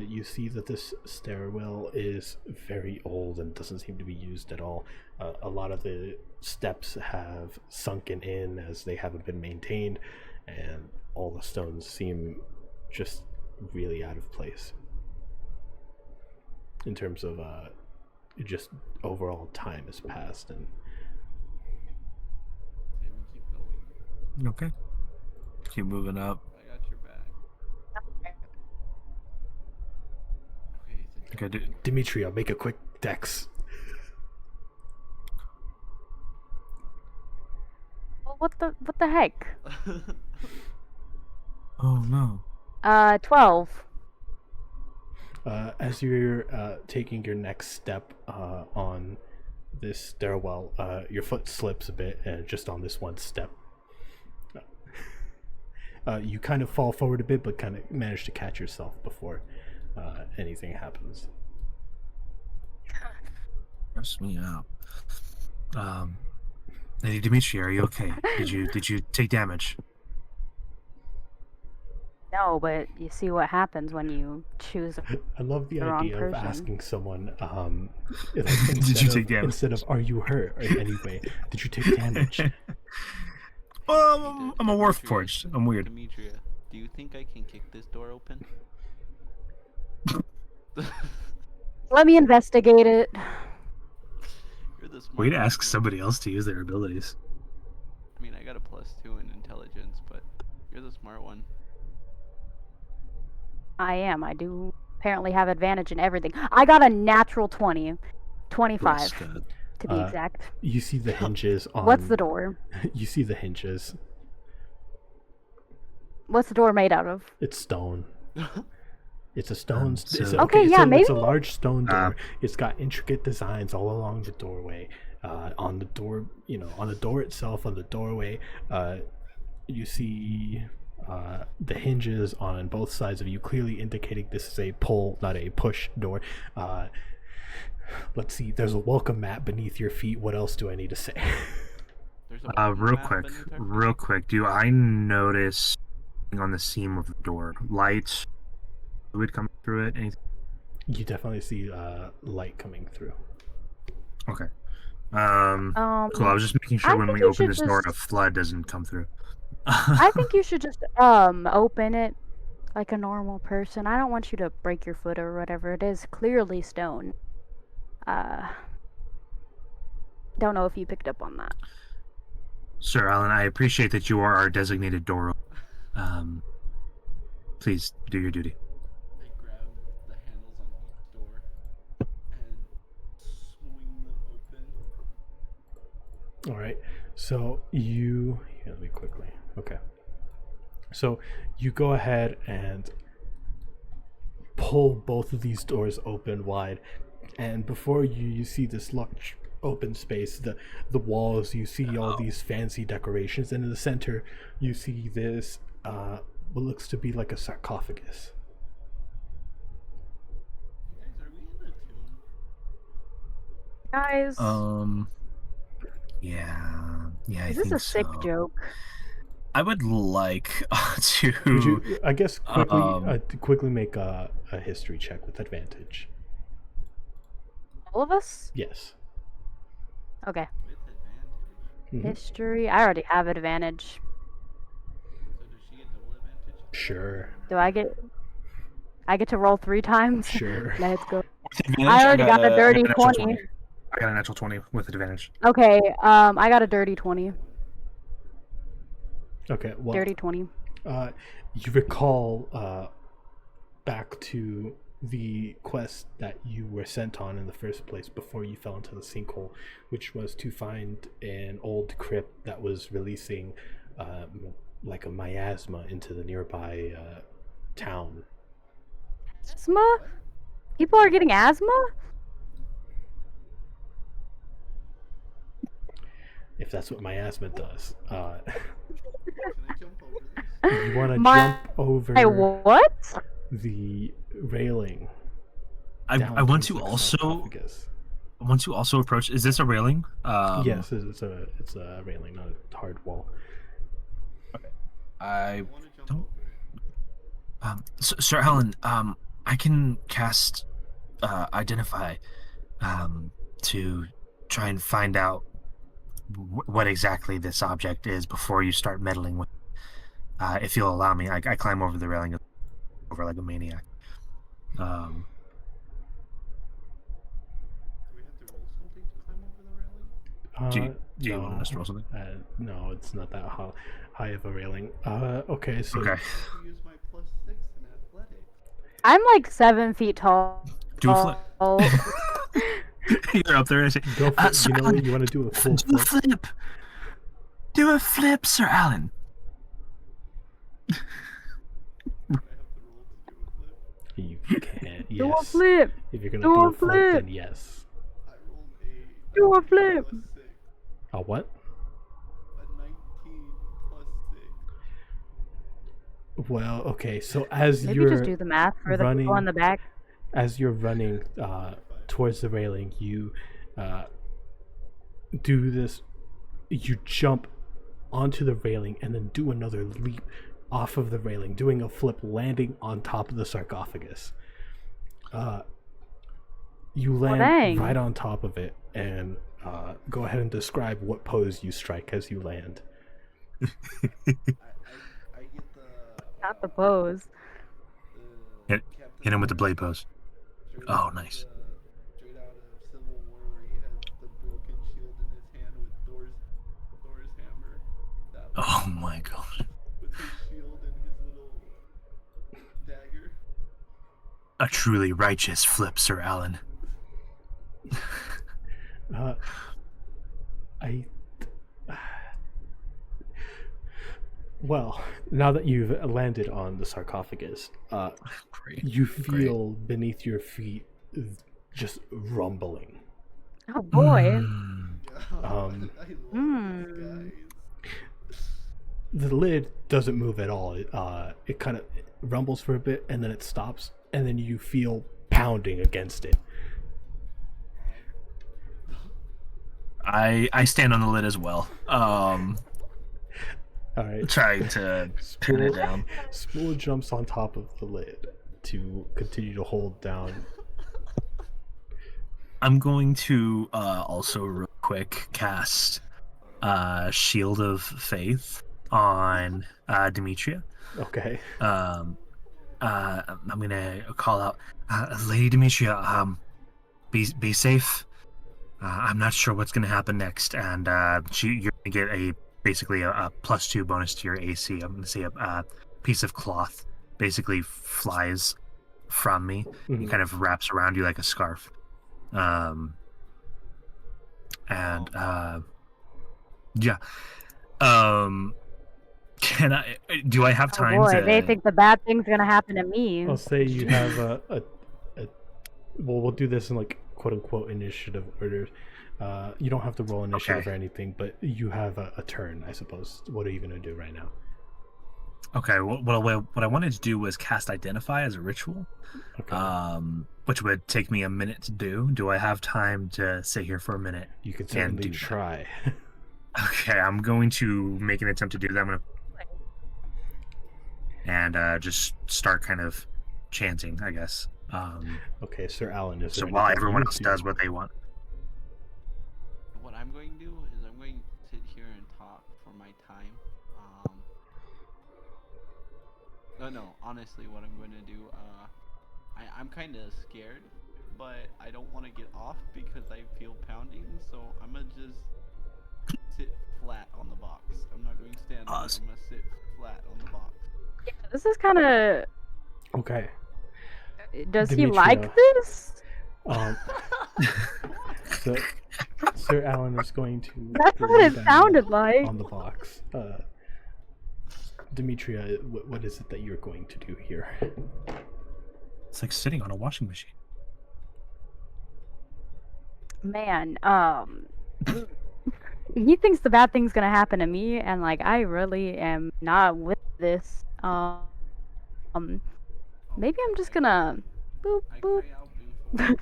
You see that this stairwell is very old and doesn't seem to be used at all. A lot of the steps have sunken in as they haven't been maintained, and all the stones seem just really out of place in terms of just overall time has passed. And Okay, we keep going. Okay. Keep moving up. I got your back. Okay, it's a Okay, Demetria, make a quick dex. Well, what the heck? Oh no. 12. As you're taking your next step on this stairwell, your foot slips a bit just on this one step. You kind of fall forward a bit, but kind of manage to catch yourself before anything happens. Stress me out. Lady Dimitri, are you okay? Did you take damage? No, but you see what happens when you choose I love the the wrong idea of person. asking someone, Did you take damage? instead of "Are you hurt?" Anyway, did you take damage? Well, I'm a warforged. I'm weird. Demetria, do you think I can kick this door open? Let me investigate it. You're the smart Way to one ask here. somebody else to use their abilities. I mean, I got a +2 in intelligence, but you're the smart one. I am. I do apparently have advantage in everything. I got a natural 20. 25, Bless God. to be exact. You see the hinges on. What's the door? You see the hinges. What's the door made out of? It's stone. It's a stone. So- Okay, yeah, It's a maybe- large stone door. It's got intricate designs all along the doorway. On the door, on the door itself, on the doorway, you see the hinges on both sides of you, clearly indicating this is a pull, not a push door. Let's see. There's a welcome mat beneath your feet. What else do I need to say? There's a Real map quick, beneath our feet. real quick. Do I notice on the seam of the door light fluid coming through it? Anything? You definitely see light coming through. Okay. Cool. I was just making sure I when think we you open should this door, a just- flood doesn't come through. I think you should just open it like a normal person. I don't want you to break your foot or whatever. It is clearly stone. Don't know if you picked up on that. Sir Alan, I appreciate that you are our designated door. Please do your duty. I grab the handles on each door and swing them open. All right. So here, let me quickly. Okay. So you go ahead and pull both of these doors open wide, and before you see this large open space, the walls, you see all these fancy decorations, and in the center you see this what looks to be like a sarcophagus. Guys, are we in a tomb? Guys, Yeah, I is this think a sick so. joke? I would like to. Would you, I guess, Um, quickly make a history check with advantage. All of us? Yes. Okay. With advantage. Mhm. History. I already have advantage. So does she get double advantage? Sure. Do I get to roll 3 times? Sure. Let's go. With advantage, I already got a dirty natural 20. I got a natural 20 with advantage. Okay, I got a dirty 20. Okay. Well, Dirty 20. you recall back to the quest that you were sent on in the first place before you fell into the sinkhole, which was to find an old crypt that was releasing like a miasma into the nearby town. Asthma? People are getting asthma? If that's what miasma does. Can I jump over this? You want to My- jump over Hey, what? the railing. I down want towards to the also sarcophagus. approach. Is this a railing? Yes, it's a railing, not a hard wall. I want to jump don't. over it. Sir Helen, I can cast identify to try and find out what exactly this object is before you start meddling with it. If you'll allow me, I climb over the railing over like a maniac. Do we have to roll something to climb over the railing? Do you want us to roll something? No, it's not that high of a railing. Okay, so Okay. I use my +6 in athletics. I'm like 7 feet tall. Do a flip. You're up there. And I say, go for Sir you know Alan, what you want to do a full do a flip. flip. Do a flip, Sir Alan. I have the roll to do a flip. You can't. Do a Yes. flip. If you're gonna Do do a a flip, flip. then yes. I rolled a Do a 19 flip. +6. A what? A 19 +6. Well, okay. So as Maybe you're just do the math for the people in the back. as you're running towards the railing, you do this. You jump onto the railing and then do another leap off of the railing, doing a flip, landing on top of the sarcophagus. You land dang. right on top of it, and go ahead and describe what pose you strike as you land. I get the Not the pose. Hit him with the blade pose. Oh, nice. Straight out of Civil War, where he has the broken shield in his hand with Thor's hammer. That Oh my gosh. with his shield and his little dagger. A truly righteous flip, Sir Alan. Well, now that you've landed on the sarcophagus, Great. you feel beneath your feet just rumbling. Oh boy. Um, I love these guys. The lid doesn't move at all. It kind of rumbles for a bit, and then it stops, and then you feel pounding against it. I stand on the lid as well. All right. Trying to pin it down. Spool jumps on top of the lid to continue to hold down. I'm going to also real quick cast Shield of Faith on Demetria. Okay. I'm gonna call out, Lady Demetria. Be safe. I'm not sure what's gonna happen next, and you're gonna get basically a +2 bonus to your AC. I'm gonna say a piece of cloth basically flies from me. Mhm. It kind of wraps around you like a scarf. Yeah. Do I have Oh time boy, to? they think the bad thing's gonna happen to me. I'll say you have a well, we'll do this in like quote unquote initiative order. You don't have to roll initiative Okay. or anything, but you have a turn, I suppose. What are you gonna do right now? Okay. What I wanted to do was cast Identify as a ritual, Okay. which would take me a minute to do. Do I have time to sit here for a minute? You could and certainly do that? try. Okay, I'm going to make an attempt to do that. I'm gonna and just start kind of chanting, I guess. Okay, Sir Alan, is So there while anything everyone you else do? does what they want. What I'm going to do is I'm going to sit here and talk for my time. No, honestly, what I'm going to do, I'm kind of scared, but I don't want to get off because I feel pounding, so I'm going to just sit flat on the box. I'm not going to stand up, I'm going to sit flat on the box. Yeah, this is kind of. Okay. Does he Demetria. like this? So Sir Alan is going to. That's bring what you it down sounded like. on the box. Demetria, what is it that you're going to do here? It's like sitting on a washing machine. Man, he thinks the bad thing's gonna happen to me, and like I really am not with this. Maybe I'm just gonna boop I boop. cry out before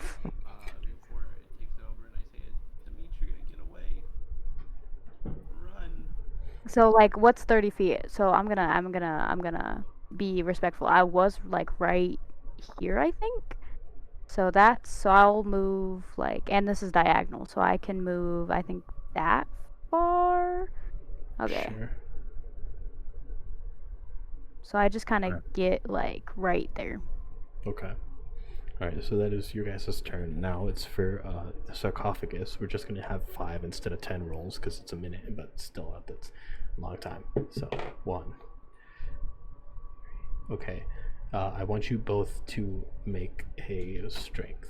it takes over, and I say, Demetria, get away. Run. So like, what's 30 feet? So I'm gonna be respectful. I was like right here, I think. So I'll move like, and this is diagonal, so I can move, I think, that far. Okay. Sure. So I just kind of Okay. get like right there. Okay. All right, so that is your guys' turn. Now it's for the sarcophagus. We're just gonna have 5 instead of 10 rolls because it's a minute, but still, that's a long time. So 1. Okay, I want you both to make a strength.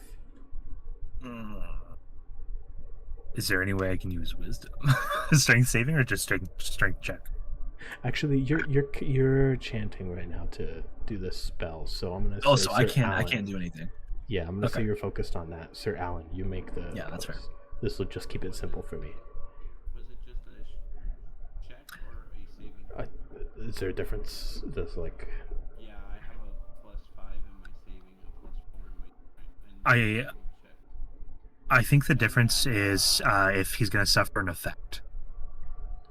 Is there any way I can use wisdom? Strength saving or just strength check? Actually, you're chanting right now to do this spell, so I'm gonna. Oh, say so Sir I can't Alan. do anything. Yeah, I'm gonna say Okay. you're focused on that, Sir Alan. You make the. Yeah, that's fair. This will just keep it simple for me. Was it just a check or a saving? Is there a difference? Does like. Yeah, I have a +5 in my saving, a +4 in my strength, and check. I think the difference is if he's going to suffer an effect.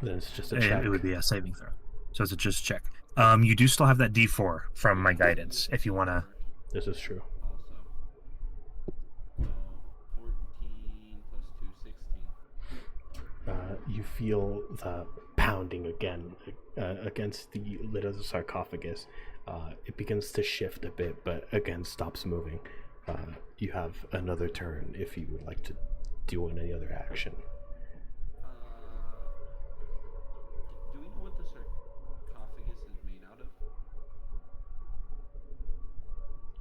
Then it's just a check. It would be a saving throw. So it's just check. You do still have that D4 from my guidance if you want to. This is true. Also, so 14 + 2, 16. You feel the pounding again against the lid of the sarcophagus. It begins to shift a bit, but again stops moving. You have another turn if you would like to do any other action. Do we know what the sarcophagus is made out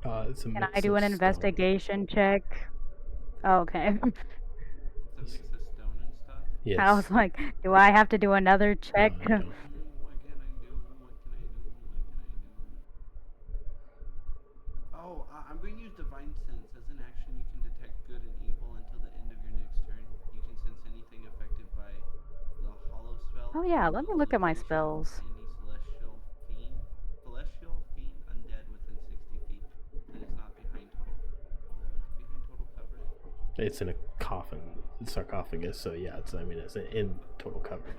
of? It's a Can mix I do of an stone. investigation check? Oh, okay. It's a mix of stone and stuff. Yes. I was like, do I have to do another check? No, you don't. What can I do? What can I do? Oh, I'm going to use Divine Sense. As an action, you can detect good and evil until the end of your next turn. You can sense anything affected by the hollow spell. Oh yeah, let me look at my illusion, spells. Any celestial fiend, undead within 60 feet that is not behind total cover. It's in a coffin, sarcophagus. So yeah, it's in total cover.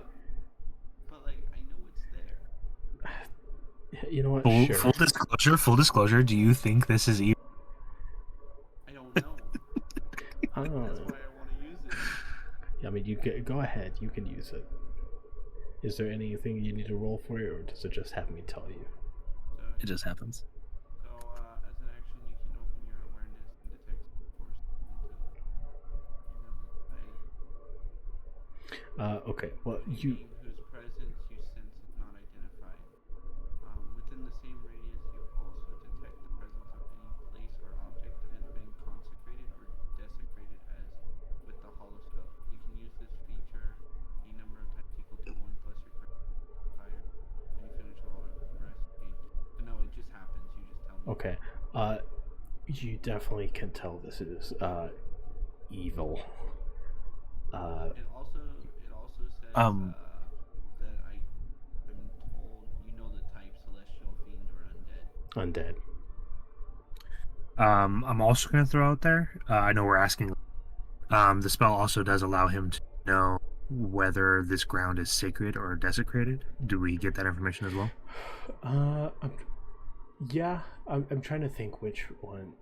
But like, I know it's there. You know what? Full Sure. Full disclosure. Do you think this is evil? I don't know. I don't know. That's why I want to use it. Yeah, I mean, you go ahead. You can use it. Is there anything you need to roll for it, or does it just have me tell you? It just happens. So, as an action, you can open your awareness and detect force until Okay. Well, any you. being whose presence you sense is not identified. Within the same radius, you also detect the presence of any place or object that has been consecrated or desecrated as with the hollow spell. You can use this feature a number of times equal to 1 plus your current fire, and you finish a long rest gain. So no, it just happens. You just tell me. Okay. You definitely can tell this is evil. It also says that I'm told you know the type celestial fiend or undead. Undead. I'm also going to throw out there. I know we're asking. The spell also does allow him to know whether this ground is sacred or desecrated. Do we get that information as well? I'm trying to think which one.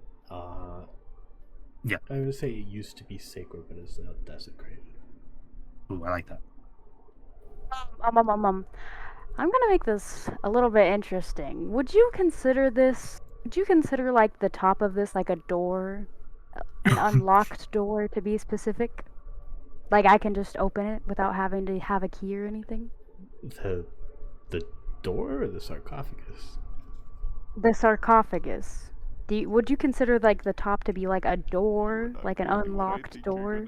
Yeah. I'm gonna say it used to be sacred, but it's now desecrated. Ooh, I like that. I'm gonna make this a little bit interesting. Would you consider like the top of this like a door, an unlocked door to be specific? Like I can just open it without having to have a key or anything? The door or the sarcophagus? The sarcophagus. Would you consider like the top to be like a door, like an unlocked door?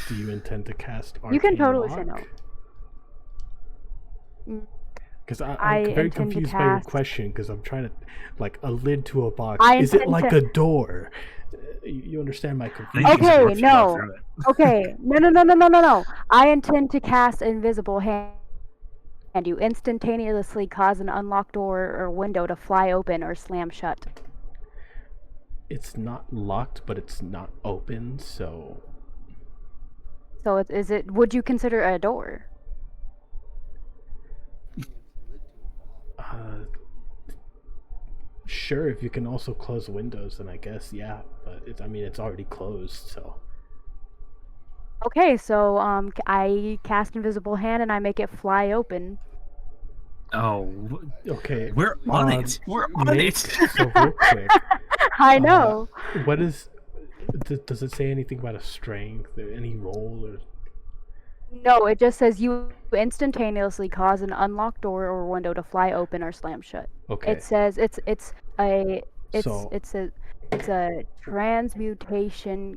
Do you intend to cast Arcane You can totally say Lock? no. Because I'm I very intend to confused by your cast- question. Because I'm trying to, like, a lid to a box. I Is it intend like to- a door? You understand my I confusion? think you just Okay, walk no. through it. Okay, no. I intend to cast Invisible Hand. And you instantaneously cause an unlocked door or window to fly open or slam shut. It's not locked, but it's not open, so... So would you consider it a door? Sure, if you can also close windows, then I guess, yeah. But it's already closed, so... Okay, so I cast Invisible Hand and I make it fly open. Oh, Okay. we're on it. We're on Make, it. so real quick, I know. what is? Does it say anything about a strength or any roll or? No, it just says you instantaneously cause an unlocked door or window to fly open or slam shut. Okay. It says it's a So it's a transmutation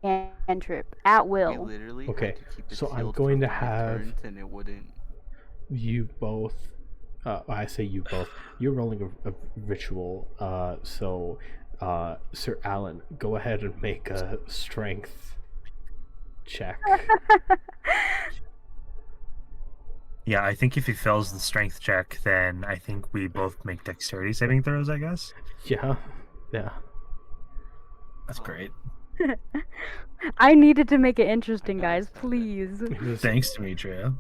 cantrip at We will. literally Okay, had to keep it so I'm sealed going for to 5 have- turns and it wouldn't. you both. I say you both. You're rolling a ritual. So, Sir Alan, go ahead and make a strength check. Yeah, I think if he fails the strength check, then I think we both make dexterity saving throws, I guess. Yeah. That's great. I needed to make it interesting, I got a guys. 7. Please. It was- Thanks, Demetria.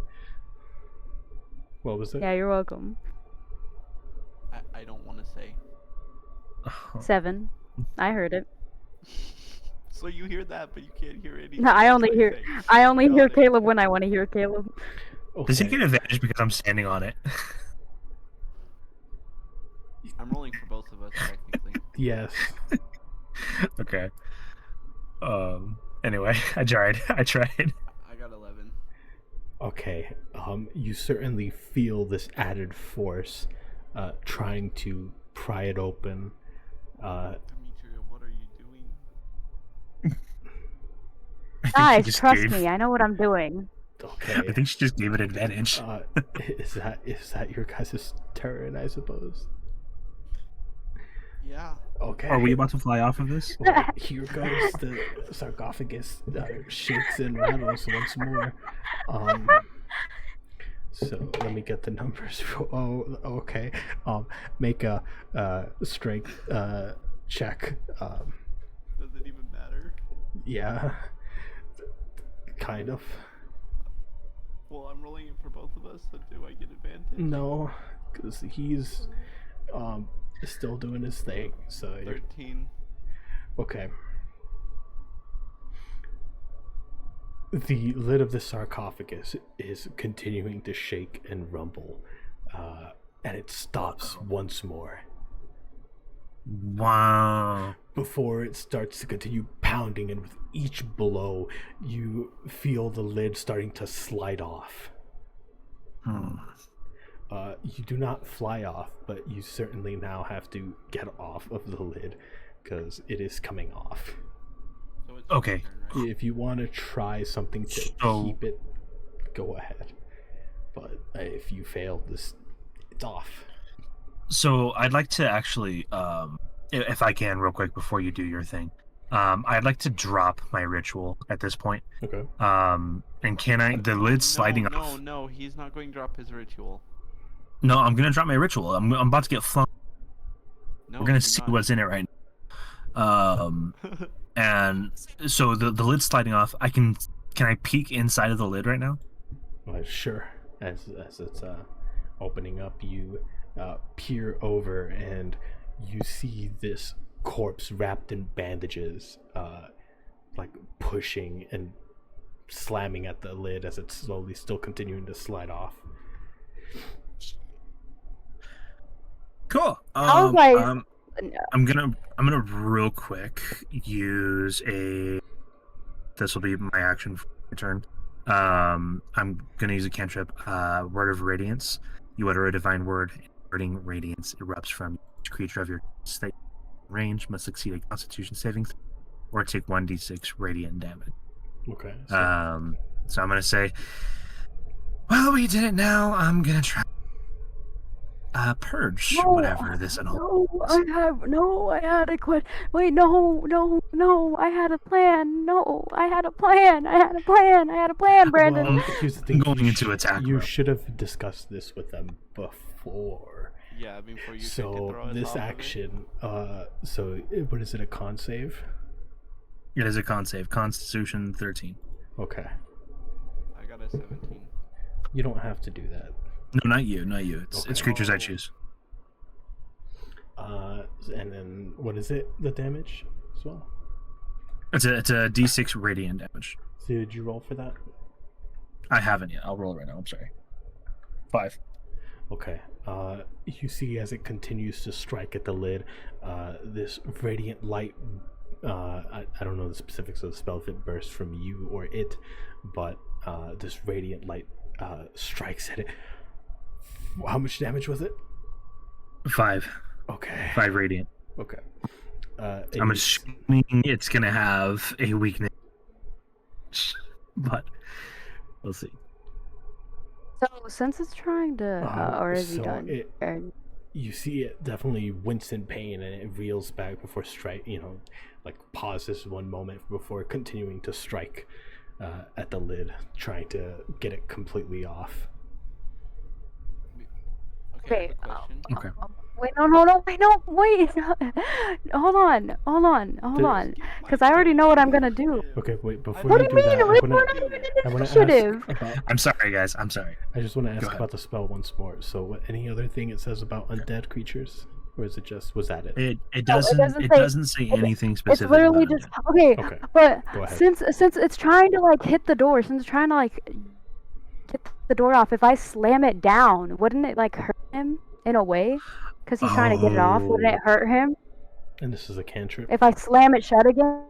What was it? Yeah, you're welcome. I don't want to say. 7. I heard it. So you hear that, but you can't hear anything. No, I else only hear say. I only Got hear it. Caleb when I want to hear Caleb. Does he Okay. get advantage because I'm standing on it? I'm rolling for both of us technically. Yes. Okay. Anyway, I tried. I got 11. Okay. You certainly feel this added force, trying to pry it open. Demetria, what are you doing? I think she Guys, just trust gave- me. I know what I'm doing. Okay. I think she just gave it advantage. Is that your guys' turn? I suppose. Yeah. Okay. Are we about to fly off of this? Well, here goes the sarcophagus shakes and rattles once more. So let me get the numbers. Oh, okay. Make a strength check. Does it even matter? Yeah, kind of. Well, I'm rolling it for both of us, so do I get advantage? No, because he's still doing his thing. So you're 13. okay. The lid of the sarcophagus is continuing to shake and rumble, and it stops once more Wow. before it starts to continue pounding, and with each blow, you feel the lid starting to slide off. You do not fly off, but you certainly now have to get off of the lid because it is coming off. So it's Okay. your turn, right? If you want to try something to So- keep it, go ahead. But if you fail, it's off. So I'd like to actually, if I can, real quick before you do your thing, I'd like to drop my ritual at this point. Okay. And can I? The lid's sliding no, off. No, he's not going to drop his ritual. No, I'm gonna drop my ritual. I'm about to get flung. No, We're gonna you're see not. what's in it right now. And so the lid's sliding off. Can I peek inside of the lid right now? Sure. As it's opening up, you peer over and you see this corpse wrapped in bandages, like pushing and slamming at the lid as it's slowly still continuing to slide off. Cool. How guys? I'm gonna real quick use a. This will be my action for my turn. I'm gonna use a cantrip, Word of Radiance. You utter a divine word, wording radiance erupts from each creature of your state range. Must succeed a Constitution saving throw, or take 1d6 radiant damage. Okay. So I'm gonna say, well, we did it now. I'm gonna try. Purge No, whatever this unholy. I had a question. Wait, no, I had a plan. No, I had a plan, Brandon. Well, here's the thing. I'm going you into attack You mode. should have discussed this with them before. Yeah, before you So throw us this off of it. action, what is it? A con save? It is a con save. Constitution 13. Okay. I got a 17. You don't have to do that. No, not you. It's Okay. creatures I Oh. choose. And then what is it? The damage as well. It's a d6 radiant damage. So did you roll for that? I haven't yet. I'll roll it right now. I'm sorry. 5. Okay. You see as it continues to strike at the lid, this radiant light. I don't know the specifics of the spell if it bursts from you or it, but this radiant light strikes at it. How much damage was it? 5. Okay. 5 radiant. Okay. I'm assuming it's gonna have a weakness, but we'll see. So since it's trying to, or is he so done? You see it definitely wince in pain, and it reels back before strike. Like pauses one moment before continuing to strike at the lid, trying to get it completely off. Okay. I have a question. Okay. Wait, wait. Hold on. Because I already know what I'm gonna do. Okay, wait. Before What you do you do mean? that, We're not even in I want to initiative. ask about. I'm sorry, guys. I'm sorry. I just want to Go ask ahead. about the spell once more. So, any other thing it says about undead creatures, or is it just was that it? It doesn't doesn't say anything It's specific. literally about just it. okay. Okay, But go ahead. since it's trying to like hit the door, since it's trying to like get the door off, if I slam it down, wouldn't it like hurt him in a way? Because he's trying to get it off. Wouldn't it hurt him And this is a cantrip. if I slam it shut again?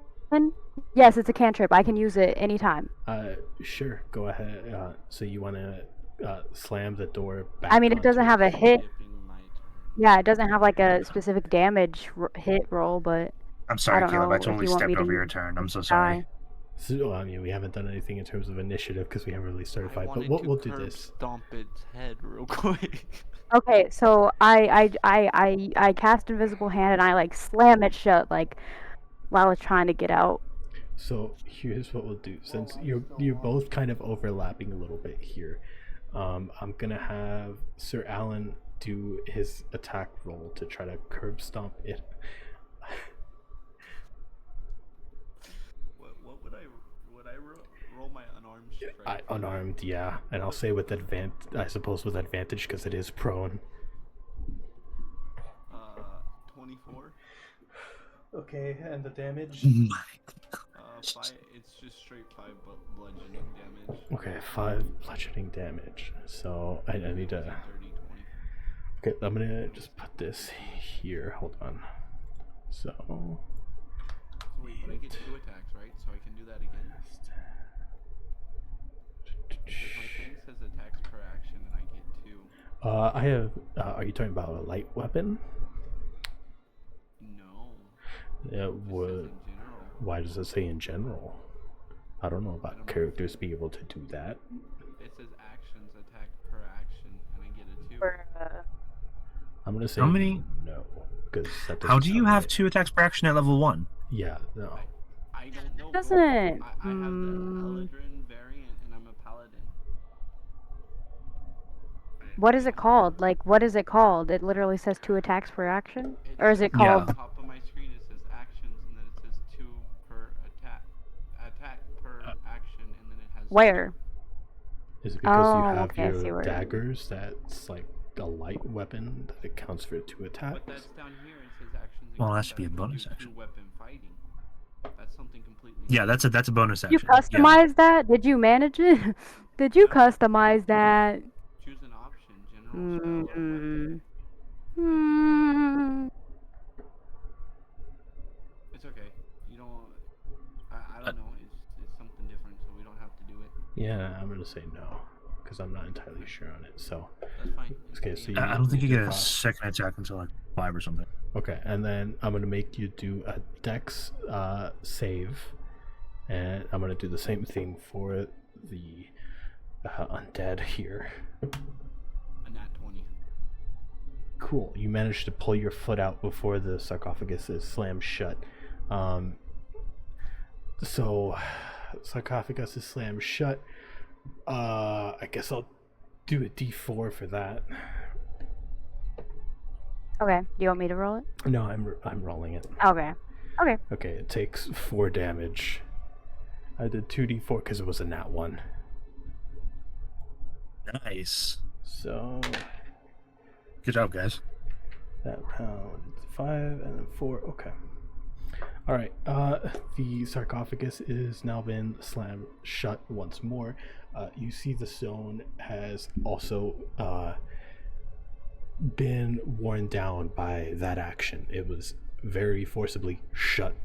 Yes, it's a cantrip. I can use it anytime. Sure. Go ahead. So you want to slam the door back? I mean, it doesn't onto have a hit. Dipping my turn. Yeah, it doesn't have like a specific damage hit roll, but I'm sorry, I don't Caleb. know I if totally you want me stepped to over your use turn. I'm so sorry. So, I mean, we haven't done anything in terms of initiative because we haven't really started I fight. But wanted we'll to do curb this. Stomp its head real quick. okay. So I cast Invisible Hand and I like slam it shut like while it's trying to get out. So here's what we'll do. Since you're both kind of overlapping a little bit here, I'm gonna have Sir Alan do his attack roll to try to curb stomp it. What would I roll my unarmed strike? Unarmed, yeah, and I'll say with I suppose with advantage because it is prone. 24. Okay, and the damage. 5. It's just straight 5 bludgeoning damage. Okay, 5 bludgeoning damage. So I need to. 30, 20. Okay, I'm gonna just put this here. Hold on. So. So wait, but I get 2 attacks, right? So I can do that again. Because my thing says attacks per action, and I get 2. I have. Are you talking about a light weapon? No. It It says would. in general. Why does it say in general? I don't know about characters being able to do that. It says actions attack per action, and I get a 2. For, I'm gonna say How many- no, because that How doesn't do you sound have right. 2 attacks per action at level 1? Yeah, no. I don't know. Doesn't. I have the Paladin variant, and I'm a Paladin. what is it called? Like, what is it called? It literally says 2 attacks per action, or is it Yeah. called? On top of my screen, it says actions, and then it says 2 per attack per action, and then it has. Where? Is it because you Oh, have okay, I see your where it is. daggers that's like a light weapon that it counts for 2 attacks? But that's down here. It says actions. Well, that include should be a actions bonus due to action. Weapon fighting. That's something completely. Yeah, that's a bonus action. You customize that? Did you manage it? Did you customize that? Choose an option. General spell or weapon. Hmm. It's okay. You don't. I don't know. It's something different, so we don't have to do it. Yeah, I'm gonna say no because I'm not entirely sure on it. So, That's fine. okay, so I don't think you get a 5. second attack until like 5 or something. Okay, and then I'm gonna make you do a Dex save, and I'm gonna do the same thing for the undead here. A nat 20. Cool. You managed to pull your foot out before the sarcophagus is slammed shut. So sarcophagus is slammed shut. I guess I'll do a D4 for that. Okay. Do you want me to roll it? No, I'm rolling it. Okay. Okay. Okay, it takes 4 damage. I did 2d4 because it was a nat 1. Nice. So Good job, guys. that round 5 and then 4. Okay. All right. The sarcophagus is now been slammed shut once more. You see the stone has also been worn down by that action. It was very forcibly shut,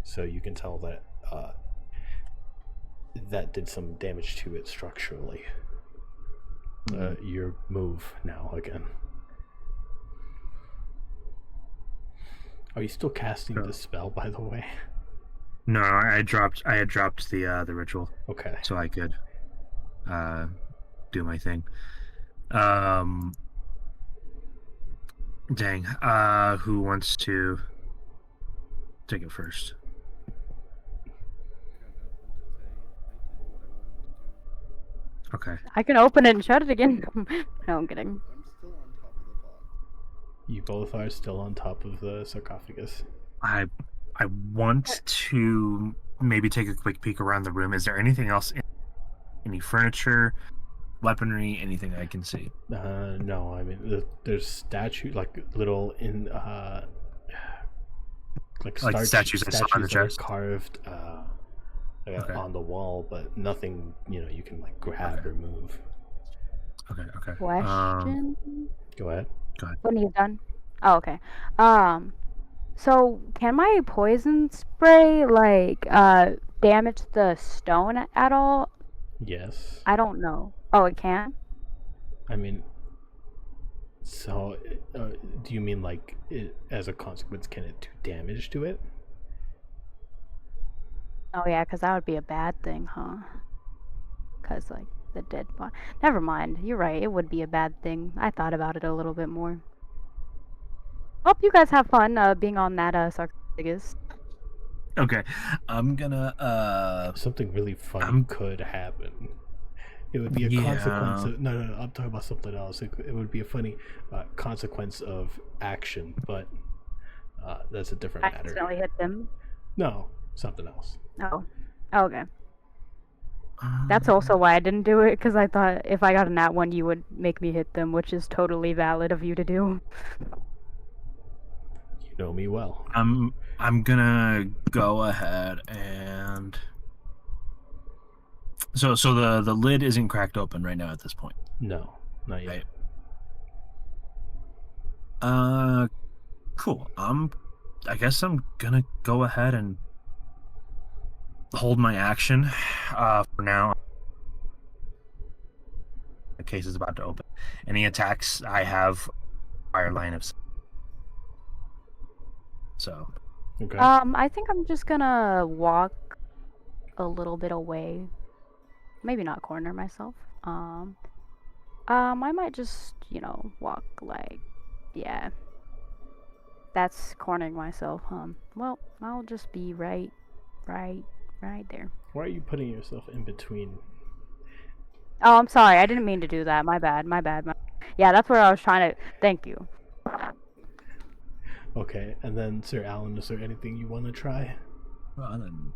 so you can tell that that did some damage to it structurally. Your move now again. Are you still casting the spell, by the way? No, I had dropped the ritual, Okay. so I could do my thing. Dang. Who wants to take it first? Okay. I can open it and shut it again. No, I'm kidding. I'm still on top of the box. You both are still on top of the sarcophagus. I want to maybe take a quick peek around the room. Is there anything else? Any furniture, weaponry, anything I can see? No, I mean there's statues, like little like statues I saw on the that are chest? carved Okay. on the wall, but nothing you can like grab or move. Okay. Question. Go ahead. When he's done. Oh, okay. So can my poison spray damage the stone at all? Yes. I don't know. Oh, it can. I mean, so do you mean like as a consequence, can it do damage to it? Oh yeah, because that would be a bad thing, huh? Because like the dead body. Never mind. You're right. It would be a bad thing. I thought about it a little bit more. Hope you guys have fun being on that sarcophagus. Okay. I'm gonna Something really funny could happen. It would be a consequence of, no, I'm talking about something else. It would be a funny consequence of action, but that's a different I matter. accidentally hit them. No, something else. Oh. Okay. That's also why I didn't do it, because I thought if I got a nat 1, you would make me hit them, which is totally valid of you to do. You know me well. I'm gonna go ahead and so the lid isn't cracked open right now at this point. No, not yet. Right. Cool. I guess I'm gonna go ahead and hold my action for now. The case is about to open. Any attacks I have fire line of sight. So Okay. I think I'm just gonna walk a little bit away. Maybe not corner myself. I might just, walk yeah. That's cornering myself, Well, I'll just be right there. Why are you putting yourself in between? Oh, I'm sorry. I didn't mean to do that. My bad. Yeah, that's where I was trying to. Thank you. Okay, and then Sir Alan, is there anything you want to try? No.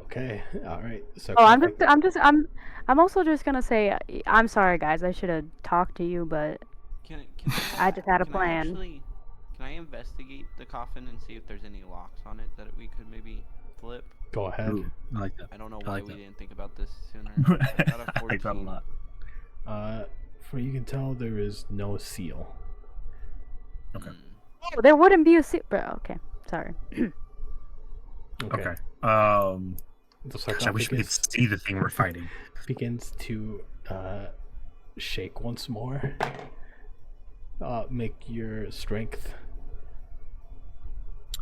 Okay, all right. So Oh, I'm also just gonna say I'm sorry, guys. I should have talked to you, but I just had a plan. Can I investigate the coffin and see if there's any locks on it that we could maybe flip? Go ahead. Ooh, I like that. I don't know why we didn't think about this sooner. I Out of 14. like that a lot. For you can tell there is no seal. Okay. Oh, there wouldn't be a bro. Okay, sorry. Okay. The Gosh, I wish we could see the thing we're fighting. begins to shake once more. Make your strength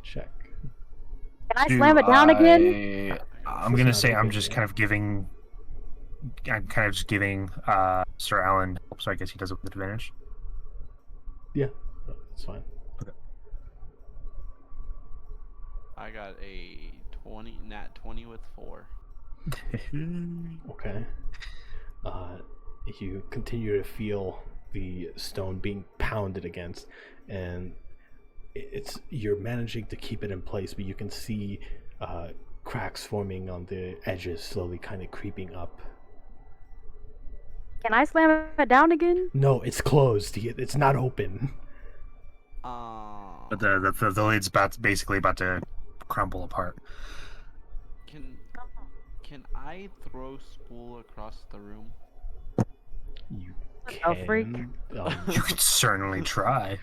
check. Can I slam it down again? I'm gonna say I'm just kind of giving. I'm kind of just giving Sir Alan help, so I guess he does it with advantage. Yeah, that's fine. I got a nat 20 with 4. Okay. You continue to feel the stone being pounded against, and you're managing to keep it in place, but you can see cracks forming on the edges, slowly kind of creeping up. Can I slam it down again? No, it's closed. It's not open. But the lid's basically about to crumble apart. Can I throw Spool across the room? You Oh, freak. can. You could certainly try.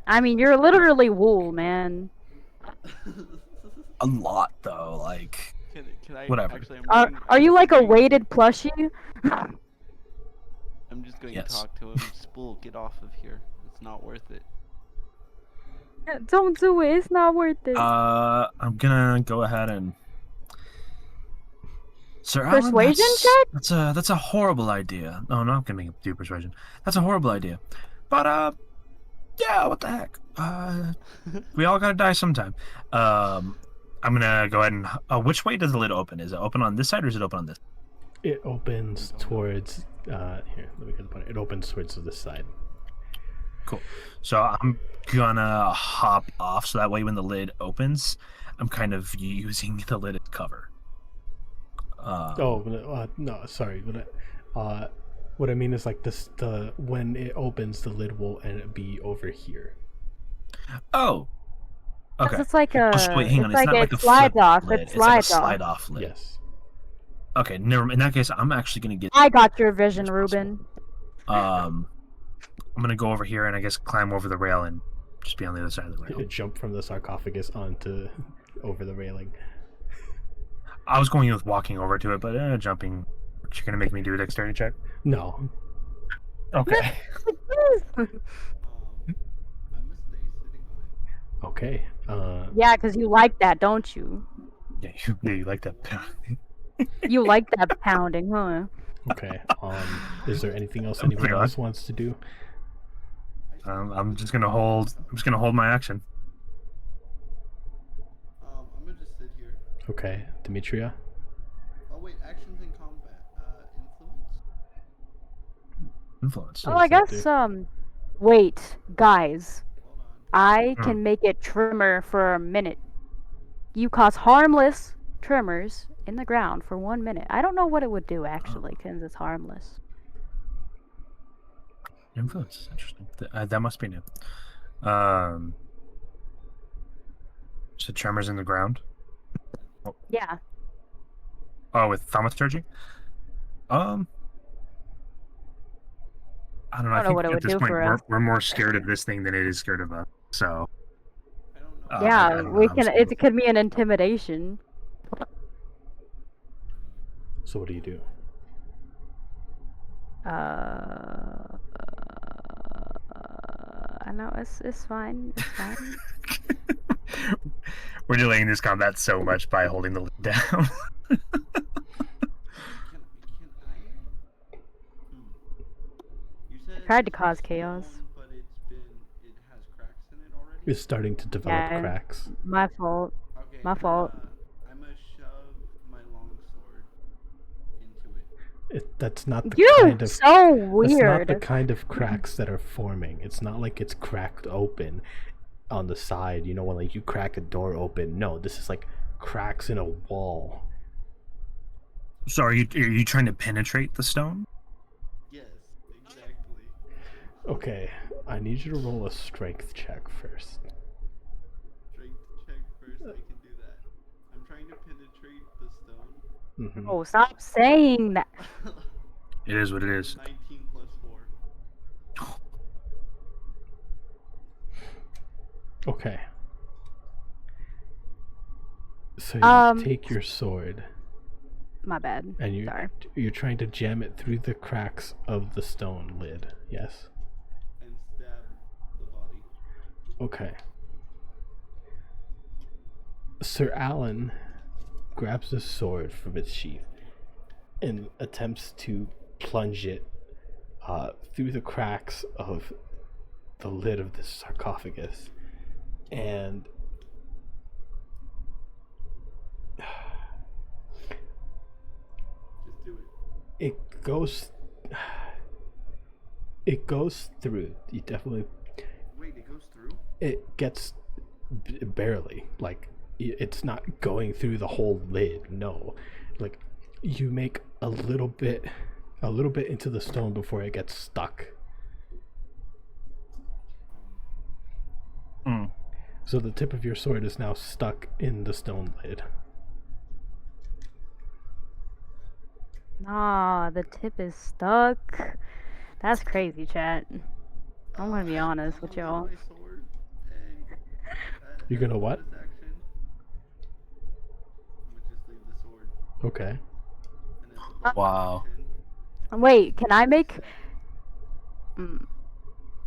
I mean, you're literally wool, man. A lot though, like Can I Whatever. actually? Are you like a weighted plushie? I'm just going Yes. to talk to him. Spool, get off of here. It's not worth it. Don't do it. It's not worth it. I'm gonna go ahead and. Sir Alan, Persuasion check? That's a horrible idea. Oh, no, I'm gonna make him do persuasion. That's a horrible idea. But yeah, what the heck? We all gotta die sometime. I'm gonna go ahead and. Which way does the lid open? Is it open on this side or is it open on this? It opens towards. Here, let me get the point. It opens towards this side. Cool. So I'm gonna hop off so that way when the lid opens, I'm kind of using the lid as cover. No, sorry. What I mean is like this. When it opens, the lid will be over here. Oh. Okay. It's like a. Oh, wait, hang on. It's like not it like a slides flip off. lid. It It's like a slides off. slide off lid. Yes. Okay. Never. In that case, I'm actually gonna get. I got your vision, Ruben. I'm gonna go over here and I guess climb over the rail and just be on the other side of the rail. Jump from the sarcophagus onto over the railing. I was going with walking over to it, but jumping. You're gonna make me do a dexterity check? No. Okay. I must stay sitting on it. Okay. Yeah, because you like that, don't you? Yeah, you like that. You like that pounding, huh? Okay. Is there anything else anyone God. else wants to do? I'm just gonna hold. I'm just gonna hold my action. I'm gonna just sit here. Okay, Demetria. Oh wait, actions in combat. Influence. Influence. Oh, What I does that guess, wait, guys. Hold on. I Hmm. can make it tremor for a minute. You cause harmless tremors in the ground for 1 minute. I don't know what it would do, actually, since it's harmless. Influence is interesting. That must be new. So tremors in the ground. Yeah. Oh, with thaumaturgy. I don't know. I don't I know think what it at would this do point for us. we're more scared of this thing than it is scared of us. So I don't know. I Yeah, don't know we how I'm can. supposed It could be an intimidation. So what do you do? I know it's fine. It's fine. We're delaying this combat so much by holding the lid down. Can I? You said tried to it's cause stone, chaos. but it has cracks in it already. It's starting to develop Yeah. cracks. My fault. Okay. My fault. I'm gonna shove my longsword into it. That's not the You kind of. so That's not weird. the kind of cracks that are forming. It's not like it's cracked open on the side. You know when like you crack a door open. No, this is like cracks in a wall. So are you trying to penetrate the stone? Yes, exactly. Okay, I need you to roll a strength check first. Strength check first. I can do that. I'm trying to penetrate the stone. Mm-hmm. Oh, stop saying that. It is what it is. 19 plus 4. Okay. So you take your sword My bad. and Sorry. you're trying to jam it through the cracks of the stone lid. Yes. And stab the body. Okay. Sir Alan grabs the sword from its sheath and attempts to plunge it through the cracks of the lid of the sarcophagus. And Just do it. it goes through. You definitely Wait, it goes through? it gets barely, like it's not going through the whole lid. No, like you make a little bit into the stone before it gets stuck. Mm. So the tip of your sword is now stuck in the stone lid. Ah, the tip is stuck. That's crazy, chat. I'm gonna be honest with y'all. My sword, and, You're gonna what? bonus action, I'm gonna just leave the sword. Okay. And then the bonus Wow. action, Wait, can I make? Mm,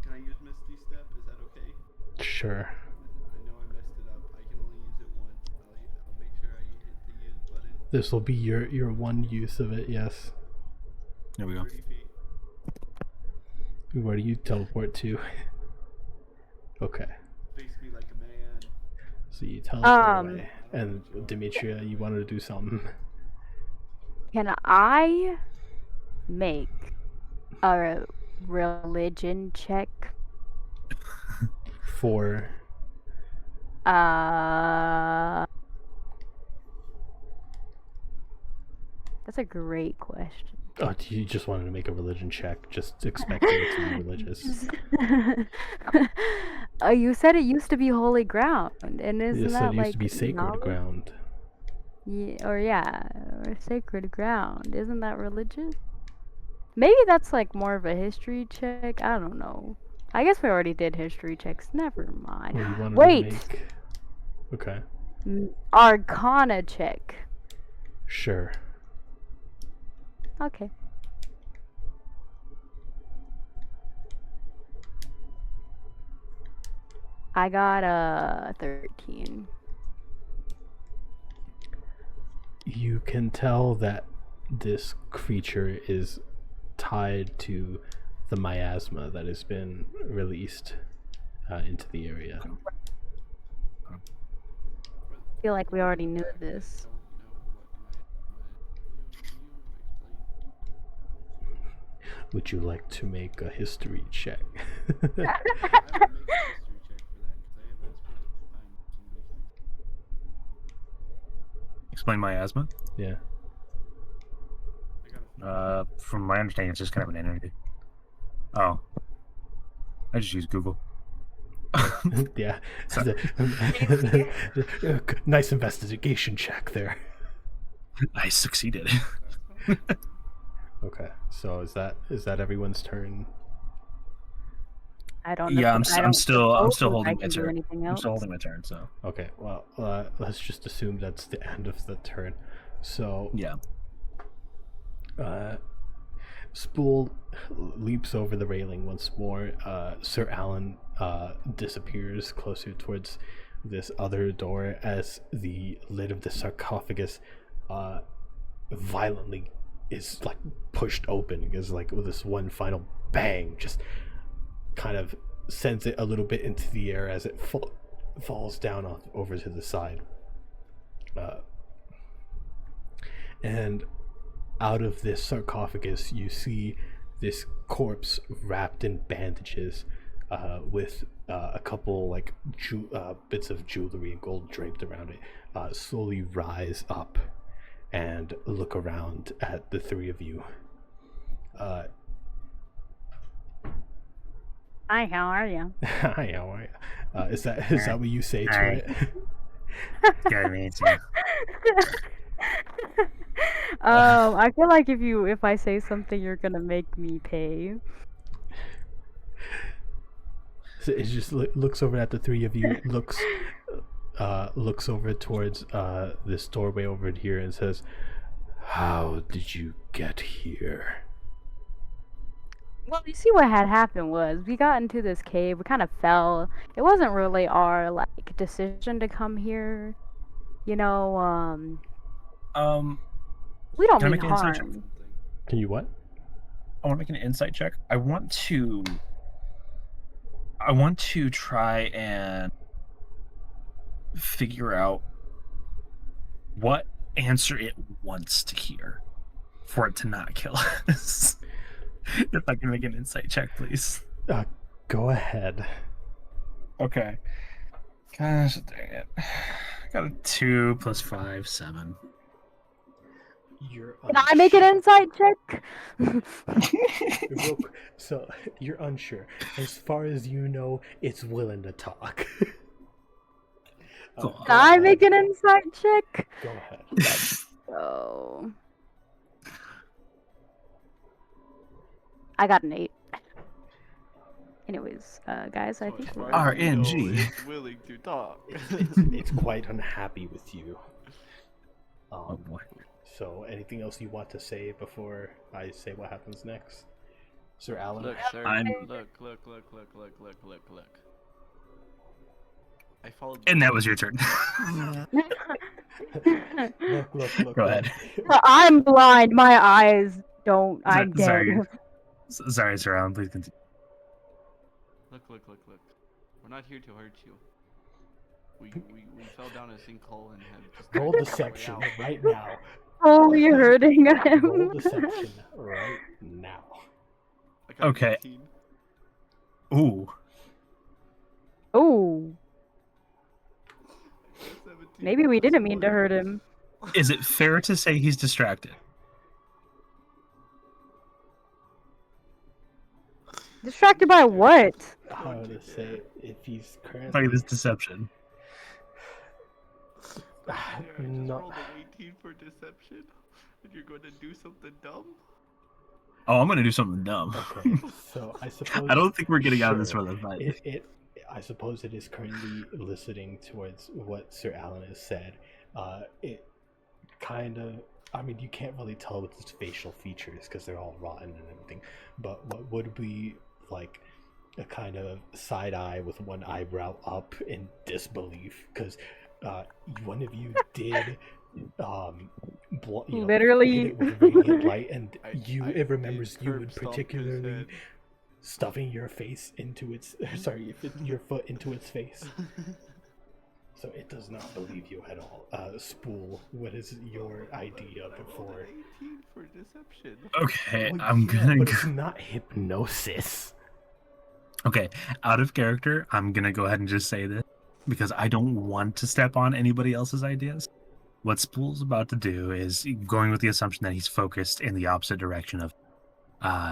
can I use Misty Step? Is that okay? Sure. I know I messed it up. I can only use it once. I'll make sure I hit the use button. This will be your one use of it. Yes. There we go. 30 feet. Where do you teleport to? Okay. Face me like a man. So you teleport Um, away. And Demetria, you wanted to do something. Can I make a religion check? For That's a great question. oh, you just wanted to make a religion check, just expecting it to be religious. You said it used to be holy ground, and You isn't said that it used like to be sacred knowledge? ground. Yeah, or sacred ground. Isn't that religious? Maybe that's like more of a history check. I don't know. I guess we already did history checks. Never mind. Well, you wanted Wait, to make. Okay. Arcana check. Sure. Okay. I got a 13. You can tell that this creature is tied to the miasma that has been released into the area. I feel like we already knew this. Would you like to make a history check? Explain miasma. Yeah. From my understanding, it's just kind of an entity. Oh, I just use Google. Yeah. So- Nice investigation check there. I succeeded. Okay, so is that everyone's turn? I don't know. Yeah, I I'm don't still suppose I holding my can do turn. anything I'm else. still holding my turn. So Okay, well, let's just assume that's the end of the turn. So yeah. Spool leaps over the railing once more. Sir Alan disappears closer towards this other door as the lid of the sarcophagus violently is like pushed open, because like with this one final bang just kind of sends it a little bit into the air as it falls down over to the side. And out of this sarcophagus, you see this corpse wrapped in bandages, with a couple like bits of jewelry and gold draped around it, slowly rise up and look around at the three of you. Hi, how are you? Hi, how are you? Is that what you say to Hi. it? Got to meet you. I feel like if I say something, you're gonna make me pay. So it just looks over at the three of you, looks over towards this doorway over here and says, "How did you get here?" Well, you see what had happened was we got into this cave. We kind of fell. It wasn't really our like decision to come here. You know, we don't Can I mean make an insight check? harm. Can you what? I want to make an insight check. I want to try and figure out what answer it wants to hear for it to not kill us. If I can make an insight check, please. Go ahead. Okay. Gosh, dang it. Got a 2 plus 5, 7. You're Can I make an insight check? So you're unsure. As far as you know, it's willing to talk. Go Can I make an insight check? Go ahead. So I got an 8. Anyways, guys, I So think as we're... far as we know, RNG. it's willing to talk. It's quite unhappy with you. Oh boy. So, anything else you want to say before I say what happens next, Sir Alan? Look, sir. I'm- Look. I followed. And that was your turn. Look. Go ahead. I'm blind. My eyes don't. I'm dead. Sorry. Sorry, Sir Alan. Please continue. Look. We're not here to hurt you. We fell down a sinkhole and have just Roll tried to deception find a way out. right now. Oh, you're hurting Roll him. deception right now. I got an Okay. 18. Ooh. Oh, I got a 17 maybe we plus didn't mean to 1. hurt him. Is it fair to say he's distracted? Distracted by what? How to say if he's By currently this deception. I just no. rolled an 18 for deception, and you're going to do something dumb. Oh, I'm gonna do something dumb. Okay, so I suppose I don't think we're getting out of this Sure. for the fight. I suppose it is currently listening towards what Sir Alan has said. It kind of, I mean, you can't really tell with his facial features because they're all rotten and everything. But what would be like a kind of side eye with one eyebrow up in disbelief because one of you did Literally. hit it with radiant light, and I it remembers did you curb would stomp his particularly head. stuffing your face into its your foot into its face. So it does not believe you at all. Spool, what is your idea I rolled before? an 18 for deception. Okay, Well, I'm yeah, gonna but go. it's not hypnosis. Okay, out of character, I'm gonna go ahead and just say this because I don't want to step on anybody else's ideas. What Spool's about to do is going with the assumption that he's focused in the opposite direction of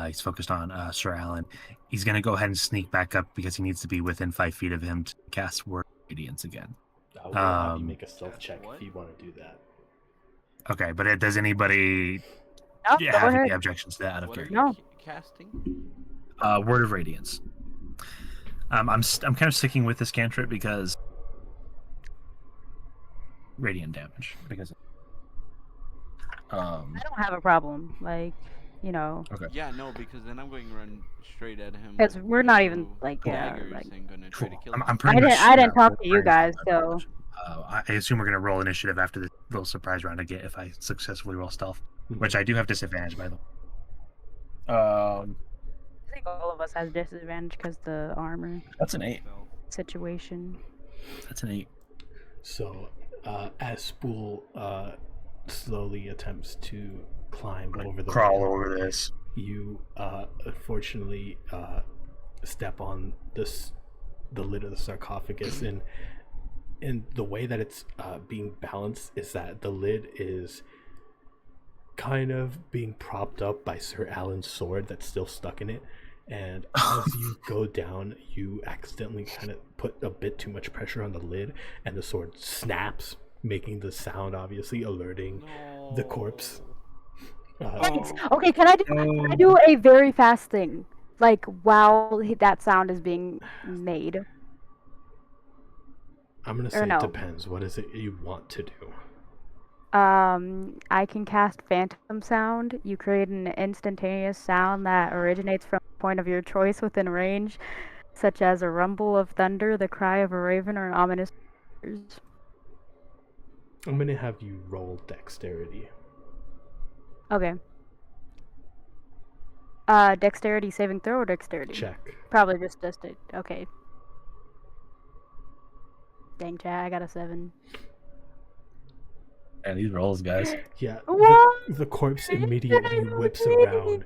he's focused on Sir Alan. He's gonna go ahead and sneak back up because he needs to be within 5 feet of him to cast Word of Radiance again. I will have you Um, make a stealth Cast check what? if you want to do that. Okay, but does anybody No, have go any ahead. objections to that out of What are character? you No. casting? Word of Radiance. I'm kind of sticking with this cantrip because radiant damage. Because I don't have a problem. Like, you know, Yeah, no, because then I'm going to run straight at him. because with we're my not even two like daggers like. and gonna try to cool. kill I'm him. pretty much. I didn't talk we're to you pretty guys, much so damage. I assume we're gonna roll initiative after the little surprise round again if I successfully roll stealth, which I do have disadvantage by the way. I think all of us has disadvantage because the armor That's an 8. So, situation. That's an 8. So, as Spool slowly attempts to climb over the Crawl rail, over this. you unfortunately step on the lid of the sarcophagus, and the way that it's being balanced is that the lid is kind of being propped up by Sir Alan's sword that's still stuck in it, and as you go down you accidentally kind of put a bit too much pressure on the lid and the sword snaps, making the sound, obviously alerting the corpse. Thanks. Okay, can I do a very fast thing? Like while that sound is being made. I'm gonna Or say no. it depends. What is it you want to do? I can cast Phantom Sound. You create an instantaneous sound that originates from a point of your choice within range, such as a rumble of thunder, the cry of a raven, or an ominous. I'm gonna have you roll dexterity. Okay. Dexterity saving throw or dexterity? Check. Probably just it. Okay. Dang, chat, I got a 7. And these rolls, guys. Yeah, What? the corpse immediately whips around,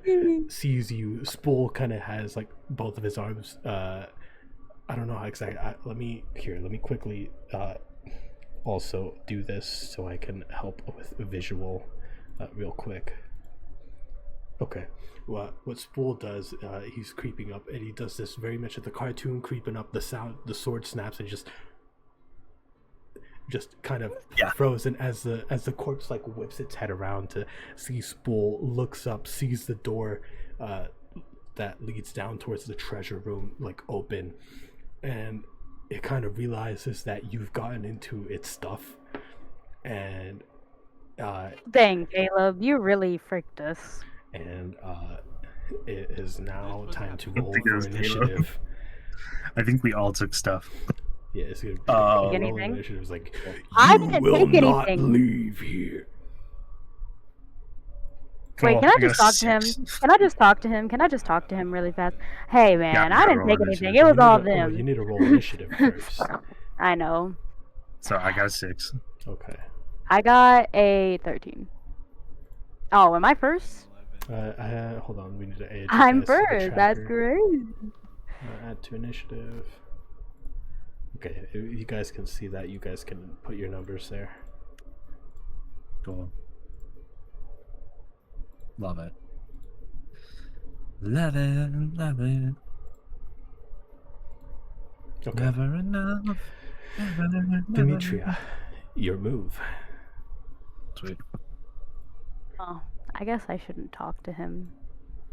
sees you. Spool kind of has like both of his arms. I don't know how exactly. Let me quickly also do this so I can help with visual real quick. Okay. Well, what Spool does, he's creeping up, and he does this very much at the cartoon, creeping up. The sword snaps, and just kind of frozen as the corpse like whips its head around to see Spool, looks up, sees the door that leads down towards the treasure room like open, and it kind of realizes that you've gotten into its stuff, and Dang, Caleb, you really freaked us. and it is now This time wasn't to a- roll think it for was Caleb. initiative. I think we all took stuff. Yeah, it's gonna be Oh. rolling Anything? initiative is like, I you didn't will take not anything. leave here. Wait, can I got just a talk to him? 6. Can I just talk to him? Can I just talk to him really fast? Hey, man, you I gotta didn't roll take initiative. anything. It was all them. You need to roll initiative first. I know. So I got a 6. Okay. I got a 13. Oh, am I first? 11. Hold on. We need to add you I'm guys to the first. That's tracker. great. Add to initiative. Okay, you guys can see that. You guys can put your numbers there. Cool. Love it. Love it. Love it. Okay. Never enough. Never enough. Demetria, your move. Sweet. Oh, I guess I shouldn't talk to him.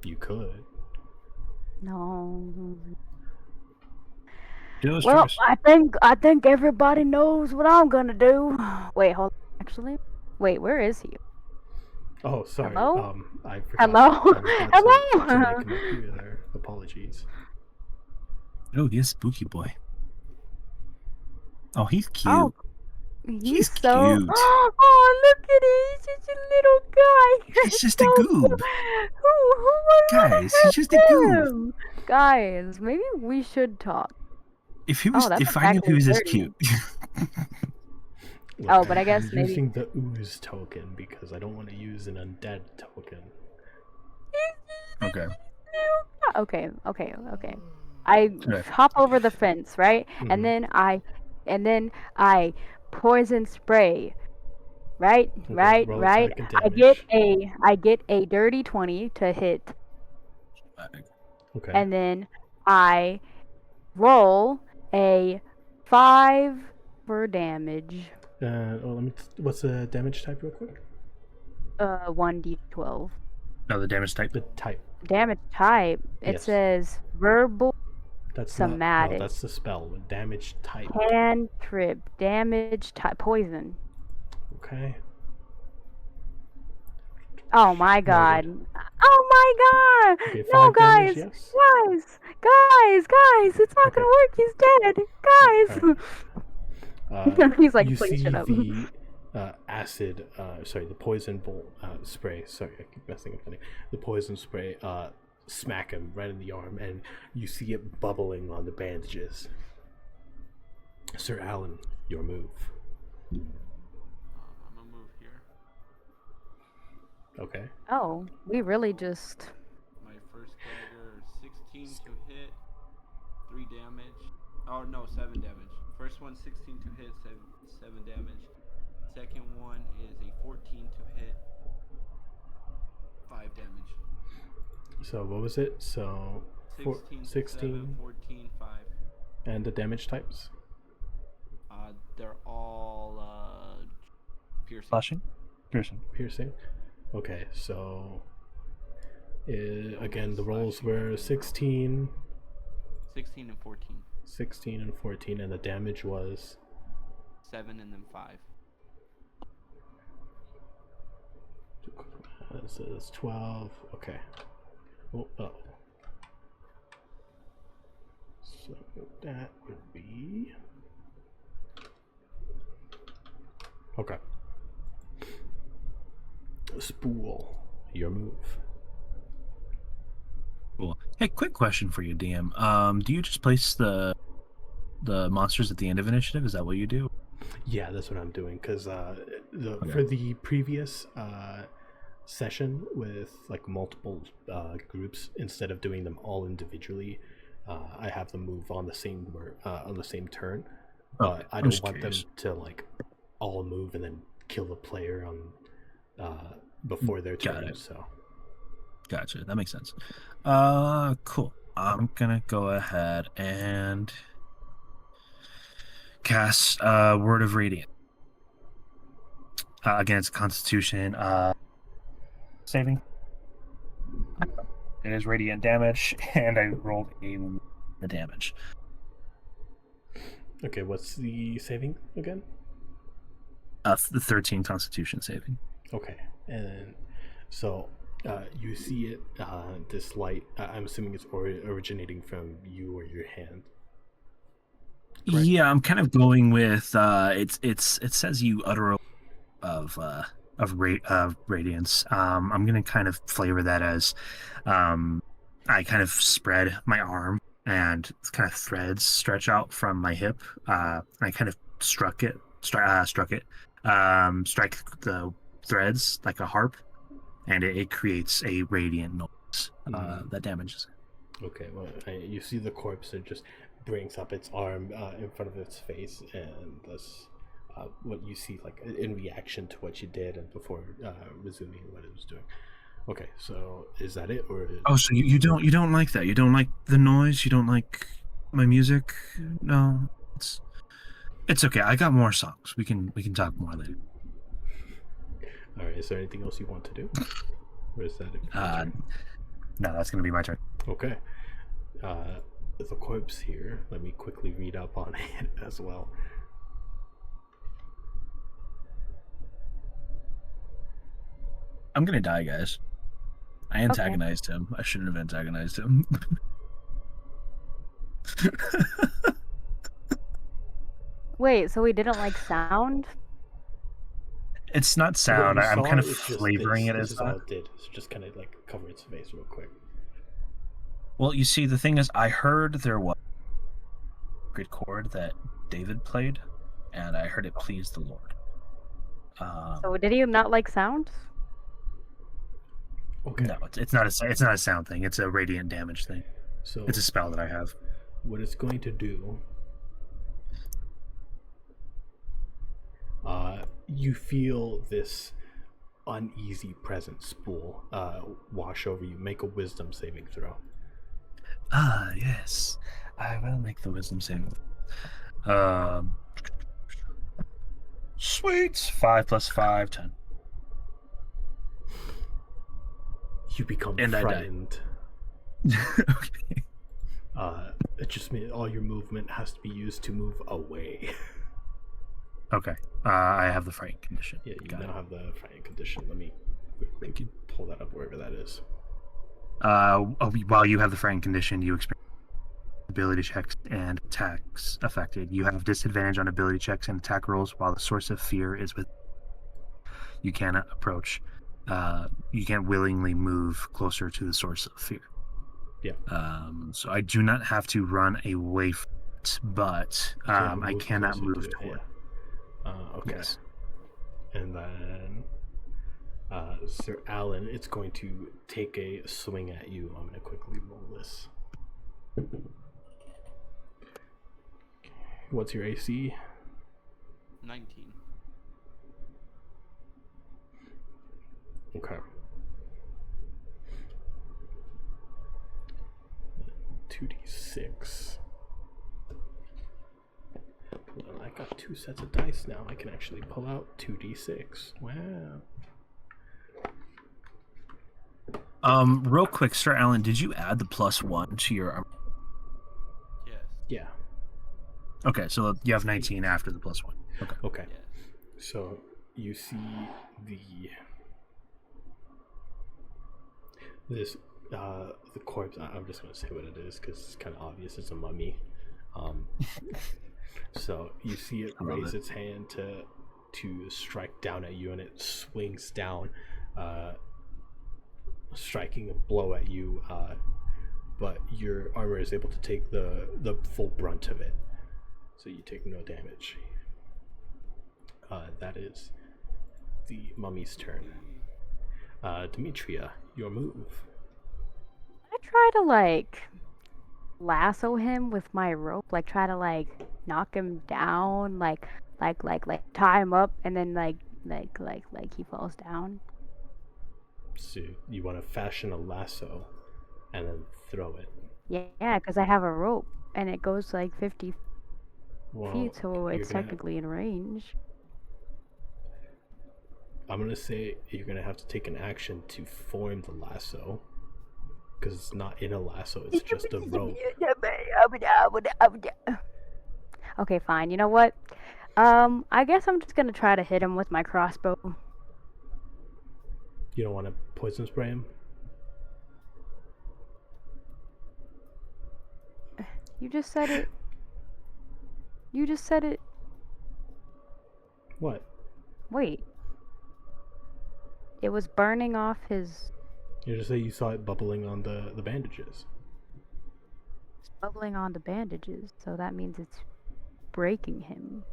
You could. No. Yours Well, first. I think everybody knows what I'm gonna do. Wait, hold on. Actually, wait, where is he? Oh, sorry. Hello? I forgot. Hello? I was about to Hello? make him appear there. Apologies. Oh, yes, spooky boy. Oh, he's cute. Oh, he's so. cute. Oh, look at him! He's just a little guy. He's just a goob. Who would Guys, he's just a hurt goob. him? Guys, maybe we should talk. If he was, Oh, that's if I knew he exactly was this 30. cute. Look, Oh, but I guess I'm maybe- using the ooze token because I don't want to use an undead token. Okay. Okay. I Okay. hop over the fence, right? Mhm. And then I poison spray. Right? Okay, Right? roll Right? attack and I get a dirty 20 to hit, Okay. and then I roll a 5 for damage. What's the damage type, real quick? 1d12. No, the damage type. The type. Damage type. It Yes. says verbal That's Somatic. No, that's the spell. Damage type. cantrip. Damage type. Poison. Okay. Oh my god. Noted. Oh my god! Okay, No, 5 damage, guys! yes? Guys! It's not Okay. gonna work. He's dead. Guys! He's like, you please see shut up. the the poison bolt spray. Sorry, I keep messing up the name. The poison spray smack him right in the arm, and you see it bubbling on the bandages. Sir Alan, your move. I'm gonna move here. Okay. Oh, we really just. My first dagger, 16 to hit, 3 damage. Oh no, 7 damage. First one, 16 to hit, 7 damage. Second one is a 14 to hit, 5 damage. So what was it? So 16, 16 7, 14, 5. and the damage types. They're all piercing. Slashing? Piercing. Piercing. Okay, so again the rolls were 16, 16 and 14. 16 and 14, and the damage was 7 and then 5. so it's 12. Okay. Oh. So that would be okay. Spool, your move. Cool. Hey, quick question for you, DM. Do you just place the monsters at the end of initiative? Is that what you do? Yeah, that's what I'm doing because for the previous session with like multiple groups, instead of doing them all individually, I have them move on the same turn. But Okay, I I'm don't just want curious. them to like all move and then kill the player on before their Got turn. it. So Gotcha. That makes sense. Cool. I'm gonna go ahead and cast Word of Radiant against Constitution saving. It is radiant damage, and I rolled the damage. Okay, what's the saving again? The 13 Constitution saving. Okay, and so you see it. This light. I'm assuming it's originating from you or your hand. Correct? Yeah, I'm kind of going with it says you utter of radiance. I'm gonna kind of flavor that as I kind of spread my arm and kind of threads stretch out from my hip. I kind of strike the threads like a harp, and it creates a radiant noise that damages it. Okay, well, you see the corpse. It just brings up its arm in front of its face, and thus what you see, like in reaction to what you did, and before resuming what it was doing. Okay, so is that it, or? Oh, so you don't like that? You don't like the noise? You don't like my music? No, it's okay. I got more songs. We can talk more later. All right. Is there anything else you want to do, or is that it? No, that's gonna be my turn. Okay. The corpse here. Let me quickly read up on it as well. I'm gonna die, guys. I antagonized him. I shouldn't have antagonized him. Wait, so we didn't like sound? It's not sound. What you I'm saw, kind of it's just flavoring this. it This as is all that. it did. So just kind of like cover its face real quick. Well, you see, the thing is, I heard there was a good chord that David played, and I heard it pleased the Lord. So did he not like sound? Okay. No, it's not a sound thing. It's a radiant damage thing. So It's a spell that I have. what it's going to do, you feel this uneasy presence spool wash over you. Make a wisdom saving throw. Ah, yes. I will make the wisdom saving. Sweet. 5 plus 5, 10. You become And I die. frightened. Okay. It just means all your movement has to be used to move away. Okay. I have the frightened condition. Yeah, you Got now it. have the frightened condition. Let me quickly pull that up wherever that is. While you have the frightened condition, you experience ability checks and attacks affected. You have disadvantage on ability checks and attack rolls while the source of fear is with. You cannot approach. You can't willingly move closer to the source of fear. Yeah. So I do not have to run away from it, but I cannot closer move to it, toward. yeah. Okay. Yes. And then Sir Alan, it's going to take a swing at you. I'm going to quickly roll this. What's your AC? 19. Okay. 2d6. Well, I got 2 sets of dice now. I can actually pull out 2d6. Wow. Real quick, Sir Alan, did you add the +1 to your armor? Yes. Yeah. Okay, so you have 19 after the +1. Okay. Okay. Yes. So you see the corpse. I'm just gonna say what it is because it's kind of obvious. It's a mummy. So you see it raise its hand to strike down at you, and it swings down, striking a blow at you. But your armor is able to take the full brunt of it, so you take no damage. That is the mummy's turn. Demetria, your move. I try to like lasso him with my rope, like try to like knock him down, like tie him up, and then like he falls down. So you want to fashion a lasso and then throw it. Yeah, because I have a rope and it goes like 50 Well, feet, so you're it's gonna- technically in range. I'm gonna say you're gonna have to take an action to form the lasso. because it's not in a lasso, it's just a rope. Okay, fine. You know what? I guess I'm just gonna try to hit him with my crossbow. You don't want to poison spray him? You just said it. You just said it. What? Wait. It was burning off his. You just say you saw it bubbling on the bandages. It's bubbling on the bandages, so that means it's breaking him.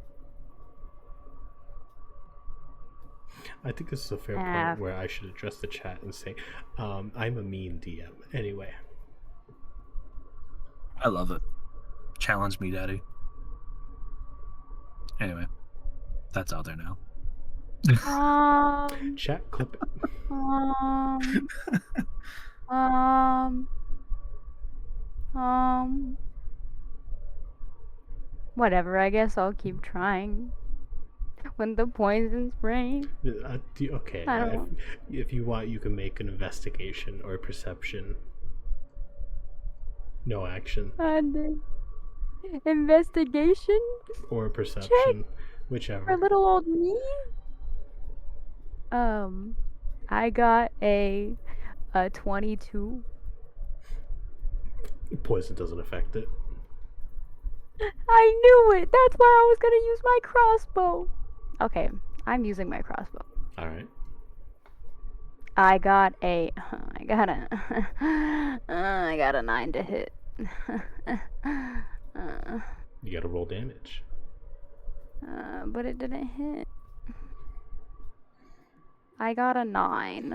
I think this is a fair point where I should address the chat and say, I'm a mean DM. Anyway. I love it. Challenge me, Daddy. Anyway, that's out there now. Chat, clip it. Whatever, I guess I'll keep trying. When the poison's rain. Okay, if you want, you can make an investigation or a perception. No action. Investigation? Or a perception. Check. Whichever. For little old me? I got a 22. Poison doesn't affect it. I knew it! That's why I was gonna use my crossbow. Okay, I'm using my crossbow. Alright. I got a 9 to hit. You gotta roll damage. But it didn't hit. I got a 9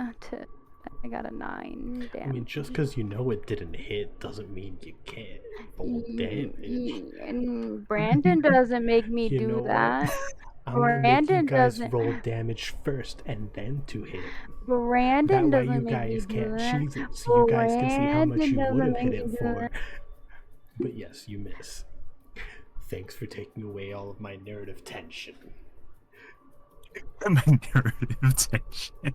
damage. I mean, just because you know it didn't hit doesn't mean you can't roll damage. And Brandon doesn't make me do that. I'm gonna make Brandon you guys doesn't roll damage first and then to hit. Brandon that way doesn't you make guys me can't do that. cheese it, so you guys can see how much Brandon you would doesn't have make hit me it do for. that. But yes, you miss. Thanks for taking away all of my narrative tension. My narrative tension.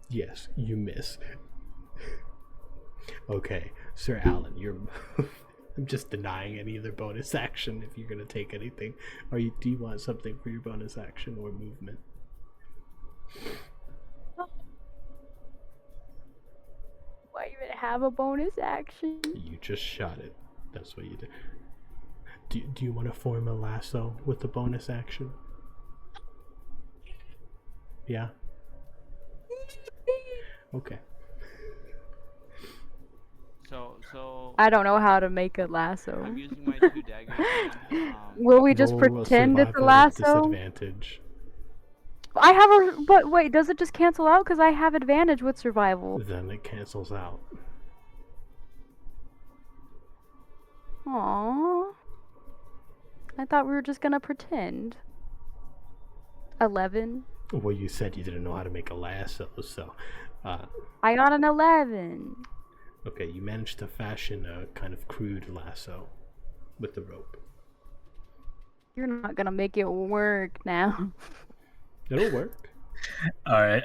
Yes, you miss. Okay, Sir Alan, you're. I'm just denying any other bonus action if you're gonna take anything. Do you want something for your bonus action or movement? Why even have a bonus action? You just shot it. That's what you did. Do you want to form a lasso with the bonus action? Yeah? Okay. So I don't know how to make a lasso. I'm using my 2 daggers. Will we just Roll a pretend it's a survival with lasso? disadvantage. I have a. But wait, does it just cancel out? Because I have advantage with survival. Then it cancels out. Aww. I thought we were just gonna pretend. 11. Well, you said you didn't know how to make a lasso, so. I got an 11. Okay, you managed to fashion a kind of crude lasso with the rope. You're not gonna make it work now. It'll work. Alright.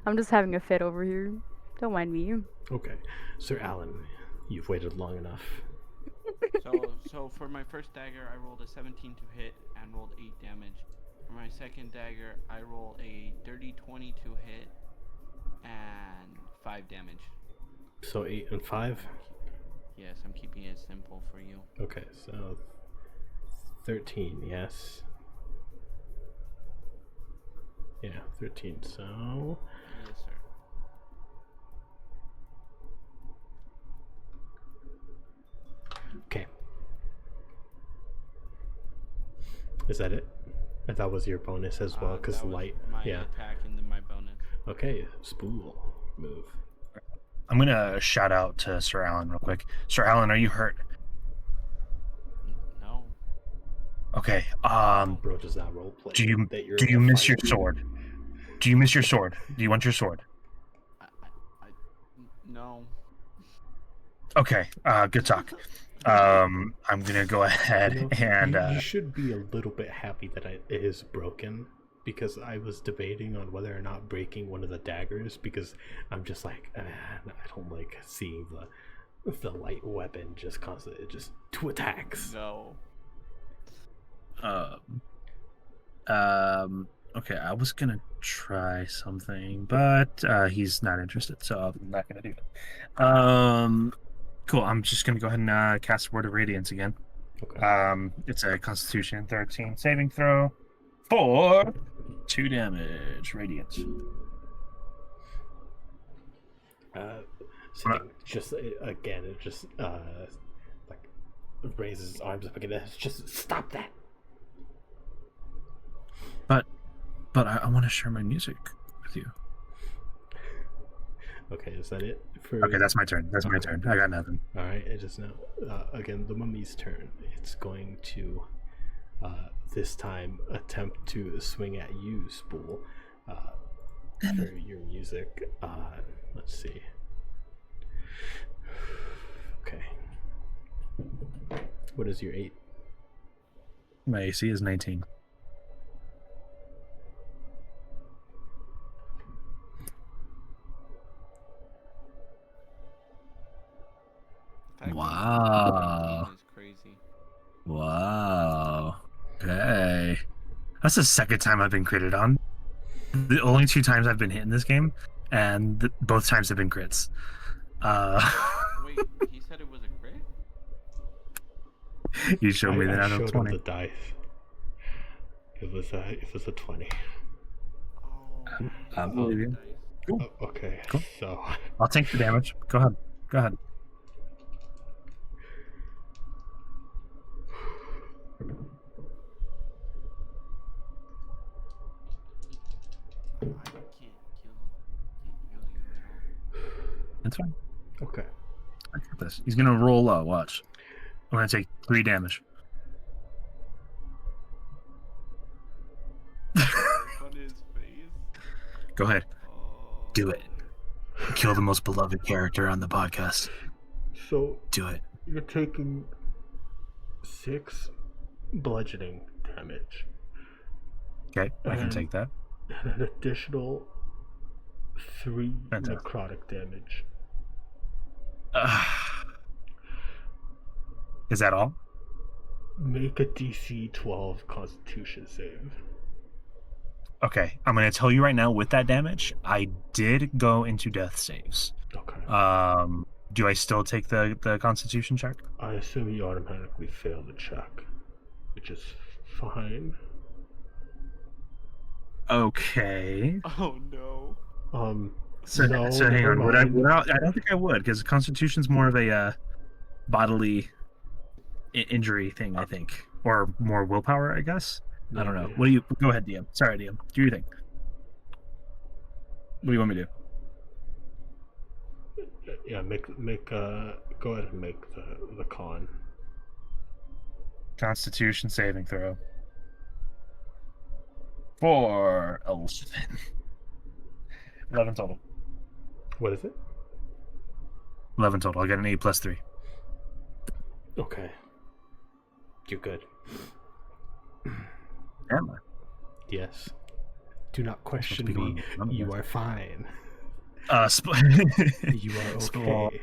I'm just having a fit over here. Don't mind me. Okay, Sir Alan, you've waited long enough. So for my first dagger, I rolled a 17 to hit and rolled 8 damage. For my second dagger, I roll a dirty 20 to hit and 5 damage. So 8 and 5? Yes, I'm keeping it simple for you. Okay, so 13, yes. Yeah, 13, so... Yes, sir. Okay. Is that it? That was your bonus as well, because light... my yeah. attack and then my bonus. Okay, spool. Move. I'm gonna shout out to Sir Alan real quick. Sir Alan, are you hurt? No. Okay. Bro does not roleplay. Do you miss your sword? Do you miss your sword? Do you want your sword? No. Okay. Good talk. I'm gonna go ahead You and you should be a little bit happy that it is broken. because I was debating on whether or not breaking one of the daggers, because I'm just like, I don't like seeing the light weapon just constantly just two attacks. No. Okay, I was gonna try something, but he's not interested, so I'm not gonna do it. Cool. I'm just gonna go ahead and cast Word of Radiance again. Okay. It's a Constitution 13 saving throw for 2 damage, radiance. Sitting just again, it just like raises his arms up again. It's just stop that. But I want to share my music with you. Okay, is that it? Okay, that's my turn. That's my turn. I got nothing. All right, it just now. Again, the mummy's turn. It's going to this time attempt to swing at you, Spool, for your music. Let's see. Okay. What is your 8? My AC is 19. Wow. Is crazy. Wow. Okay. That's the second time I've been critted on. The only 2 times I've been hit in this game, and both times have been crits. Wait, he said it was a crit? You showed me that I out of showed 20. him the dice. It was a 20. Oh. I believe you. Nice. Cool. Okay, Cool. so I'll take the damage. Go ahead. Go ahead. I can't kill you at all. That's fine. okay. I got this. He's gonna roll low. Watch. I'm gonna take 3 damage. On his face. Go ahead. Oh. Do it. Kill the most beloved character on the podcast. So Do it. you're taking 6 bludgeoning damage. Okay, I can And take that. and an additional 3 Fantastic. necrotic damage. Is that all? Make a DC 12 Constitution save. Okay, I'm gonna tell you right now. With that damage, I did go into death saves. Okay. Do I still take the Constitution check? I assume you automatically fail the check, which is fine. Okay. Oh no. So, No, so hang never on. mind. I don't think I would, because Constitution's more of a bodily injury thing, I think, or more willpower, I guess. I don't know. Maybe. What do you? Go ahead, DM. Sorry, DM. Do your thing. What do you want me to do? Yeah, go ahead and make the con. Constitution saving throw. For 11. 11 total. What is it? 11 total. I got an 8 plus 3. Okay. You're good. Am I? Yes. Do not question be me. going on, You yes. are fine. You You are So- okay.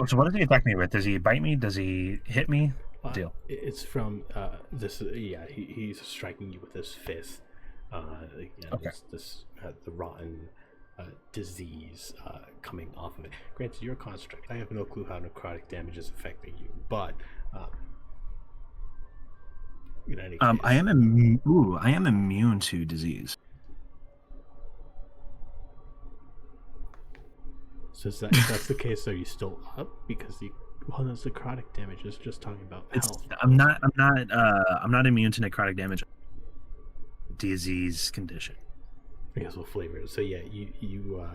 so what does he attack me with? Does he bite me? Does he hit me? Deal. It's from this. Yeah, he's striking you with his fist. Again, Okay. This the rotten disease coming off of it. Granted, you're a construct. I have no clue how necrotic damage is affecting you, but in any case, I am immune to disease. So if that's the case, are you still up? Because well, that's necrotic damage. It's just talking about health. I'm not immune to necrotic damage. Disease condition. I guess we'll flavor it. So yeah, you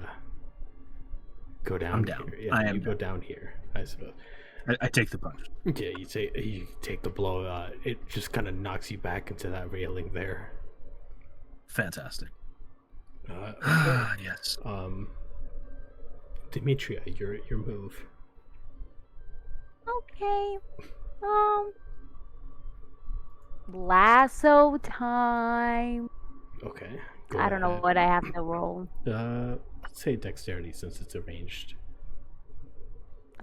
go down. I'm down. Here. Yeah, I am you go down. down here. I suppose. I take the punch. Yeah, you take the blow. It just kind of knocks you back into that railing there. Fantastic. Okay. Yes. Demetria, your move. Okay. Lasso time. Okay. Go I don't know ahead. what I have to roll. Let's say dexterity since it's arranged.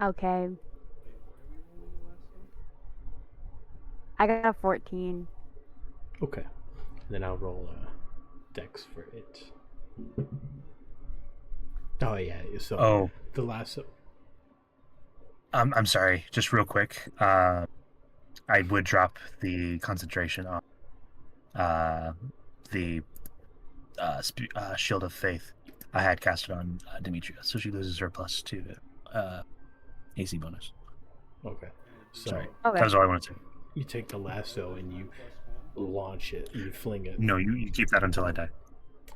Okay. I got a 14. Okay. Then I'll roll a dex for it. Oh yeah. So Oh, the lasso. I'm sorry. Just real quick. I would drop the concentration on the Shield of Faith I had casted on Demetria, so she loses her +2 AC bonus. Okay. So Sorry, Okay. that was all I wanted to say. you take the lasso and you launch it. You fling it. No, you keep that until I die.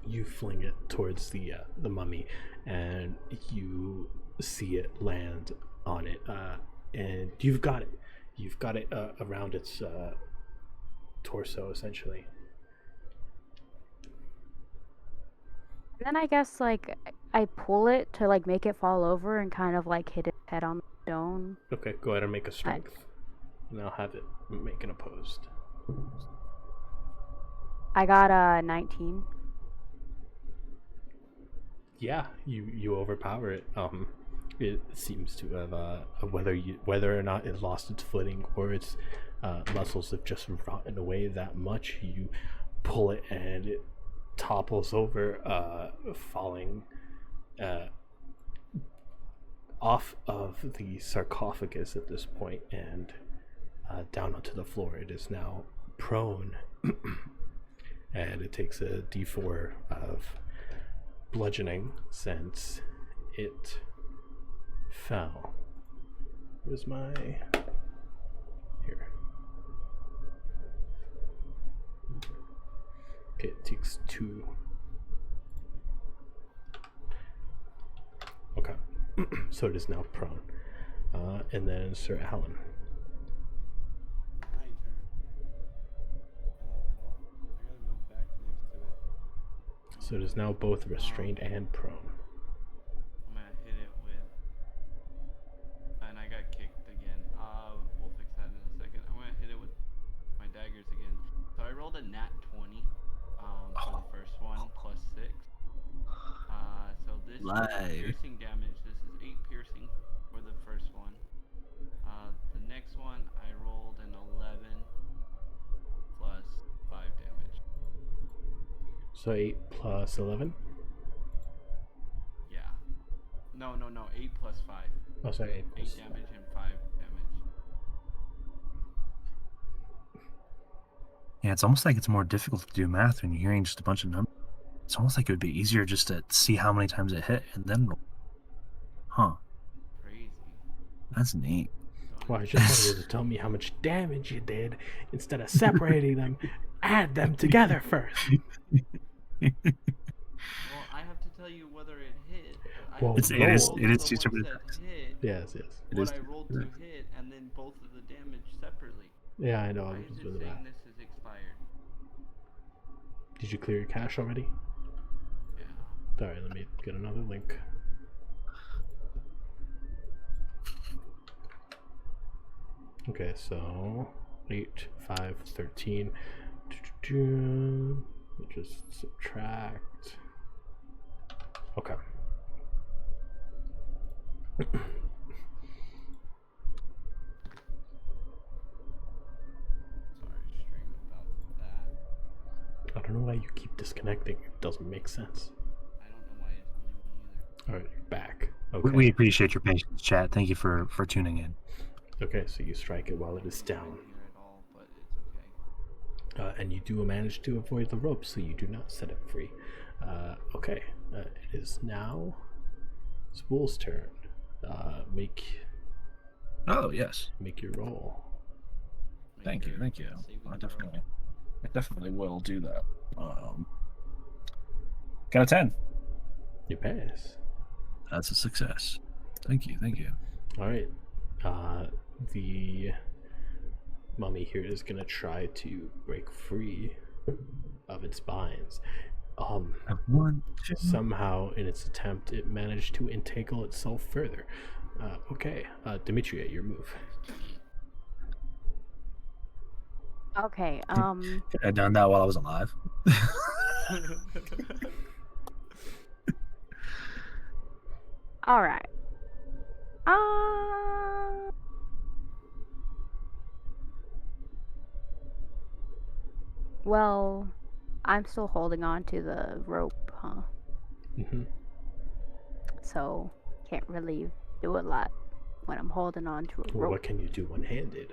You fling it towards the mummy, and you see it land on it. And you've got it. You've got it around its torso, essentially. Then I guess like I pull it to like make it fall over and kind of like hit its head on the stone. Okay, go ahead and make a strength, and I'll have it make an opposed. I got a 19. Yeah, you overpower it. It seems to have whether or not it lost its footing or its muscles have just rotten away that much. You pull it and it topples over, falling off of the sarcophagus at this point and down onto the floor. It is now prone, and it takes a D4 of bludgeoning since it fell. Where's my... Here. Okay, it takes 2. Okay. So it is now prone. And then Sir Alan. My turn. I gotta move back next to it. So it is now both restrained and prone. I'm gonna hit it with, and I got kicked again. We'll fix that in a second. I'm gonna hit it with my daggers again. So I rolled a nat 20 for the first one, +6. So this is piercing damage. This is 8 piercing for the first one. The next one I rolled an 11 plus 5 damage. So 8 plus 11? Yeah. No. 8 plus 5. Oh, sorry, 8 8 plus damage and 5 damage. Yeah, it's almost like it's more difficult to do math when you're hearing just a bunch of numbers. It's almost like it would be easier just to see how many times it hit and then roll. Huh. Crazy. That's neat. Well, I just wanted you to tell me how much damage you did instead of separating them. Add them together first. Well, I have to tell you whether it hit. Well, it is two separate attacks. Hit, Yes. It what is I rolled to hit, and then both of the damage separately. Yeah, I know. Why I is was it doing saying that. this is expired? Did you clear your cache already? Yeah. Alright, let me get another link. Okay, so 8, 5, 13. We'll just subtract. Okay. Sorry, stream about that. I don't know why you keep disconnecting. It doesn't make sense. I don't know why it's doing me either. Alright, you're back. Okay. We appreciate your patience, chat. Thank you for tuning in. Okay, so you strike it while it is down. I didn't hear it all, but it's okay. And you do manage to avoid the rope, so you do not set it free. Okay, it is now Spool's turn. Oh yes. Make your roll. Thank you. I definitely will do that. Got a 10. You pass. That's a success. Thank you. All right. The mummy here is gonna try to break free of its binds. Somehow, in its attempt, it managed to entangle itself further. Okay, Demetria, your move. Okay. Had I done that while I was alive? All right. Well, I'm still holding on to the rope, huh? Mm-hmm. So can't really do a lot when I'm holding on to a Well, rope. what can you do one-handed?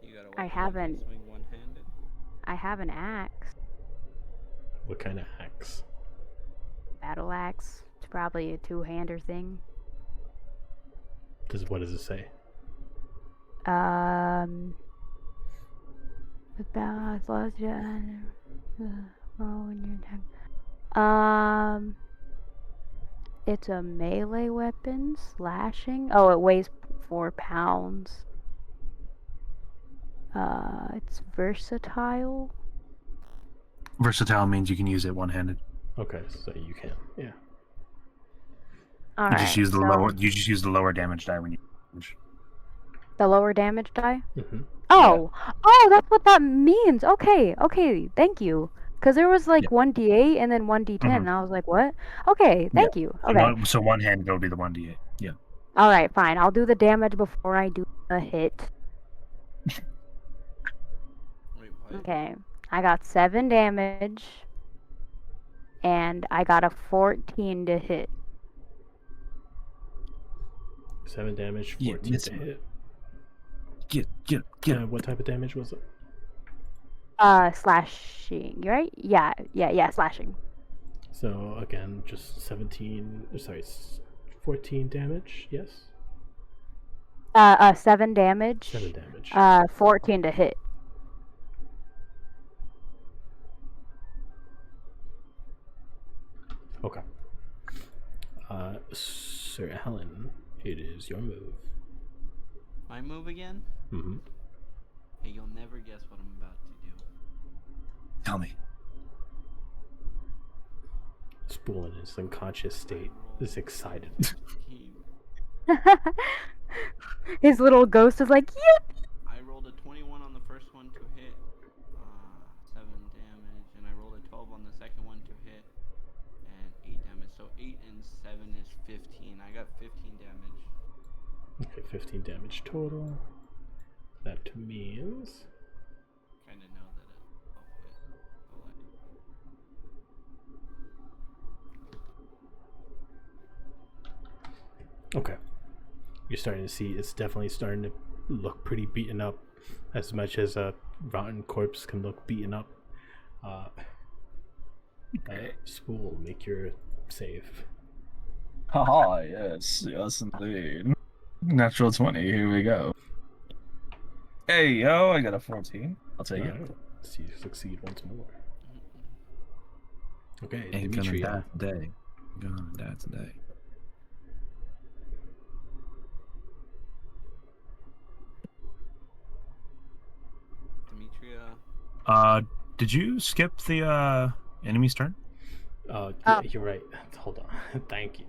You got a I weapon you haven't- can swing one-handed. I have an axe, What kind of axe? battle axe. It's probably a two-hander thing. What does it say? The balance lost roll when you're attack. It's a melee weapon, slashing. Oh, it weighs 4 pounds. It's versatile. Versatile means you can use it one-handed. Okay, so you can. Yeah. All You right. just use the so lower. You just use the lower damage die when you. the lower damage die. Mm-hmm. Oh, that's what that means. Okay, thank you. Because there was like 1d8 and then 1d10, and I was like, what? Okay, thank you. Okay. So one-handed will be the 1d8. Yeah. All right, fine. I'll do the damage before I do the hit. Wait, what? Okay. I got 7 damage, and I got a 14 to hit. 7 damage, Yeah, 14 miss to him. hit. Get. What type of damage was it? Slashing, right? Yeah, slashing. So again, just 14 damage. Yes. 7 damage. 7 damage. 14 to hit. Okay. Sir Helen, it is your move. My move again? Mm-hmm. Hey, you'll never guess what I'm about to do. Tell me. Spool in his unconscious state is excited. His little ghost is like, yep. I rolled a 21 on the first one to hit, 7 damage, and I rolled a 12 on the second one to hit, and 8 damage. So 8 and 7 is 15. I got 15 damage. Okay, 15 damage total. That means Kind of know that okay. You're starting to see it's definitely starting to look pretty beaten up, as much as a rotten corpse can look beaten up. Spool, make your save. Haha, yes, indeed. Natural 20, here we go. Hey, yo, I got a 14. I'll take it. Alright, let's see you succeed once more. Okay, Ain't gonna Demetria. die today. Gonna die today. Demetria. Did you skip the enemy's turn? Yeah, you're right. Hold on. Thank you.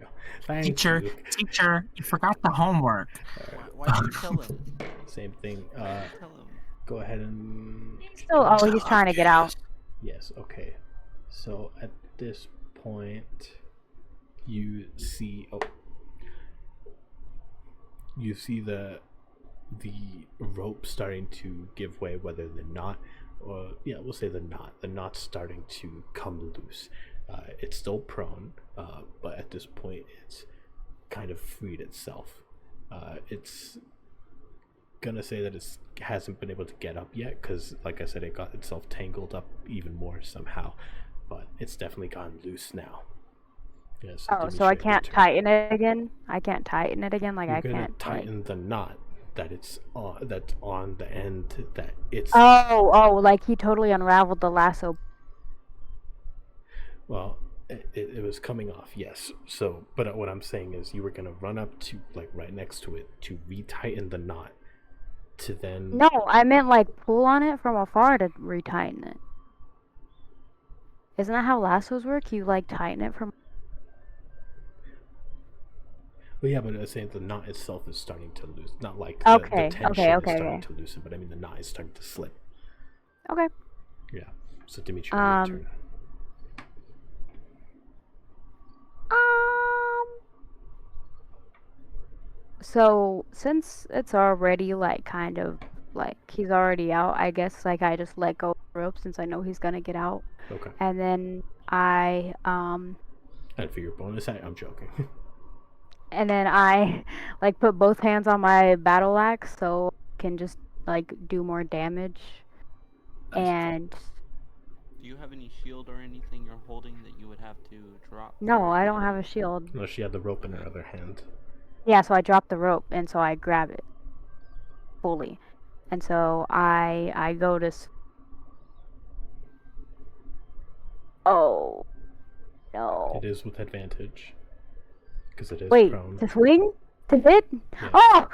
Teacher, you forgot the homework. Why did you tell him? Same thing. Tell him. Go ahead and. He's trying to get out. Yes. Okay. So at this point, you see. You see the rope starting to give way, whether the knot, or we'll say the knot. The knot's starting to come loose. It's still prone, but at this point, it's kind of freed itself. It's gonna say that it hasn't been able to get up yet, because, like I said, it got itself tangled up even more somehow. But it's definitely gotten loose now. Yeah, So I can't tighten it again? I can't tighten it again? You're gonna tighten the knot that it's on, that's on the end that it's... Oh, like he totally unraveled the lasso. Well, it was coming off, yes. So, but what I'm saying is you were gonna run up to, like, right next to it to retighten the knot to then... No, I meant like pull on it from afar to retighten it. Isn't that how lassos work? You like tighten it from... Well, yeah, but I was saying the knot itself is starting to loose. Not like Okay, the tension okay, is okay, starting okay. to loosen, but I mean the knot is starting to slip. Okay. Yeah. So Dimitri, your Um, turn. So since it's already like kind of like he's already out, I guess like I just let go of the rope since I know he's gonna get out, Okay. and then I And for your bonus, I'm joking. and then I like put both hands on my battle axe so I can just like do more damage. Nice. And Do you have any shield or anything you're holding that you would have to drop? no, for I don't have a damage? shield. No, she had the rope in her other hand. Yeah, so I drop the rope and so I grab it fully, and so I go to. Oh no! It is with advantage because it is Wait, prone. to swing? To hit? Yes. Oh!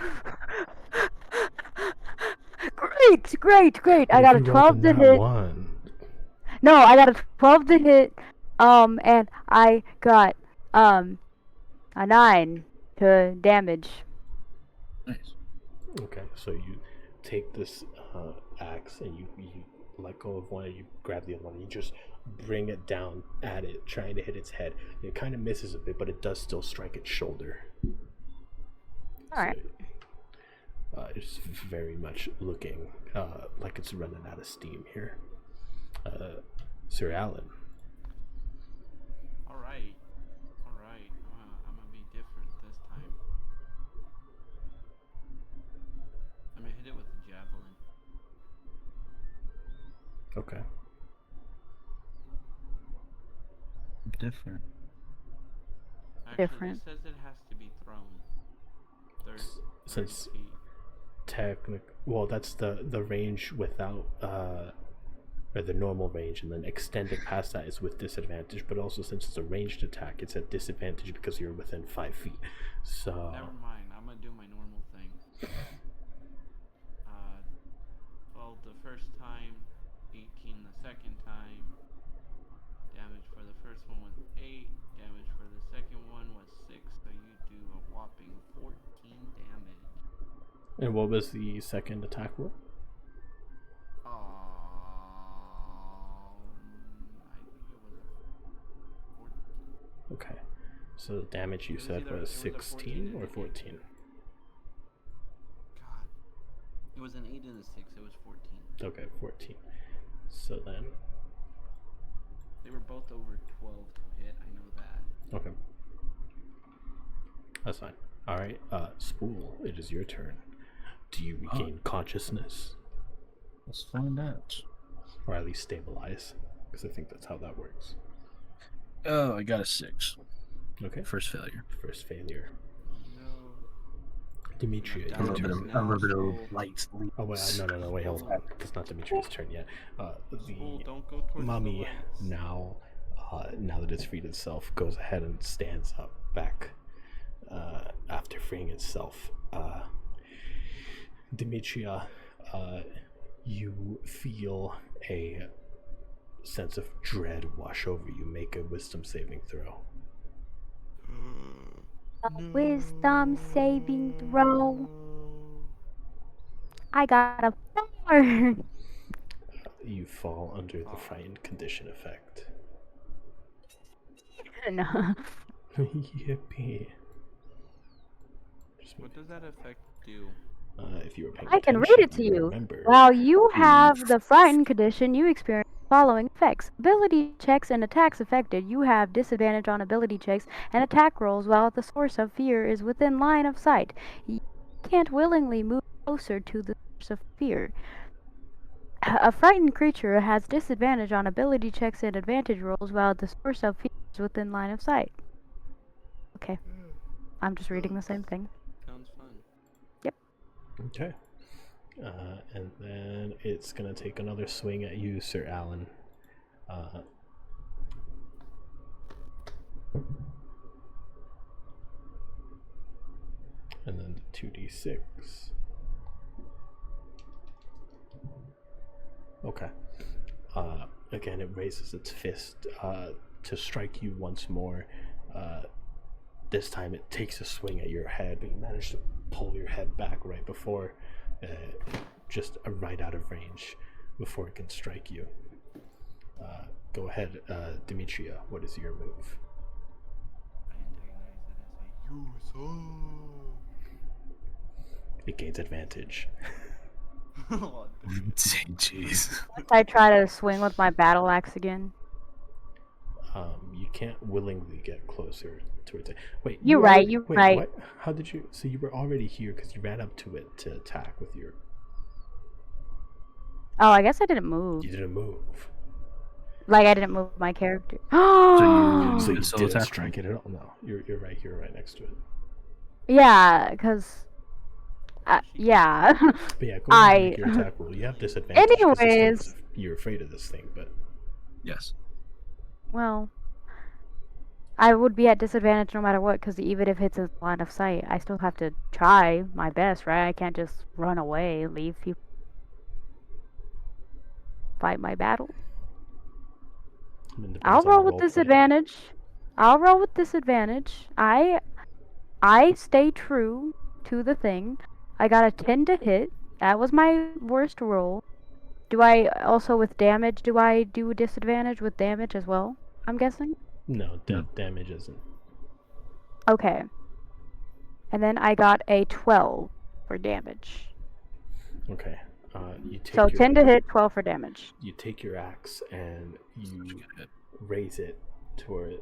Great! I But got if a you rolled 12 to nat hit. one. No, I got a 12 to hit. And I got a 9 to damage. Nice. Okay, so you take this axe and you let go of one and you grab the other one and you just bring it down at it, trying to hit its head. It kind of misses a bit, but it does still strike its shoulder. Alright. So, it's very much looking like it's running out of steam here. Sir Alan. Alright. I'm gonna be different this time. I'm gonna hit it with a javelin. Okay. Different. Actually, Different. it says it has to be thrown. 30 Since feet. well, that's the range without or the normal range, and then extending past that is with disadvantage. But also, since it's a ranged attack, it's at disadvantage because you're within 5 feet. So Never mind. I'm gonna do my normal thing. 12 the first time, 18 the second time. Damage for the first one was 8. Damage for the second one was 6. So you do a whopping 14 damage. And what was the second attack roll? I think it was a 14. Okay. So the damage you It was said either- it was was a 16 or 14 14? God. It was an 8 and a 6. It was 14. Okay, 14. So then, They were both over 12 to hit. I know that. okay. That's fine. Alright, Spool, it is your turn. Do you regain consciousness? Let's find out. Or at least stabilize? Because I think that's how that works. Oh, I got a 6. Okay. First failure. First failure. No. Demetria, A your little turn. bit of- A little bit Now, of light. Oh, wait, no, wait, hold on. It's not Demetria's turn yet. Spool, The don't go towards mummy the lights. now that it's freed itself, goes ahead and stands up back after freeing itself. Demetria, you feel a sense of dread wash over you. Make a wisdom saving throw. A wisdom saving throw. I got a 4. You fall under the frightened condition effect. No. Yippee. What does that effect do? If you were paying I can read attention, it to you you. remember. While you have the frightened condition, you experience the following effects. Ability checks and attacks affected. You have disadvantage on ability checks and attack rolls while the source of fear is within line of sight. You can't willingly move closer to the source of fear. A frightened creature has disadvantage on ability checks and advantage rolls while the source of fear is within line of sight. Okay. I'm just reading the same thing. Sounds fun. Okay. And then it's going to take another swing at you, Sir Alan. And then the 2d6. Okay. Again, it raises its fist to strike you once more. This time it takes a swing at your head, but you manage to pull your head back right before, just right out of range before it can strike you. Go ahead, Demetria. What is your move? I antagonize it and say, "You It gains advantage. suck." Jeez. I try to swing with my battle axe again. You can't willingly get closer towards it. Wait, You're right, you're right. What? How did you? So you were already here because you ran up to it to attack with your. Oh, I guess I didn't move. You didn't move. Like I didn't move my character. So you Just didn't attack strike it at all. No, you're right here, right next to it. Yeah, because. Yeah. But yeah, go ahead and make your attack roll. You have disadvantage. 'cause this Anyways. thing you're afraid of this thing, but Yes. Well, I would be at disadvantage no matter what, because even if it's a line of sight, I still have to try my best, right? I can't just run away, leave people fight my battle. I mean, I'll depends on roll the with role play. disadvantage. I'll roll with disadvantage. I stay true to the thing. I got a 10 to hit. That was my worst roll. Do I also with damage? Do I do disadvantage with damage as well? I'm guessing. No, No. damage isn't. Okay. And then I got a 12 for damage. Okay. You take So your, 10 to hit, 12 for damage. You take your axe and you raise it to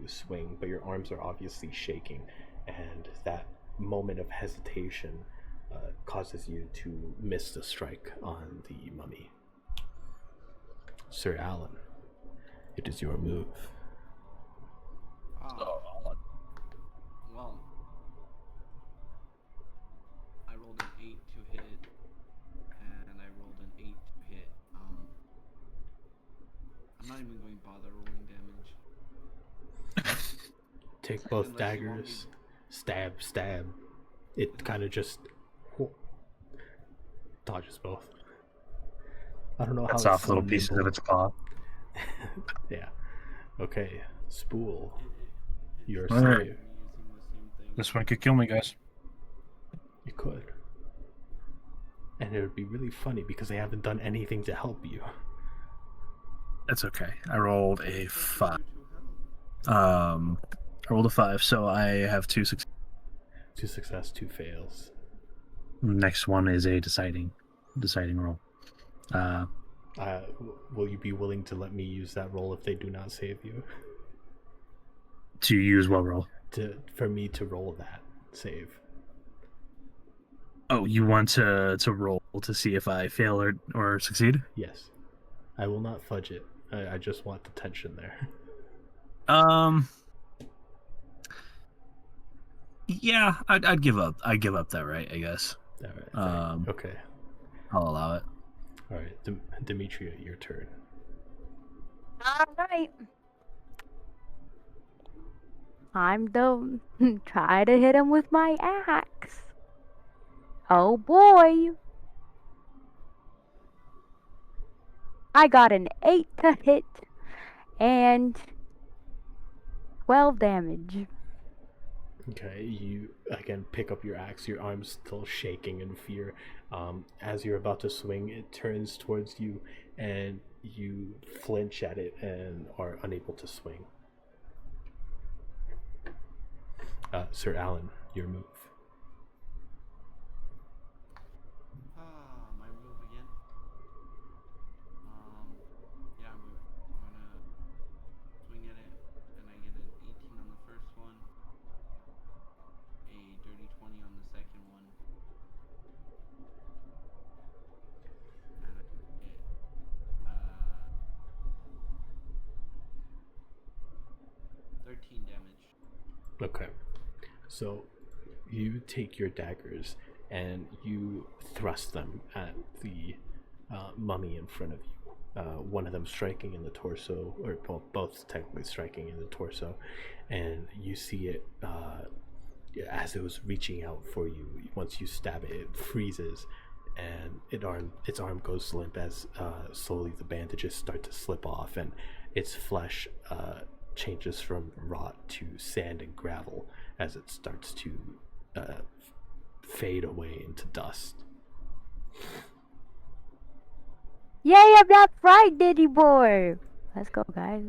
swing, but your arms are obviously shaking, and that moment of hesitation causes you to miss the strike on the mummy. Sir Alan, it is your move. Well, I rolled an 8 to hit, and I rolled an 8 to hit. I'm not even going to bother rolling damage. Take both Unless you want me daggers, stab. It kind of just dodges both. I don't know Cuts how off little pieces of its paw. Yeah. Okay. Spool. You're All right. safe. using the same thing. This one could kill me, guys. You could. And it would be really funny because they haven't done anything to help you. That's okay. I rolled a 5. I rolled a 5, so I have 2 success. 2 success, 2 fails. Next one is a deciding roll. Will you be willing to let me use that roll if they do not save you? To use what roll? For me to roll that save. Oh, you want to roll to see if I fail or succeed? Yes. I will not fudge it. I just want the tension there. Yeah, I'd give up. I'd give up that right, I guess. All right. Okay. I'll allow it. All right, Demetria, your turn. Alright. I'm done. Try to hit him with my axe. Oh boy. I got an 8 to hit and 12 damage. Okay, you again pick up your axe, your arms still shaking in fear. As you're about to swing, it turns towards you and you flinch at it and are unable to swing. Sir Alan, your move. My move again. Yeah, I'm gonna swing at it, and I get an 18 on the first one, a dirty 20 on the second one, and I get 13 damage. Okay. So you take your daggers and you thrust them at the mummy in front of you. One of them striking in the torso, or both technically striking in the torso, and you see it as it was reaching out for you. Once you stab it, it freezes, and its arm goes limp as slowly the bandages start to slip off, and its flesh changes from rot to sand and gravel as it starts to fade away into dust. Yay, I'm not frightened anymore. Let's go, guys.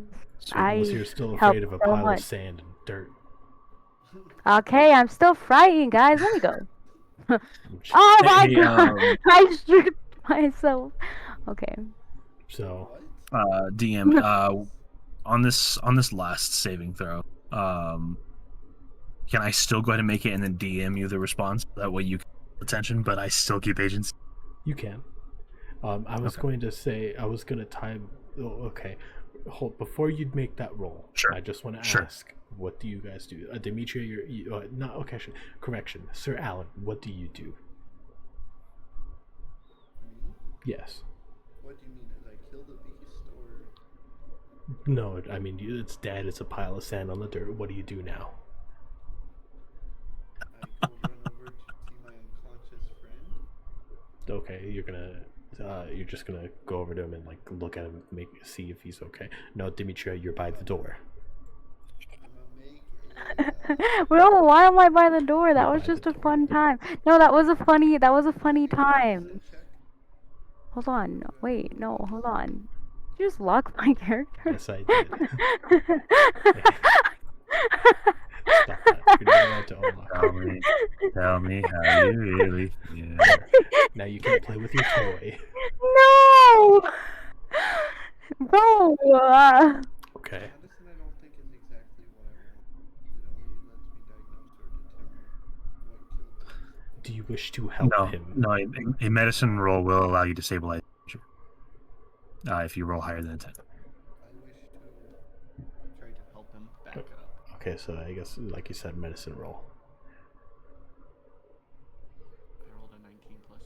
Unless I you're still helped afraid of a so pile much. of sand and dirt. Okay, I'm still frightened, guys. Let me go. I'm Oh my Hey, god! I stripped myself. Okay. So, DM, on this last saving throw, can I still go ahead and make it and then DM you the response? That way you can pay attention, but I still keep agency. you can. I was Okay. going to say, I was going to time. Oh, okay. Hold, before you make that roll, Sure. I just want to Sure. ask, what do you guys do? Demetria, not okay. Correction, Sir Alan, what do you do? Me? Yes. What do you mean? Did I kill the beast or? No, I mean it's dead. It's a pile of sand on the dirt. What do you do now? I go run over to see my unconscious friend. Okay, you're just gonna go over to him and like look at him, see if he's okay. No, Demetria, you're by the door. I'm gonna make a. Bro, why am I by the door? That You're was by the just a door. fun time. No, that was a funny time. Medicine check. Hold on. Wait, no, hold on. Did you just lock my character? Yes, I did. Stop that. You're not allowed to unlock. Tell me how you really feel. Now you can't play with your toy. No! Bro! Okay. Medicine I don't think is exactly what I want. It only lets me diagnose or determine what killed them. Do you wish to help him? No, a medicine roll will allow you to stabilize if you roll higher than a 10. I wish to try to help him back up. Okay, so I guess, like you said, medicine roll. I rolled a 19 plus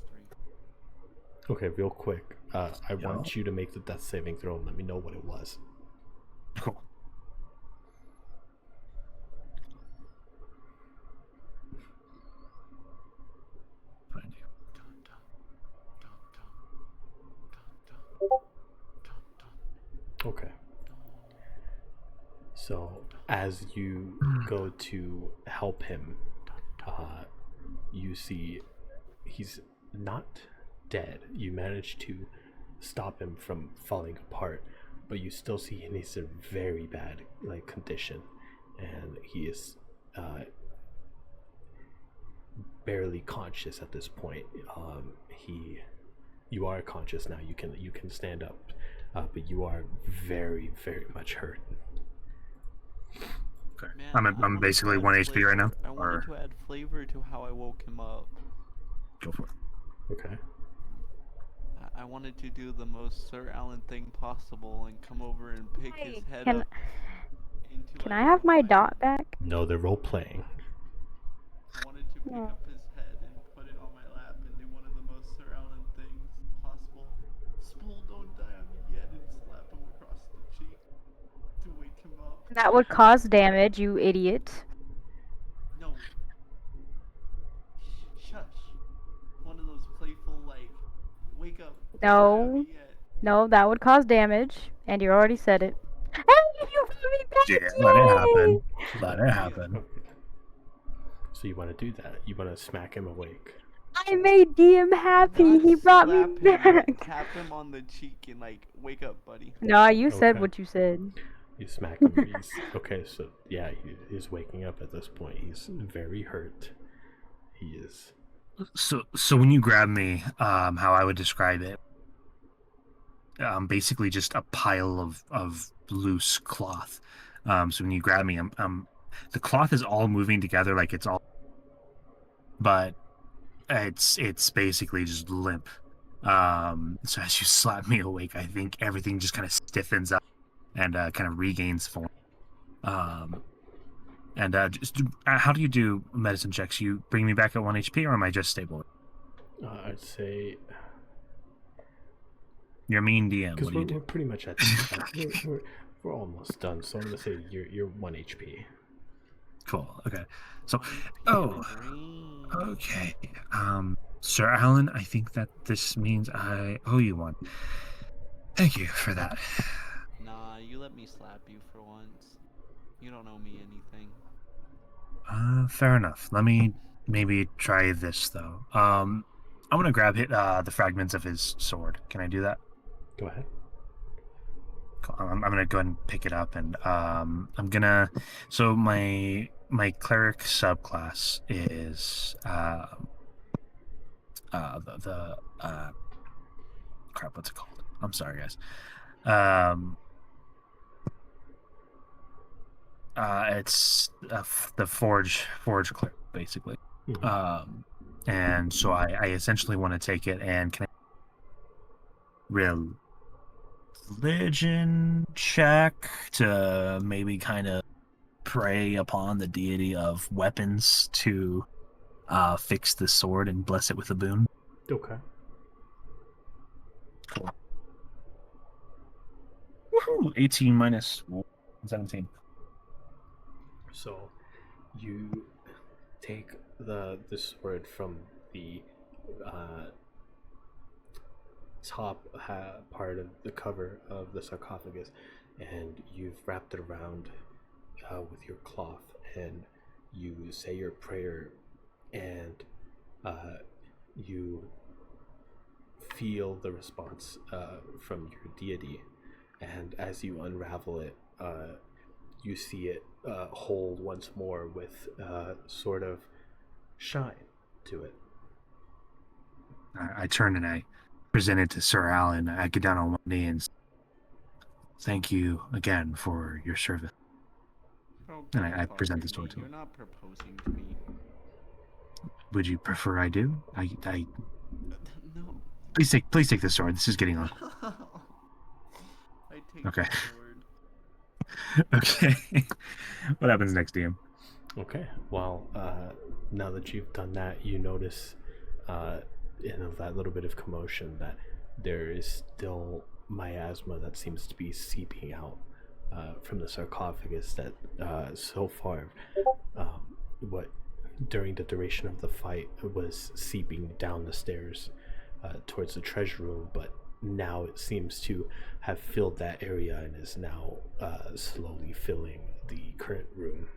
3. Okay, real quick. I want you to make the death saving throw and let me know what it was. Cool. Find you. Okay. So as you go to help him, you see he's not dead. You manage to stop him from falling apart, but you still see he's in very bad condition, and he is barely conscious at this point. You are conscious now. You can stand up, but you are very, very much hurt. Okay. Man, I'm basically 1 HP right now. I wanted to add flavor to how I woke him up. Go for it. Okay. I wanted to do the most Sir Alan thing possible and come over and pick his Hey, head can- up. Can I have my dot back? No, they're role playing. I wanted to pick No. up his head and put it on my lap and do one of the most Sir Alan things possible. Spool, don't die on me yet, and slap him across the cheek to wake him up. That would cause damage, you idiot. No. Shush. One of those playful, like, wake up. No. don't die on me yet. No, that would cause damage, and you already said it. Hey, you got me back! Yeah, let it happen. Yay! Let it happen. Okay. So you want to do that? You want to smack him awake? I made DM happy. Not He brought me slap him, back. Tap him on the cheek and, like, wake up, buddy. No, you said Okay. what you said. You smack him. Okay, so yeah, he's waking up at this point. He's very hurt. He is. So when you grab me, how I would describe it, basically just a pile of loose cloth. So when you grab me, the cloth is all moving together like it's all, but it's basically just limp. So as you slap me awake, I think everything just kind of stiffens up and kind of regains form. How do you do medicine checks? You bring me back at 1 HP, or am I just stable? I'd say You're a mean DM. because What do you we're do? pretty much at we're almost done. So I'm gonna say you're 1 HP. Cool. Okay. So, okay. Sir Alan, I think that this means I owe you one. Thank you for that. Nah, you let me slap you for once. You don't owe me anything. Fair enough. Let me maybe try this though. I'm gonna grab the fragments of his sword. Can I do that? Go ahead. Cool. I'm gonna go ahead and pick it up, and I'm gonna. So my cleric subclass is the crap. What's it called? I'm sorry, guys. It's the forge cleric, basically. Mhm. And so I essentially want to take it and can I religion check to maybe kind of prey upon the deity of weapons to fix the sword and bless it with a boon. Okay. Cool. Woohoo! 18 minus 17. So you take the sword from the top part of the cover of the sarcophagus, and you've wrapped it around with your cloth, and you say your prayer, and you feel the response from your deity, and as you unravel it, you see it hold once more with sort of shine to it. I turn and I present it to Sir Alan. I get down on one knee and thank you again for your service. Bro, And don't I talk present to the sword me. to You're him. not proposing to me. Would you prefer I do? No. Please take the sword. This is getting on. I take Okay. the sword. Okay. What happens next, DM? Okay. Well, now that you've done that, you notice in that little bit of commotion that there is still miasma that seems to be seeping out from the sarcophagus. That so far, what during the duration of the fight was seeping down the stairs towards the treasure room, but now it seems to have filled that area and is now slowly filling the current room.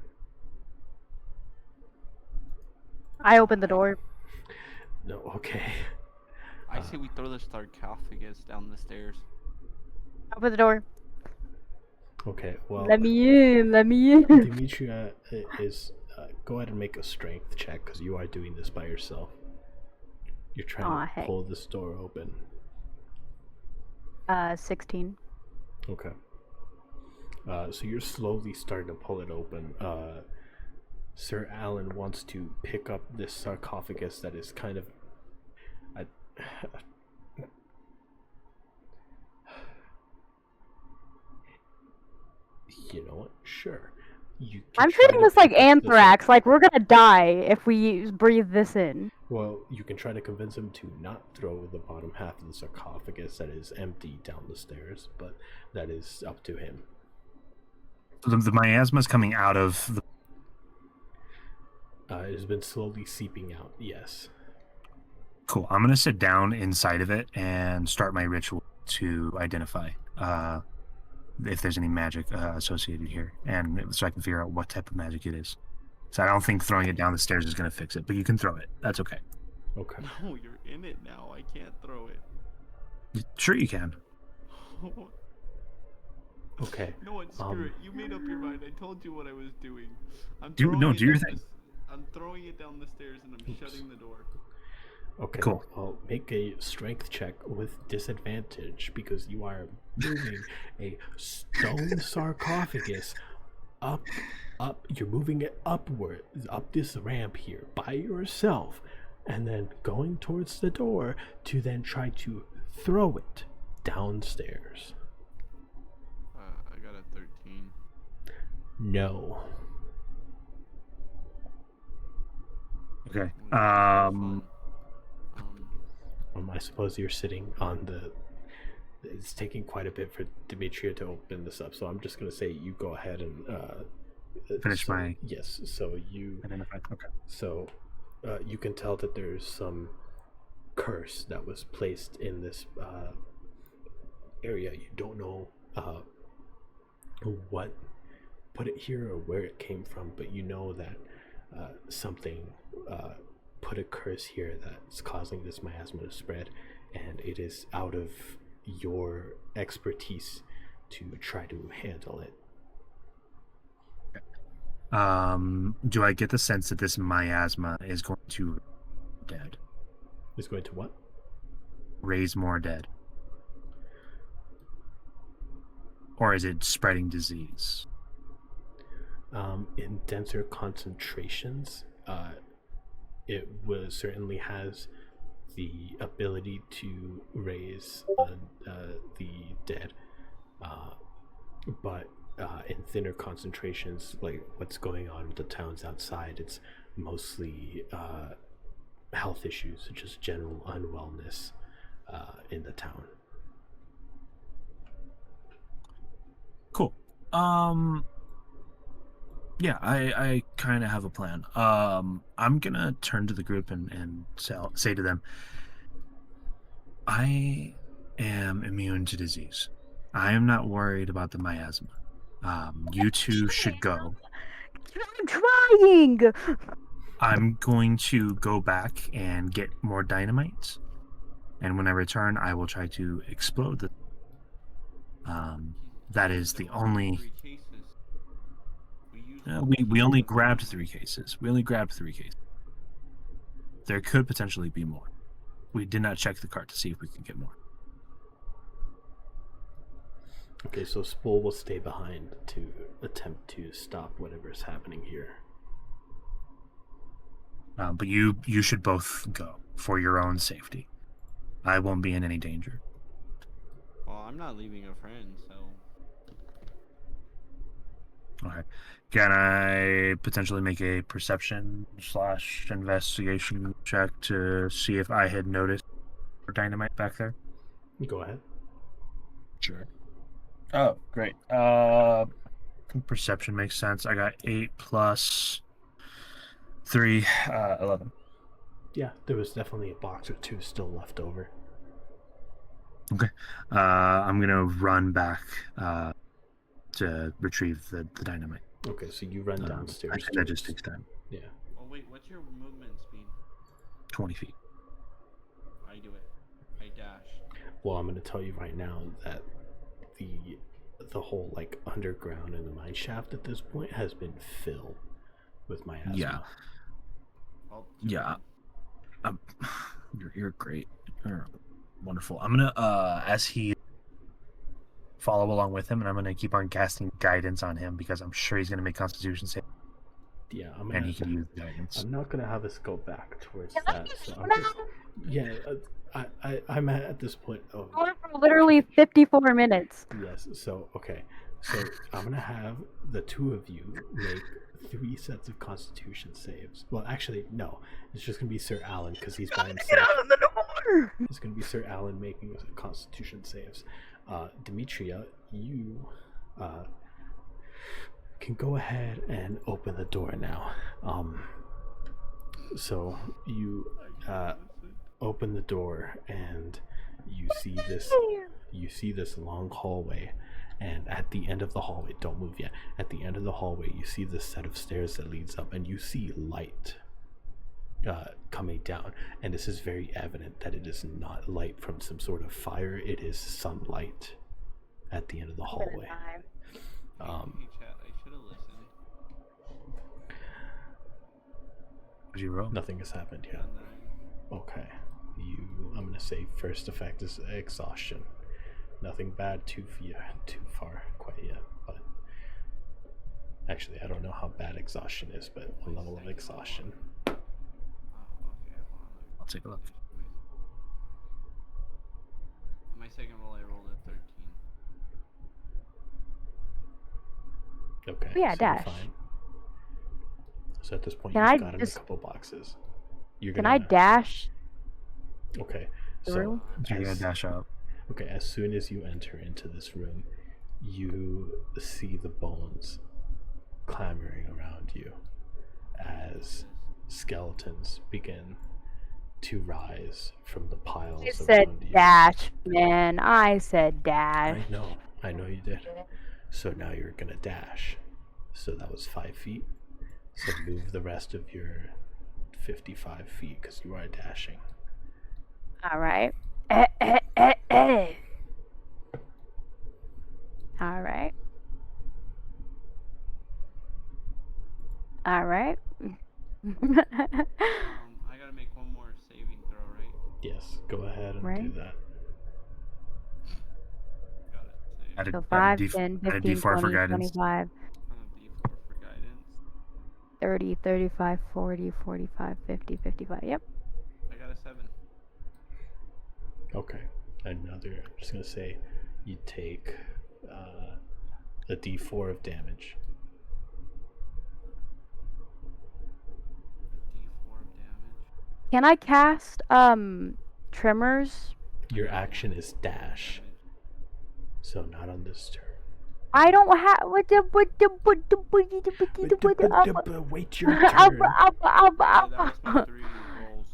I opened the door. No, okay. I say we throw the sarcophagus down the stairs. Open the door. Okay, well, Let me in. Let me in. Demetria is. Go ahead and make a strength check because you are doing this by yourself. You're trying Aw, to heck. pull this door open. 16. Okay. So you're slowly starting to pull it open. Sir Alan wants to pick up this sarcophagus that is kind of. You know what? Sure. You can I'm try treating to this like pick up the anthrax. Like, we're gonna die if we breathe this in. Well, you can try to convince him to not throw the bottom half of the sarcophagus that is empty down the stairs, but that is up to him. The miasma is coming out of the. It has been slowly seeping out, yes. Cool. I'm gonna sit down inside of it and start my ritual to identify if there's any magic associated here, and so I can figure out what type of magic it is. So I don't think throwing it down the stairs is gonna fix it, but you can throw it. That's okay. Okay. No, you're in it now. I can't throw it. Sure, you can. Okay. No one, screw it. You made up your mind. I told you what I was doing. Do your thing. I'm throwing it down the stairs and I'm shutting the door. Okay. Cool. I'll make a strength check with disadvantage because you are moving a stone sarcophagus up. You're moving it upward, up this ramp here by yourself, and then going towards the door to then try to throw it downstairs. I got a 13. No. Okay. I suppose you're sitting on the. It's taking quite a bit for Demetria to open this up, so I'm just gonna say you go ahead and Finish my. Yes. So you. Identify. Okay. So you can tell that there's some curse that was placed in this area. You don't know what put it here or where it came from, but you know that something put a curse here that's causing this miasma to spread, and it is out of your expertise to try to handle it. Do I get the sense that this miasma is going to dead? Is going to what? Raise more dead? Or is it spreading disease? In denser concentrations, it certainly has the ability to raise the dead, but in thinner concentrations, like what's going on with the towns outside, it's mostly health issues, just general unwellness in the town. Cool. Yeah, I kind of have a plan. I'm gonna turn to the group and say to them, I am immune to disease. I am not worried about the miasma. You two should go. I'm trying. I'm going to go back and get more dynamite, and when I return, I will try to explode the. That is the only. 3 cases. We only grabbed 3 cases. There could potentially be more. We did not check the cart to see if we could get more. Okay, so Spool will stay behind to attempt to stop whatever's happening here. But you should both go for your own safety. I won't be in any danger. Well, I'm not leaving a friend, so. Okay. Can I potentially make a perception/investigation check to see if I had noticed dynamite back there? Go ahead. Sure. Oh, great. Perception makes sense. I got 8 plus 3, 11. Yeah, there was definitely a box or two still left over. Okay. I'm gonna run back to retrieve the dynamite. Okay, so you run downstairs. I think that just takes time. Yeah. Oh wait, what's your movement speed? 20 feet. I do it. I dash. Well, I'm going to tell you right now that the whole like underground and the mine shaft at this point has been filled with miasma. Yeah. Well, Yeah. You're great. You're wonderful. I'm gonna as he follow along with him, and I'm gonna keep on casting guidance on him because I'm sure he's gonna make Constitution save. Yeah, And he can use guidance. I'm not gonna have us go back towards Can that. I So do I'm that? just, yeah, I'm at this point. Oh, Going for literally 54 minutes. yes. So okay, so I'm gonna have the two of you make 3 sets of Constitution saves. Well, actually, no. It's just gonna be Sir Alan because he's by himself. Get out of the door! It's gonna be Sir Alan making Constitution saves. Demetria, you can go ahead and open the door now. So you open the door and you see this long hallway, and at the end of the hallway, don't move yet. At the end of the hallway, you see this set of stairs that leads up, and you see light coming down, and this is very evident that it is not light from some sort of fire. It is sunlight at the end of the hallway. hey chat, I should have listened. Did you roll? Nothing has happened yet. And then Okay. I'm gonna say first effect is exhaustion. Nothing bad too far quite yet, but actually I don't know how bad exhaustion is, but a level of exhaustion. oh, okay, hold on. I'll take a look. My second roll, I rolled a 13. Okay. Yeah, so dash. Fine. So at this point, Can you've I got in a just- couple boxes. You're Can gonna, I dash Okay. So through? So you're gonna as- dash out. Okay, as soon as you enter into this room, you see the bones clamoring around you as skeletons begin to rise from the piles I said around you. dash, man. I said dash. I know you did. So now you're gonna dash. So that was 5 feet. So move the rest of your 55 feet because you are dashing. All right. All All right. I gotta make one more saving throw, right? Yes, go ahead and Right. do that. Got it. Save. Add a, So add a 5, D, 10, add a 15, D4 for 20, guidance. 25, D4 for guidance. 30, 35, 40, 45, 50, 55. Yep. I got a 7. Okay. Another. I'm just gonna say, you take a D4 of damage. D4 of damage. Can I cast tremors? Your action is dash, so not on this turn. I don't have what the Wait your Yeah, turn. that was my 3 rolls.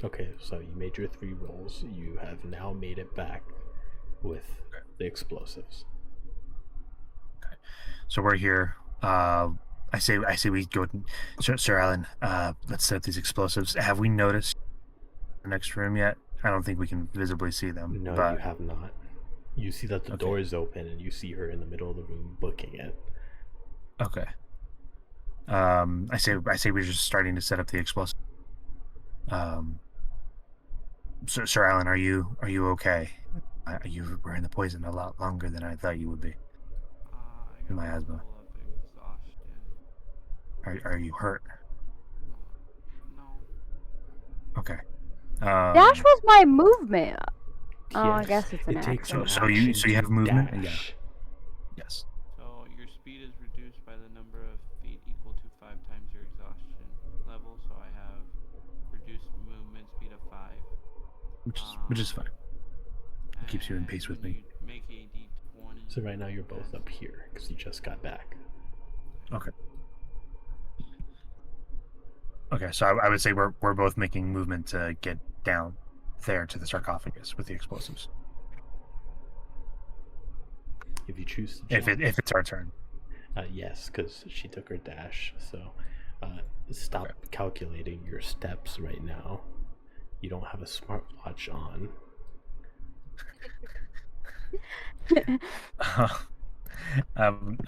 Okay, so you made your 3 rolls. You have now made it back with the explosives. So we're here. I say we go. Sir Alan, let's set up these explosives. Have we noticed the next room yet? I don't think we can visibly see them. No, but you have not. You see that the door is open, and you see her in the middle of the room booking it. Okay. I say we're just starting to set up the explosive. Sir Alan, are you okay? You were in the poison a lot longer than I thought you would be. I got My a asthma. level of exhaustion. Are you hurt? No. Okay. Dash was my movement. Oh, I Yes, guess it's an it takes action. an So you action have to movement? dash. Yes. So your speed is reduced by the number of feet equal to 5 times your exhaustion level. So I have reduced movement speed of 5. Which is fine. It keeps you in pace with me. You make a D20. So right now you're both up here because you just got back. Okay. Okay, so I would say we're both making movement to get down there to the sarcophagus with the explosives. If you choose to If jump, it's our turn. yes, because she took her dash. So stop calculating your steps right now. You don't have a smartwatch on.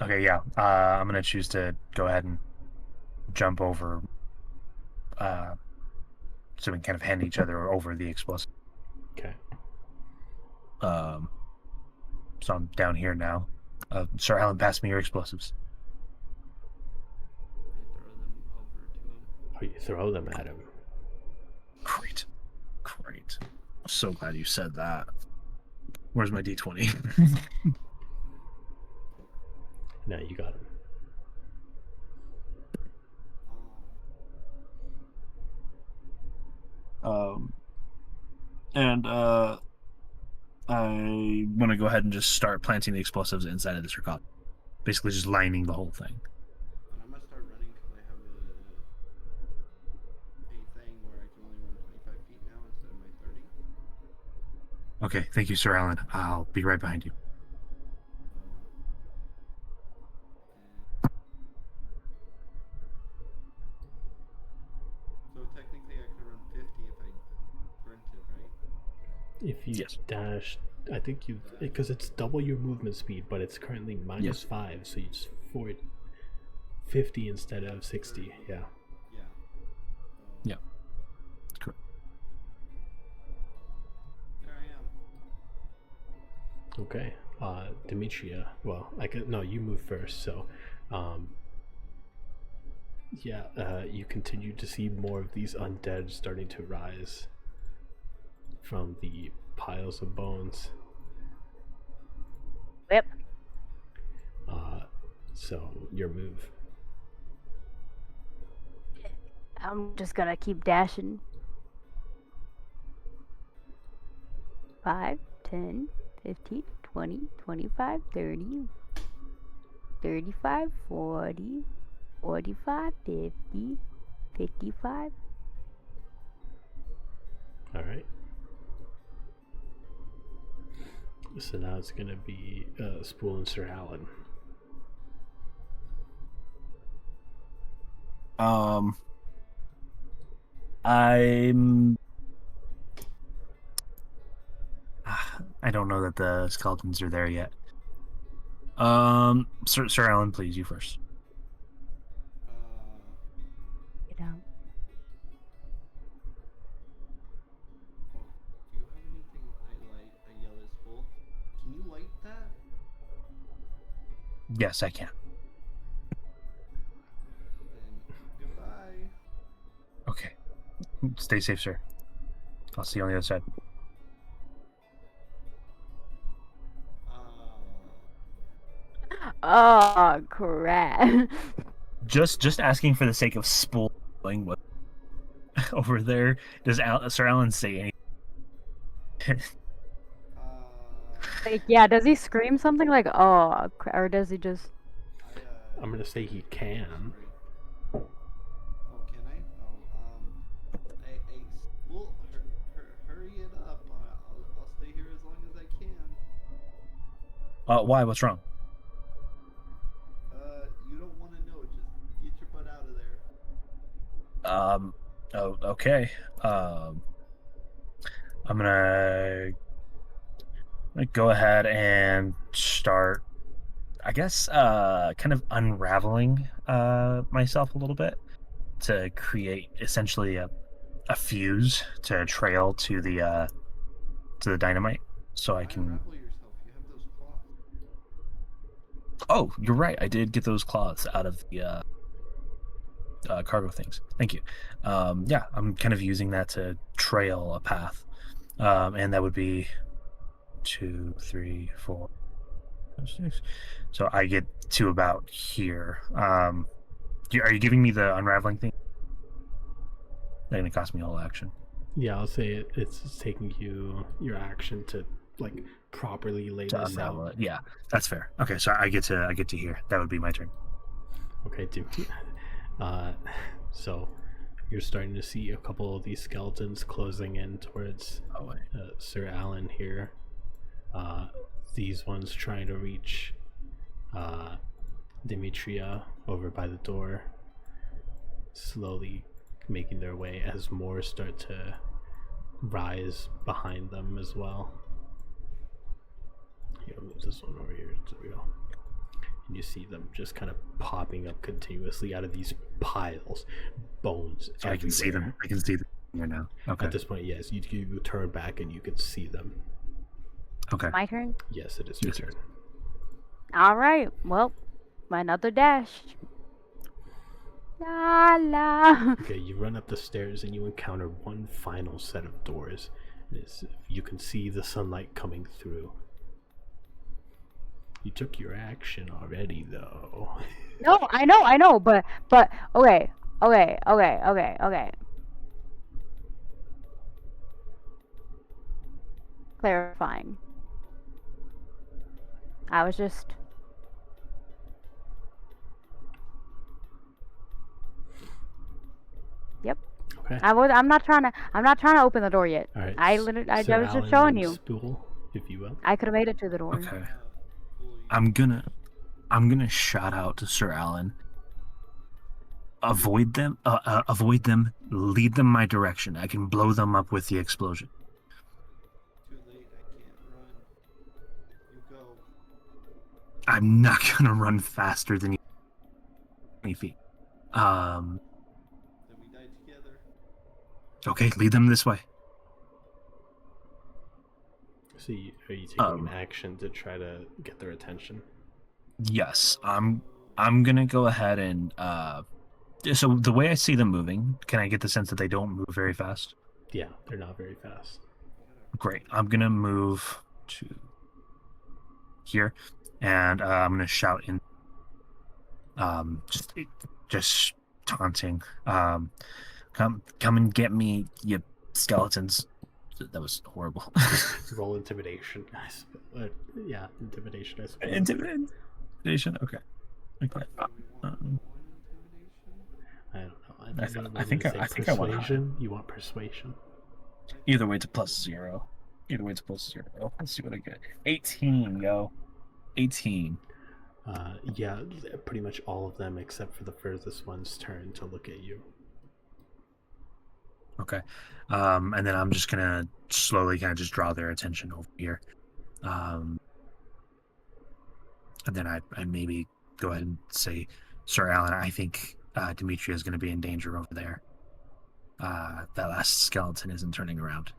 Okay, yeah. I'm gonna choose to go ahead and jump over, so we can kind of hand each other over the explosive. Okay. So I'm down here now. Sir Alan, pass me your explosives. I throw them over to him. Oh, you throw them at him. Great. I'm so glad you said that. Where's my D20? No, you got him. And I want to go ahead and just start planting the explosives inside of the sarcophagus. Basically just lining the whole thing. And I'm gonna start running because I have a thing where I can only run 25 feet now instead of my 30. Okay, thank you, Sir Alan. I'll be right behind you. So technically I could run 50 if I sprinted, right? If you Yes. dash, I think you, because it's double your movement speed, but it's currently minus 5, so you just forward 50 instead of 60. Yeah. Yeah. Yeah. Correct. There I am. Okay. Demetria. Well, I could no. You move first, so. You continue to see more of these undead starting to rise from the piles of bones. Yep. So your move. I'm just gonna keep dashing. 5, 10, 15, 20, 25, 30, 35, 40, 45, 50, 55. All right. So now it's gonna be Spool and Sir Alan. I don't know that the skeletons are there yet. Sir Alan, please, you first. Yes, I can. Then goodbye. Okay. Stay safe, sir. I'll see you on the other side. Oh crap! Just asking for the sake of spooling what over there. Does Sir Alan say anything? Like, yeah, does he scream something like "oh," or does he just? I'm gonna say he can. Oh, can I? Hey, well, hurry it up. I'll stay here as long as I can. Why? What's wrong? You don't want to know. Just get your butt out of there. Oh, okay. I'm gonna go ahead and start, I guess, kind of unraveling myself a little bit to create essentially a fuse to trail to the dynamite, so I can. Unravel yourself. You have those claws. Oh, you're right. I did get those cloths out of the cargo things. Thank you. Yeah, I'm kind of using that to trail a path, and that would be 2, 3, 4, 5, 6. So I get to about here. Are you giving me the unraveling thing? That's gonna cost me all action. Yeah, I'll say it's taking you your action to like properly lay To this unravel out. it. Yeah, that's fair. Okay, so I get to here. That would be my turn. Okay, dude. So you're starting to see a couple of these skeletons closing in towards Oh wait. Sir Alan here. These ones trying to reach Demetria over by the door, slowly making their way as more start to rise behind them as well. Here, I'll move this one over here. There we go. And you see them just kind of popping up continuously out of these piles, bones So everywhere. I can see them. I can see them here now. Okay. At this point, yes, you turn back and you can see them. Okay. My turn. Yes, it is your Yes. turn. All right. Well, another dash. La la. Okay, you run up the stairs and you encounter one final set of doors. You can see the sunlight coming through. You took your action already, though. No, I know, but okay. Clarifying. I was just. Yep. Okay. I'm not trying to open the door yet. All right. I Sir was just Alan showing you. Spool, if you will. I could have made it to the door. Okay. I'm gonna shout out to Sir Alan. Avoid them. Avoid them. Lead them my direction. I can blow them up with the explosion. Too late. I can't run. You go. I'm not gonna run faster than you. 20 feet. Then we die together. Okay, lead them this way. So, are you taking an action to try to get their attention? Yes, I'm gonna go ahead and so the way I see them moving, can I get the sense that they don't move very fast? Yeah, they're not very fast. Great. I'm gonna move to here, and I'm gonna shout in, just taunting. Come and get me, you skeletons. That was horrible. Roll intimidation. Yeah, intimidation. I suppose. Intimidation. Okay. I don't know. I think I want persuasion. You want persuasion? Either way, it's a +0. Either way, it's a +0. Let's see what I get. 18, yo. 18. Yeah, pretty much all of them except for the furthest one's turn to look at you. Okay. And then I'm just gonna slowly kind of just draw their attention over here. And then I maybe go ahead and say, Sir Alan, I think Demetria is going to be in danger over there. That last skeleton isn't turning around.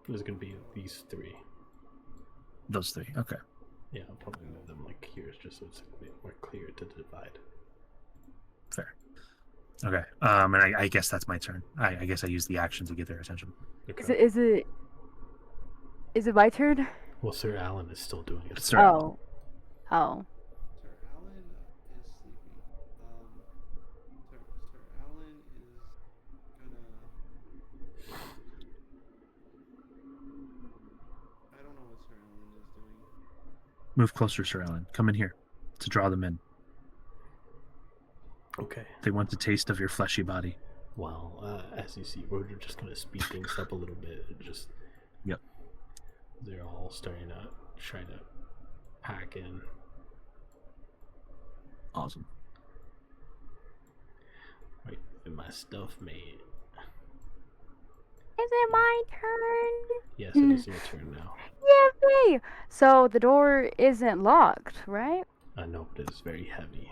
There's going to be these three. Those three. Okay. Yeah, I'll probably move them like here, just so it's a bit more clear to divide. Fair. Okay. And I guess that's my turn. I guess I use the action to get their attention. Is it my turn? Well, Sir Alan is still doing it. Sir Alan. Oh. Sir Alan is sleeping. Sir Alan is gonna. I don't know what Sir Alan is doing. Move closer, Sir Alan. Come in here to draw them in. Okay. They want a taste of your fleshy body. Well, as you see, we're just going to speed things up a little bit. Yep. They're all starting to try to pack in. Awesome. Right, get my stuff made. Is it my turn? Yes, it is your turn now. Yay! So the door isn't locked, right? I know, but it's very heavy.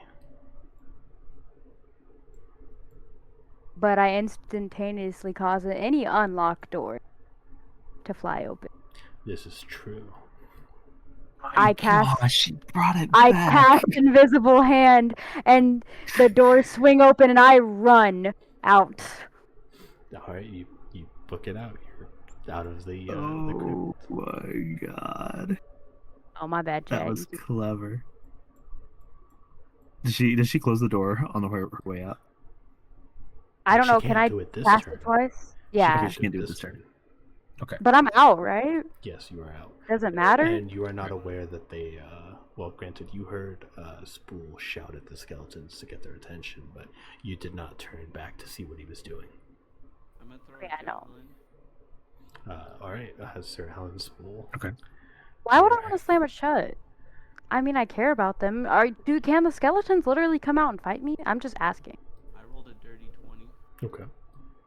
But I instantaneously cause any unlocked door to fly open. This is true. I cast. Gosh, you brought it I back. cast Invisible Hand, and the doors swing open, and I run out. All right, you book it out. You're out of the Oh crypt. my god. Oh my bad, Jay. That was clever. Did she close the door on her way out? I don't She know. can't Can I do it this cast turn. it twice? Yeah, She can't do it this turn. Okay. but I'm out, right? Yes, you are out. Doesn't matter. And you are not aware that they, well, granted, you heard Spool shout at the skeletons to get their attention, but you did not turn back to see what he was doing. I'm gonna throw Yeah, a I know. javelin. All right, Sir Alan Spool. Okay. Why would I want to slam it shut? I mean, I care about them. Can the skeletons literally come out and fight me? I'm just asking. I rolled a dirty 20 Okay.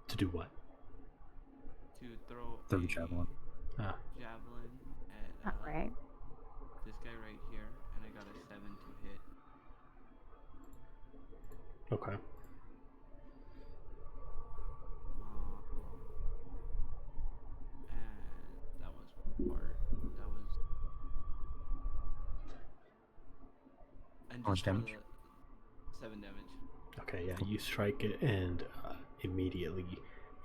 To do what? to throw Throw the a javelin. javelin at All right. this guy right here, and I got a 7 to hit. Okay. And that was part. That was. And How much just for damage? the 7 damage. Okay, yeah, you strike it, and immediately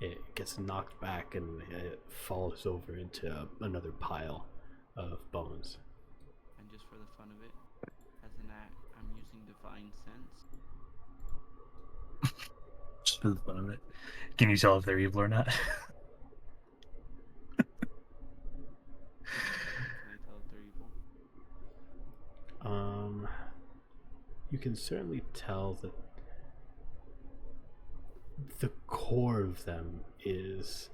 it gets knocked back and it falls over into another pile of bones. And just for the fun of it, as an act, I'm using Divine Sense. Just for the fun of it. Can you tell if they're evil or not? Can I tell if they're evil? You can certainly tell that the core of them is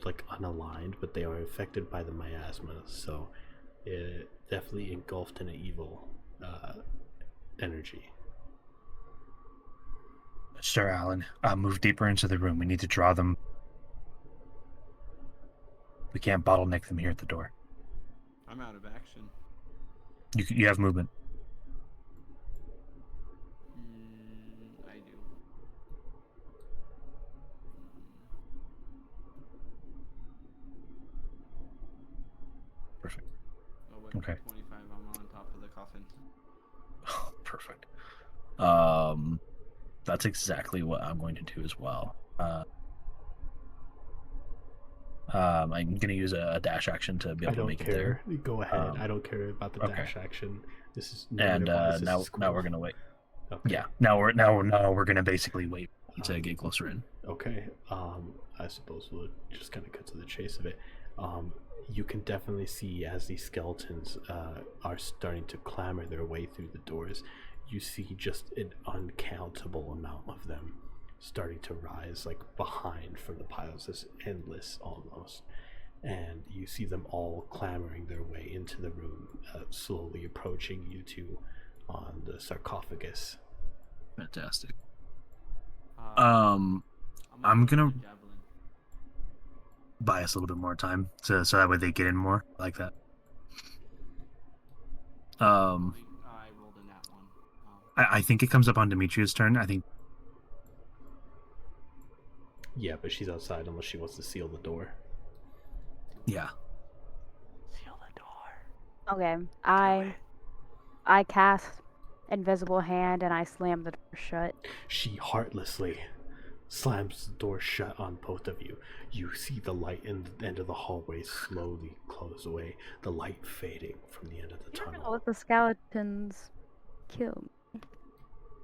like unaligned, but they are affected by the miasma, so it definitely engulfed in an evil energy. Sir Alan, move deeper into the room. We need to draw them. We can't bottleneck them here at the door. I'm out of action. You have movement. I do. Perfect. Oh, with Okay. 25, I'm on top of the coffin. Perfect. That's exactly what I'm going to do as well. I'm going to use a dash action to be I able to don't make it care. there. Go ahead. I don't care about the okay. dash action. This is And narrative-wise, this now is cool. we're going to wait. Okay. Yeah. Now we're going to basically wait to get closer in. Okay. I suppose we'll just kind of cut to the chase of it. You can definitely see as these skeletons are starting to clamber their way through the doors, you see just an uncountable amount of them starting to rise like behind from the piles. It's endless almost. And you see them all clambering their way into the room, slowly approaching you two on the sarcophagus. Fantastic. I'm I'm throw gonna the javelin. buy us a little bit more time so that way they get in more. I like that. I rolled a nat 1. I think it comes up on Demetria's turn. I think. Yeah, but she's outside unless she wants to seal the door. Yeah. Seal the door. Okay, I cast invisible hand and I slam the door shut. She heartlessly slams the door shut on both of you. You see the light in the end of the hallway slowly close away, the light fading from the end of the You're gonna tunnel. let the skeletons kill me.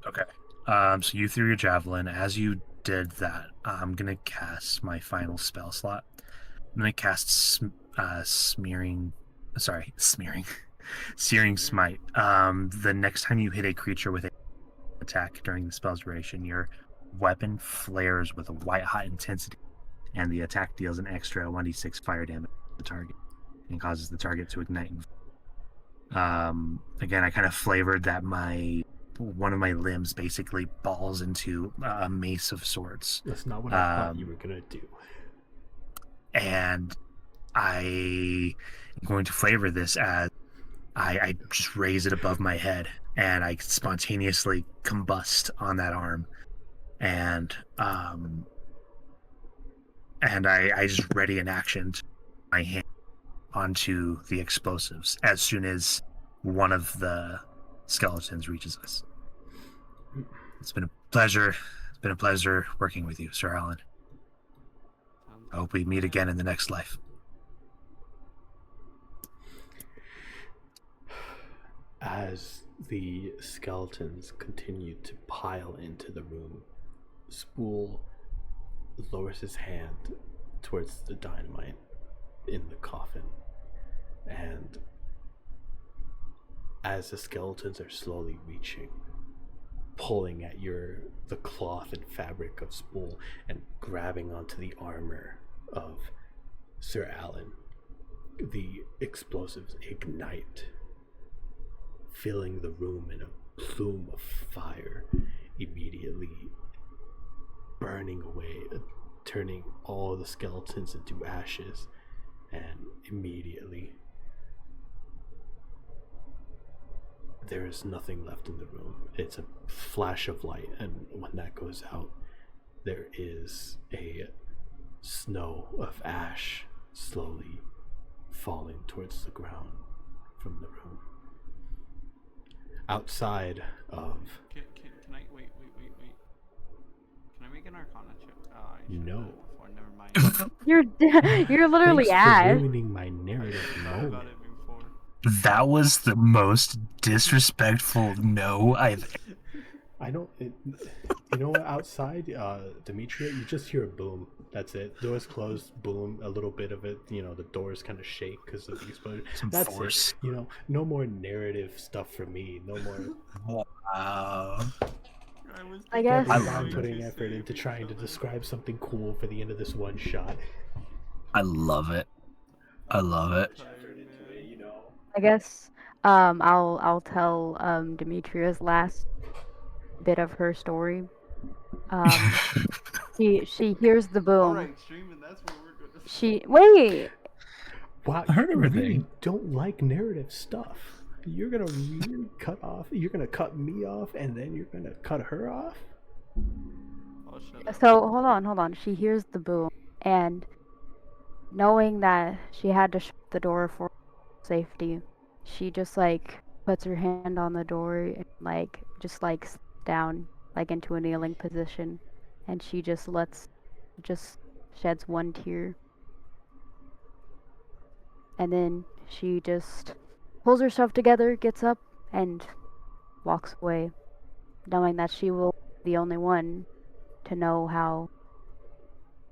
Okay. So you threw your javelin. As you did that, I'm gonna cast my final spell slot. I'm gonna cast smearing. Sorry, smearing. Searing Smite. The next time you hit a creature with an attack during the spell's duration, your weapon flares with a white-hot intensity, and the attack deals an extra 1d6 fire damage to the target and causes the target to ignite. Again, I kind of flavored that one of my limbs basically balls into a mace of sorts. That's not what I thought you were gonna do. And I am going to flavor this as I just raise it above my head and I spontaneously combust on that arm. And I just ready an action to my hand onto the explosives as soon as one of the skeletons reaches us. It's been a pleasure. It's been a pleasure working with you, Sir Alan. I hope we meet again in the next life. As the skeletons continue to pile into the room, Spool lowers his hand towards the dynamite in the coffin, and as the skeletons are slowly reaching, pulling at the cloth and fabric of Spool and grabbing onto the armor of Sir Alan, the explosives ignite, filling the room in a plume of fire, immediately burning away, turning all the skeletons into ashes, and immediately there is nothing left in the room. It's a flash of light, and when that goes out, there is a snow of ash slowly falling towards the ground from the room. Outside of... Can I... Wait. Can I make an Arcana check? I should've No. done it before. Never mind. You're literally Thanks for Ash. ruining my narrative Thought about moment. it before. That was the most disrespectful no I've... I don't... you know what? Outside, Demetria, you just hear a boom. That's it. Doors closed, boom, a little bit of it. The doors kind of shake because of the explosion. Some That's force. it. No more narrative stuff for me. No more... I guess. I'm putting effort into trying to describe something cool for the end of this one shot. I love it. I love it. I guess. I'll tell Demetria's last bit of her story. She hears the boom. Alright, streaming, that's what we're gonna... Wait. Wow, I heard you everything. really don't like narrative stuff. You're gonna really cut off. You're gonna cut me off, and then you're gonna cut her off. Oh, shut up. So hold on. She hears the boom, and knowing that she had to shut the door for safety, she just puts her hand on the door and just sits down into a kneeling position, and she just sheds one tear, and then she just pulls herself together, gets up, and walks away, knowing that she will be the only one to know how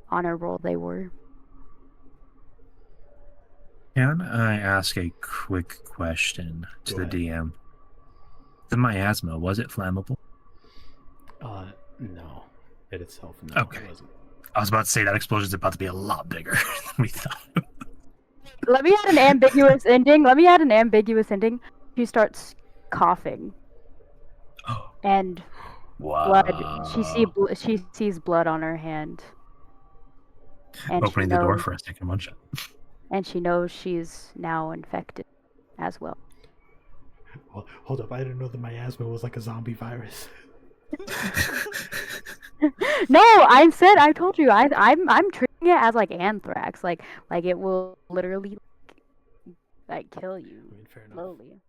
honorable they were. Can I ask a quick question to Go the DM? The miasma, was it flammable? No. It itself, no, Okay. it wasn't. I was about to say that explosion's about to be a lot bigger than we thought. Let me add an ambiguous ending. She starts coughing, Oh, and wow. blood. She sees blood on her hand, and Opening the door for a second one shot. and she knows she's now infected as well. Well, hold up, I didn't know the miasma was like a zombie virus. No, I told you, I'm treating it as anthrax, like it will literally like kill I you mean, fair enough. slowly.